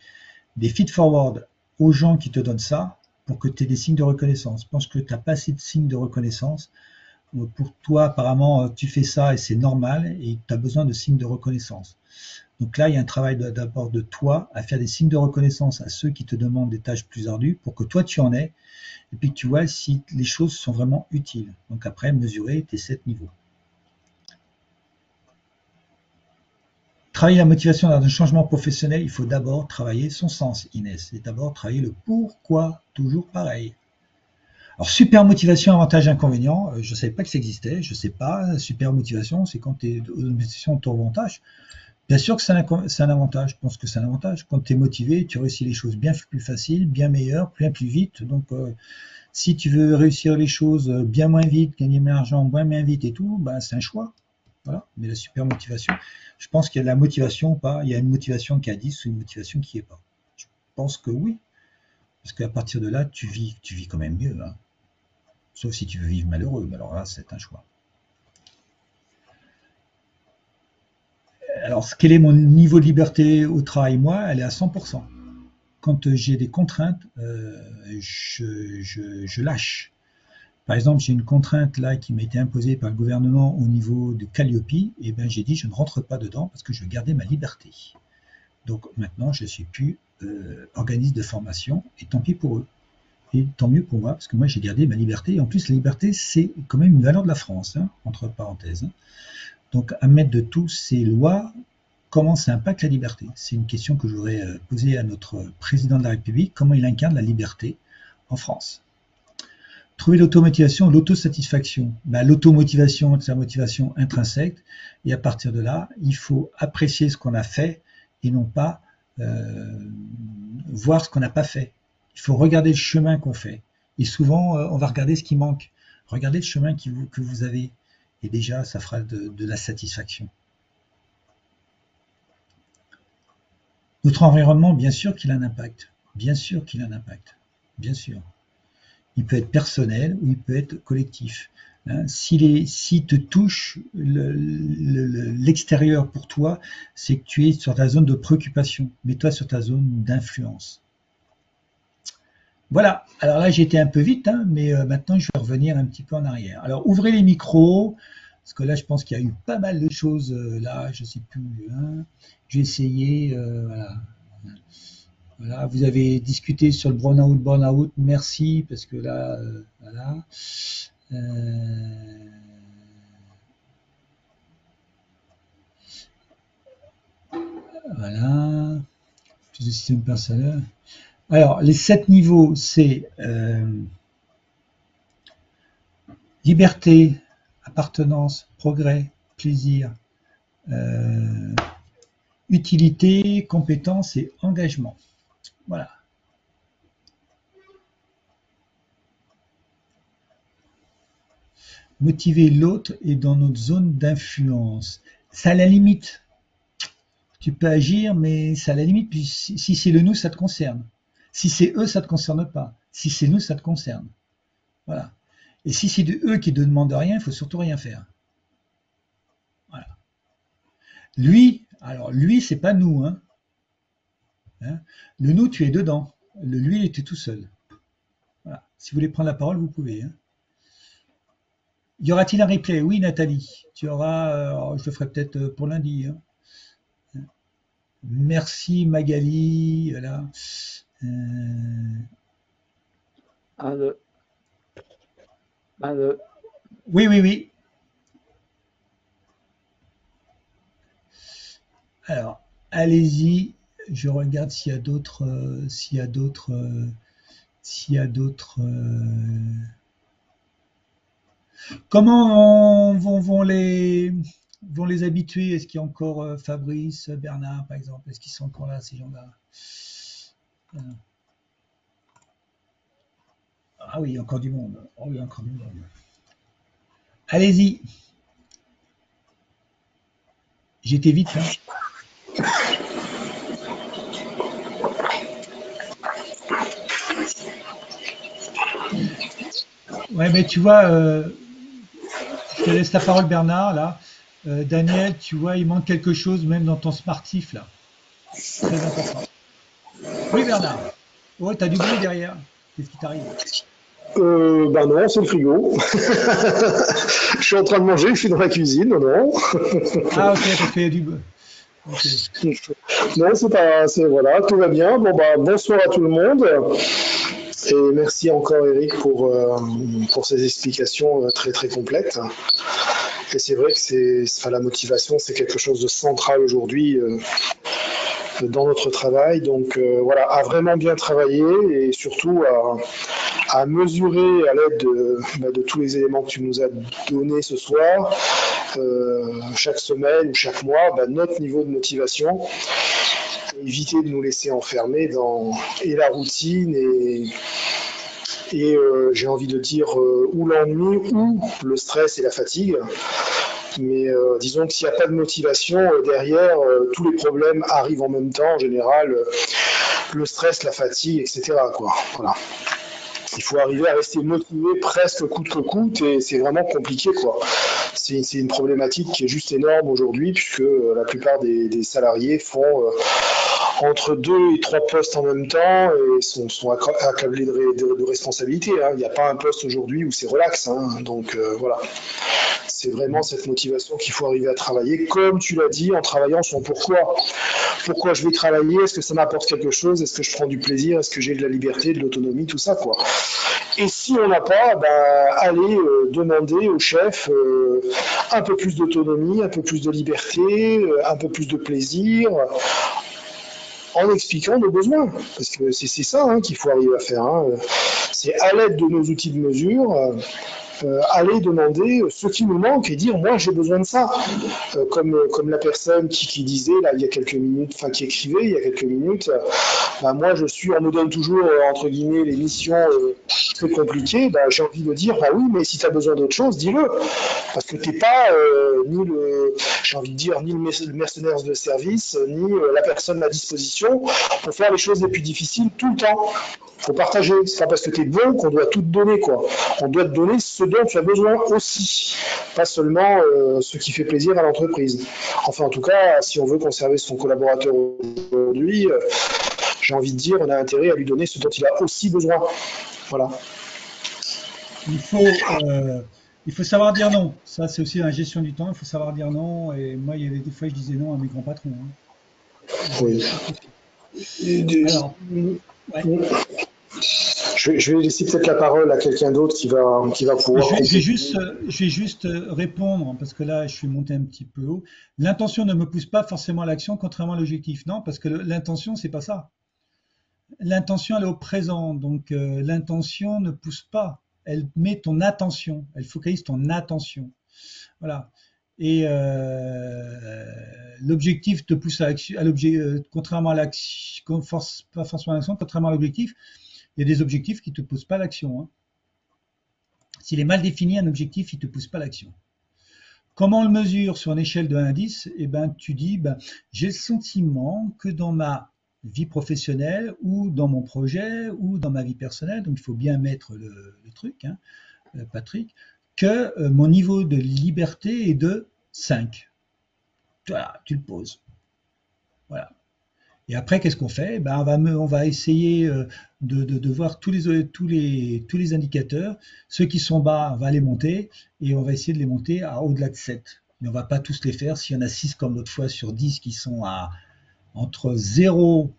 des feed-forward aux gens qui te donnent ça pour que tu aies des signes de reconnaissance. Je pense que tu n'as pas assez de signes de reconnaissance. Pour toi, apparemment, tu fais ça et c'est normal et tu as besoin de signes de reconnaissance. Donc là, il y a un travail d'abord de toi à faire des signes de reconnaissance à ceux qui te demandent des tâches plus ardues pour que toi tu en aies et puis que tu vois si les choses sont vraiment utiles. Donc après, mesurer tes 7 niveaux. Travailler la motivation dans un changement professionnel, il faut d'abord travailler son sens, Inès. Et d'abord travailler le pourquoi, toujours pareil. Alors, super motivation, avantage, inconvénient. Je ne savais pas que ça existait. Je ne sais pas. Super motivation, c'est quand tu es en motivation ton avantage. Bien sûr que c'est un avantage. Je pense que c'est un avantage. Quand tu es motivé, tu réussis les choses bien plus faciles, bien meilleures, bien plus vite. Donc, si tu veux réussir les choses bien moins vite, gagner moins d'argent, moins vite et tout, ben, c'est un choix. Voilà. Mais la super motivation, je pense qu'il y a de la motivation ou pas. Il y a une motivation qui a 10 ou une motivation qui n'est pas. Je pense que oui. Parce qu'à partir de là, tu vis quand même mieux. Hein. Sauf si tu veux vivre malheureux. Mais alors là, c'est un choix. Alors, quel est mon niveau de liberté au travail? Moi, elle est à 100%. Quand j'ai des contraintes, je lâche. Par exemple, j'ai une contrainte là qui m'a été imposée par le gouvernement au niveau de Calliope, et bien j'ai dit je ne rentre pas dedans parce que je veux garder ma liberté. Donc maintenant, je ne suis plus organisme de formation, et tant pis pour eux. Et tant mieux pour moi, parce que moi j'ai gardé ma liberté, et en plus la liberté c'est quand même une valeur de la France, hein, entre parenthèses. Hein. Donc à mettre de tous ces lois, comment ça impacte la liberté? C'est une question que je voudrais poser à notre président de la République, comment il incarne la liberté en France. Trouver l'automotivation, l'autosatisfaction. Ben, l'automotivation, c'est la motivation intrinsèque. Et à partir de là, il faut apprécier ce qu'on a fait et non pas voir ce qu'on n'a pas fait. Il faut regarder le chemin qu'on fait. Et souvent, on va regarder ce qui manque. Regardez le chemin que vous avez. Et déjà, ça fera de la satisfaction. Notre environnement, bien sûr qu'il a un impact. Bien sûr qu'il a un impact. Bien sûr. Il peut être personnel ou il peut être collectif. Hein, si te touche l'extérieur pour toi, c'est que tu es sur ta zone de préoccupation. Mets-toi sur ta zone d'influence. Voilà. Alors là, j'ai été un peu vite, hein, mais maintenant, je vais revenir un petit peu en arrière. Alors, ouvrez les micros, parce que là, je pense qu'il y a eu pas mal de choses. Là, je ne sais plus. Hein. J'ai essayé. Voilà. Voilà, vous avez discuté sur le burn-out, merci, parce que là, voilà. Voilà. Plus de système personnel. Alors, les 7 niveaux, c'est liberté, appartenance, progrès, plaisir, utilité, compétence et engagement. Voilà. Motiver l'autre est dans notre zone d'influence. C'est à la limite. Tu peux agir, mais c'est à la limite. Puis si c'est le nous, ça te concerne. Si c'est eux, ça te concerne pas. Si c'est nous, ça te concerne. Voilà. Et si c'est eux qui ne demandent rien, il faut surtout rien faire. Voilà. Lui, alors lui, c'est pas nous. Hein. Le nous, tu es dedans. Le lui, il était tout seul. Voilà. Si vous voulez prendre la parole, vous pouvez. Hein. Y aura-t-il un replay? Oui, Nathalie. Tu auras. Je le ferai peut-être pour lundi. Hein. Merci Magali. Voilà. 1, 2. 1, 2. Oui, oui, oui. Alors, allez-y. Je regarde s'il y a d'autres. Comment vont les habitués? Est-ce qu'il y a encore Fabrice, Bernard, par exemple? Est-ce qu'ils sont encore là, ces gens-là? Ah oui, il y a encore du monde. Oh, il y a encore du monde. Allez-y. J'étais vite, hein. Ouais, mais tu vois, je te laisse la parole, Bernard, là. Daniel, tu vois, il manque quelque chose même dans ton smartif, là. Très important. Oui, Bernard. Oh, t'as du bruit derrière. Qu'est-ce qui t'arrive? Ben non, c'est le frigo. Je suis en train de manger, je suis dans la cuisine, non, non. Ah, ok, parce qu'il y a du... Ok. Non, c'est pas, c'est, voilà, tout va bien. Bon, bah, bonsoir à tout le monde. Et merci encore Eric pour ces explications très très complètes. Et c'est vrai que enfin, la motivation, c'est quelque chose de central aujourd'hui dans notre travail. Donc voilà, à vraiment bien travailler et surtout à mesurer à l'aide de tous les éléments que tu nous as donnés ce soir, chaque semaine ou chaque mois, notre niveau de motivation, éviter de nous laisser enfermer dans et la routine et j'ai envie de dire ou l'ennui ou le stress et la fatigue. Mais disons que s'il n'y a pas de motivation derrière, tous les problèmes arrivent en même temps en général, le stress, la fatigue, etc. Quoi. Voilà. Il faut arriver à rester motivé presque coûte que coûte et c'est vraiment compliqué quoi. C'est une problématique qui est juste énorme aujourd'hui puisque la plupart des salariés font entre 2 et 3 postes en même temps et sont accablés de responsabilités. Hein. Il n'y a pas un poste aujourd'hui où c'est relax. Hein. Donc voilà. C'est vraiment cette motivation qu'il faut arriver à travailler, comme tu l'as dit, en travaillant son pourquoi. Pourquoi je vais travailler? Est-ce que ça m'apporte quelque chose? Est-ce que je prends du plaisir? Est-ce que j'ai de la liberté, de l'autonomie, tout ça, quoi. Et si on n'a pas, allez demander au chef un peu plus d'autonomie, un peu plus de liberté, un peu plus de plaisir, en expliquant nos besoins. Parce que c'est ça hein, qu'il faut arriver à faire. Hein. C'est à l'aide de nos outils de mesure. Aller demander ce qui nous manque et dire moi j'ai besoin de ça comme la personne qui disait là il y a quelques minutes enfin qui écrivait il y a quelques minutes moi je suis on me donne toujours entre guillemets les missions très compliquées j'ai envie de dire oui mais si tu as besoin d'autre chose dis-le parce que t'es pas ni le j'ai envie de dire ni le mercenaire de service ni la personne à disposition pour faire les choses les plus difficiles tout le temps. Faut partager. C'est pas parce que tu es bon qu'on doit tout te donner, quoi. On doit te donner ce dont tu as besoin aussi, pas seulement ce qui fait plaisir à l'entreprise. Enfin, en tout cas, si on veut conserver son collaborateur aujourd'hui, j'ai envie de dire, on a intérêt à lui donner ce dont il a aussi besoin. Voilà. Il faut savoir dire non. Ça, c'est aussi la gestion du temps. Il faut savoir dire non. Et moi, il y avait des fois, je disais non à mes grands patrons. Hein. Oui. Alors, ouais. Je vais laisser peut-être la parole à quelqu'un d'autre qui va pouvoir. Je vais juste répondre, parce que là, je suis monté un petit peu haut. L'intention ne me pousse pas forcément à l'action, contrairement à l'objectif. Non, parce que l'intention, c'est pas ça. L'intention, elle est au présent. Donc, l'intention ne pousse pas. Elle met ton attention. Elle focalise ton attention. Voilà. Et l'objectif te pousse à l'objet, contrairement à l'action, pas forcément à l'action, contrairement à l'objectif, il y a des objectifs qui ne te poussent pas à l'action. Hein. S'il est mal défini, un objectif, il ne te pousse pas à l'action. Comment on le mesure sur une échelle de 1 à 10? Eh ben, tu dis, j'ai le sentiment que dans ma vie professionnelle ou dans mon projet ou dans ma vie personnelle, donc il faut bien mettre le truc, hein, Patrick, que mon niveau de liberté est de 5. Voilà, tu le poses. Voilà. Et après, qu'est-ce qu'on fait? On va essayer de voir tous les indicateurs. Ceux qui sont bas, on va les monter et on va essayer de les monter à au-delà de 7. Mais on ne va pas tous les faire. S'il y en a 6 comme l'autre fois sur 10 qui sont entre 0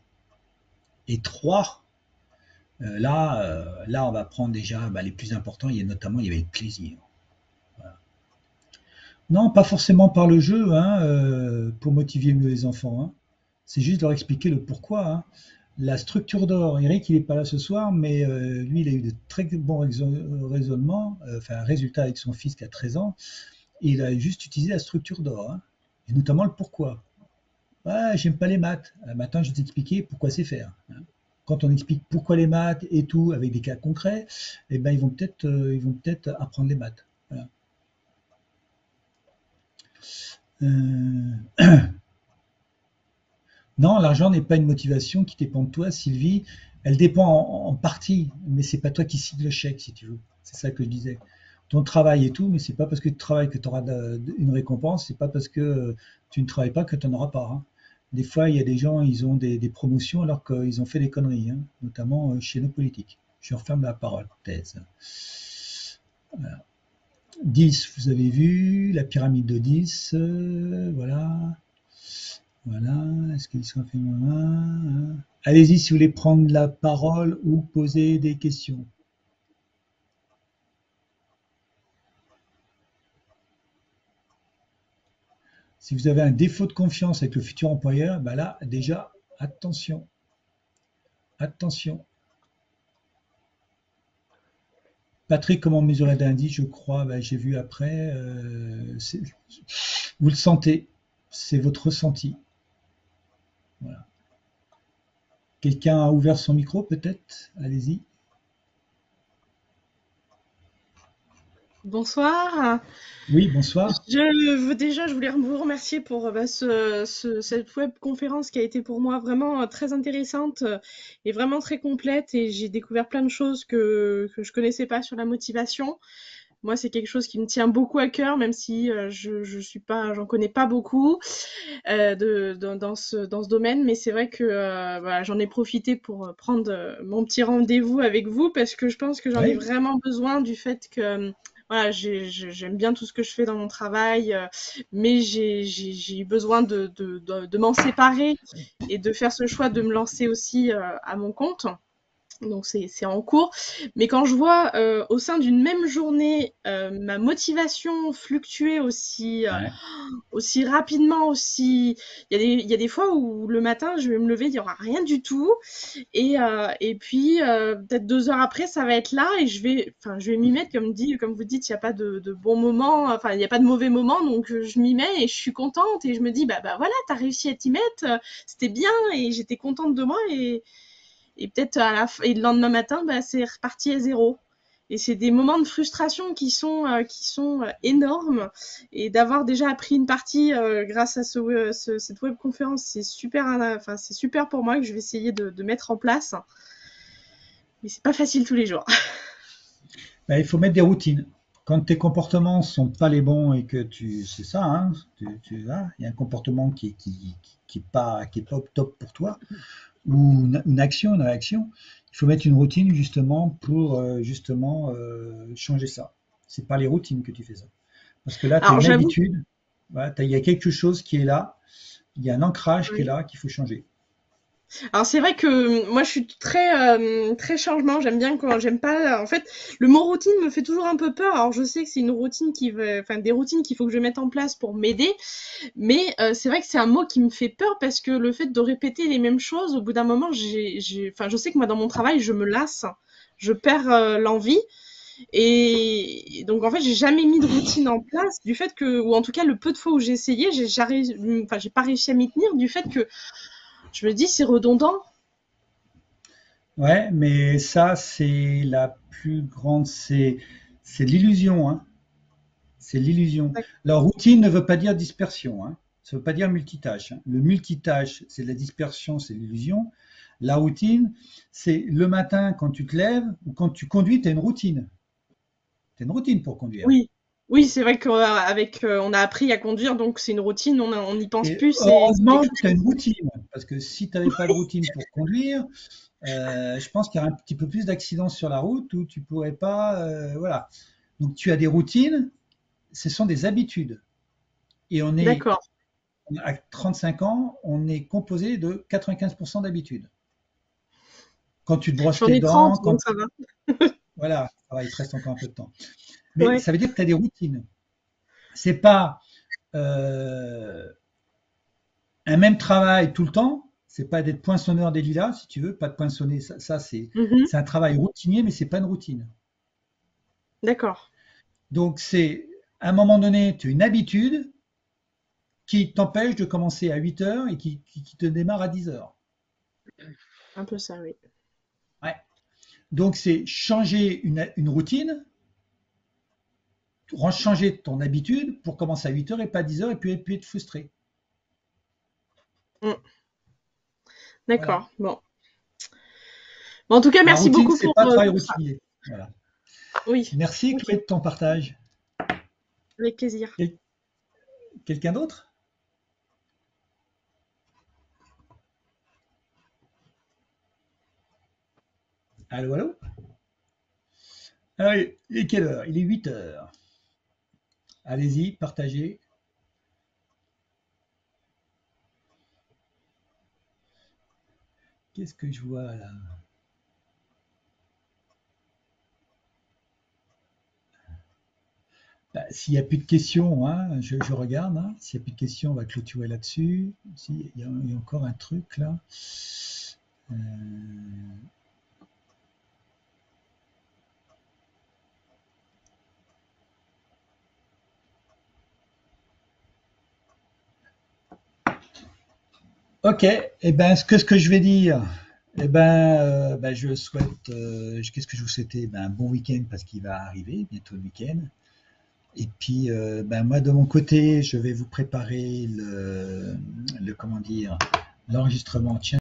et 3, là, on va prendre déjà les plus importants. Il y avait le plaisir. Voilà. Non, pas forcément par le jeu, hein, pour motiver mieux les enfants. Hein. C'est juste de leur expliquer le pourquoi. Hein. La structure d'or, Eric, il n'est pas là ce soir, mais lui, il a eu de très bons raisonnements, résultats avec son fils qui a 13 ans, et il a juste utilisé la structure d'or, hein, et notamment le pourquoi. Ouais, j'aime pas les maths. Maintenant, je vais t'expliquer pourquoi c'est faire. Hein. Quand on explique pourquoi les maths et tout, avec des cas concrets, eh ben, ils vont peut-être apprendre les maths. Voilà. Non, l'argent n'est pas une motivation qui dépend de toi, Sylvie. Elle dépend en partie, mais c'est pas toi qui signes le chèque, si tu veux. C'est ça que je disais. Ton travail et tout, mais c'est pas parce que tu travailles que tu auras une récompense, c'est pas parce que tu ne travailles pas que tu n'en auras pas, hein. Des fois, il y a des gens, ils ont des promotions alors qu'ils ont fait des conneries, hein, notamment chez nos politiques. Je referme la parenthèse. Voilà. 10, vous avez vu, la pyramide de 10, voilà. Voilà, est-ce qu'ils sont fait Allez-y si vous voulez prendre la parole ou poser des questions. Si vous avez un défaut de confiance avec le futur employeur, bah là, déjà, attention. Attention. Patrick, comment mesurer d'indice, je crois, bah, j'ai vu après. Vous le sentez, c'est votre ressenti. Voilà. Quelqu'un a ouvert son micro, peut-être? Allez-y. Bonsoir. Oui, bonsoir. Je voulais vous remercier pour cette web conférence qui a été pour moi vraiment très intéressante et vraiment très complète. Et j'ai découvert plein de choses que je connaissais pas sur la motivation. Moi, c'est quelque chose qui me tient beaucoup à cœur, même si j'en connais pas beaucoup dans ce domaine. Mais c'est vrai que voilà, j'en ai profité pour prendre mon petit rendez-vous avec vous parce que je pense que j'en ai Oui. vraiment besoin du fait que voilà, j'aime bien tout ce que je fais dans mon travail, mais j'ai eu besoin de m'en séparer et de faire ce choix de me lancer aussi à mon compte. Donc c'est en cours. Mais quand je vois au sein d'une même journée ma motivation fluctuer Ouais. aussi rapidement, il y a des fois où le matin je vais me lever, il n'y aura rien du tout. Et puis peut-être 2 heures après, ça va être là et je vais m'y mettre comme vous dites, il n'y a pas de bon moment, enfin il n'y a pas de mauvais moment, donc je m'y mets et je suis contente et je me dis bah voilà, t'as réussi à t'y mettre, c'était bien et j'étais contente de moi et peut-être et le lendemain matin, bah, c'est reparti à zéro. Et c'est des moments de frustration qui sont énormes. Et d'avoir déjà appris une partie grâce à cette webconférence, c'est super pour moi que je vais essayer de mettre en place. Mais c'est pas facile tous les jours. Ben, il faut mettre des routines. Quand tes comportements sont pas les bons et que c'est ça, hein, il y a un comportement qui est pas top pour toi, ou une action, une réaction, il faut mettre une routine justement pour changer ça. C'est pas les routines que tu fais ça. Parce que là, tu as Alors une j'avoue, habitude, voilà, il y a quelque chose qui est là, il y a un ancrage qui est oui. là, qu'il faut changer. Alors c'est vrai que moi je suis très changement. J'aime pas. En fait, le mot routine me fait toujours un peu peur. Alors je sais que c'est une routine enfin des routines qu'il faut que je mette en place pour m'aider. Mais c'est vrai que c'est un mot qui me fait peur parce que le fait de répéter les mêmes choses, au bout d'un moment, enfin je sais que moi dans mon travail je me lasse, je perds l'envie. Et donc en fait j'ai jamais mis de routine en place du fait que, ou en tout cas le peu de fois où j'ai essayé, j'ai pas réussi à m'y tenir du fait que je me dis c'est redondant. Ouais, mais ça, c'est la plus grande, c'est l'illusion, hein. C'est l'illusion. La routine ne veut pas dire dispersion, hein. Ça ne veut pas dire multitâche, hein. Le multitâche, c'est la dispersion, c'est l'illusion. La routine, c'est le matin quand tu te lèves ou quand tu conduis, tu as une routine. Tu as une routine pour conduire. Oui, oui, c'est vrai qu'avec on a appris à conduire, donc c'est une routine, on n'y pense Et plus, c'est quelque heureusement que chose tu as qui. une routine, parce que si tu n'avais pas de routine pour conduire, je pense qu'il y aurait un petit peu plus d'accidents sur la route où tu ne pourrais pas. Voilà. Donc tu as des routines, ce sont des habitudes. Et D'accord. à 35 ans, on est composé de 95% d'habitudes. Quand tu te brosses J'en les ai 30, dents, donc ça va. voilà, il te reste encore un peu de temps. Mais Ouais. ça veut dire que tu as des routines. C'est pas euh, un même travail tout le temps. C'est pas d'être poinçonneur des lilas, si tu veux, pas de poinçonner. Ça Mhm. c'est un travail routinier, mais c'est pas une routine. D'accord. Donc c'est à un moment donné, tu as une habitude qui t'empêche de commencer à 8 heures et qui te démarre à 10 heures. Un peu ça, oui. Ouais. Donc c'est changer une routine, changer ton habitude pour commencer à 8 heures et pas à 10 heures et puis être frustré. Mm. D'accord. Bon. Bon, en tout cas, La merci routine, beaucoup c'est pas travail pour ça. routinier. Voilà. Oui. Merci, Ok. Chloé, de ton partage. Avec plaisir. Quelqu'un d'autre? Allô, allô? Alors, il est quelle heure? Il est 8 heures. Allez-y, partagez. Qu'est-ce que je vois là? Bah, s'il n'y a plus de questions, hein, je regarde. Hein. S'il n'y a plus de questions, on va clôturer là-dessus. Si, il y a encore un truc là. Euh, Ok, et ben ce que je vais dire, je souhaite, qu'est-ce que je vous souhaitais? Un bon week-end parce qu'il va arriver bientôt le week-end. Et puis, moi de mon côté, je vais vous préparer le comment dire, l'enregistrement. Tiens.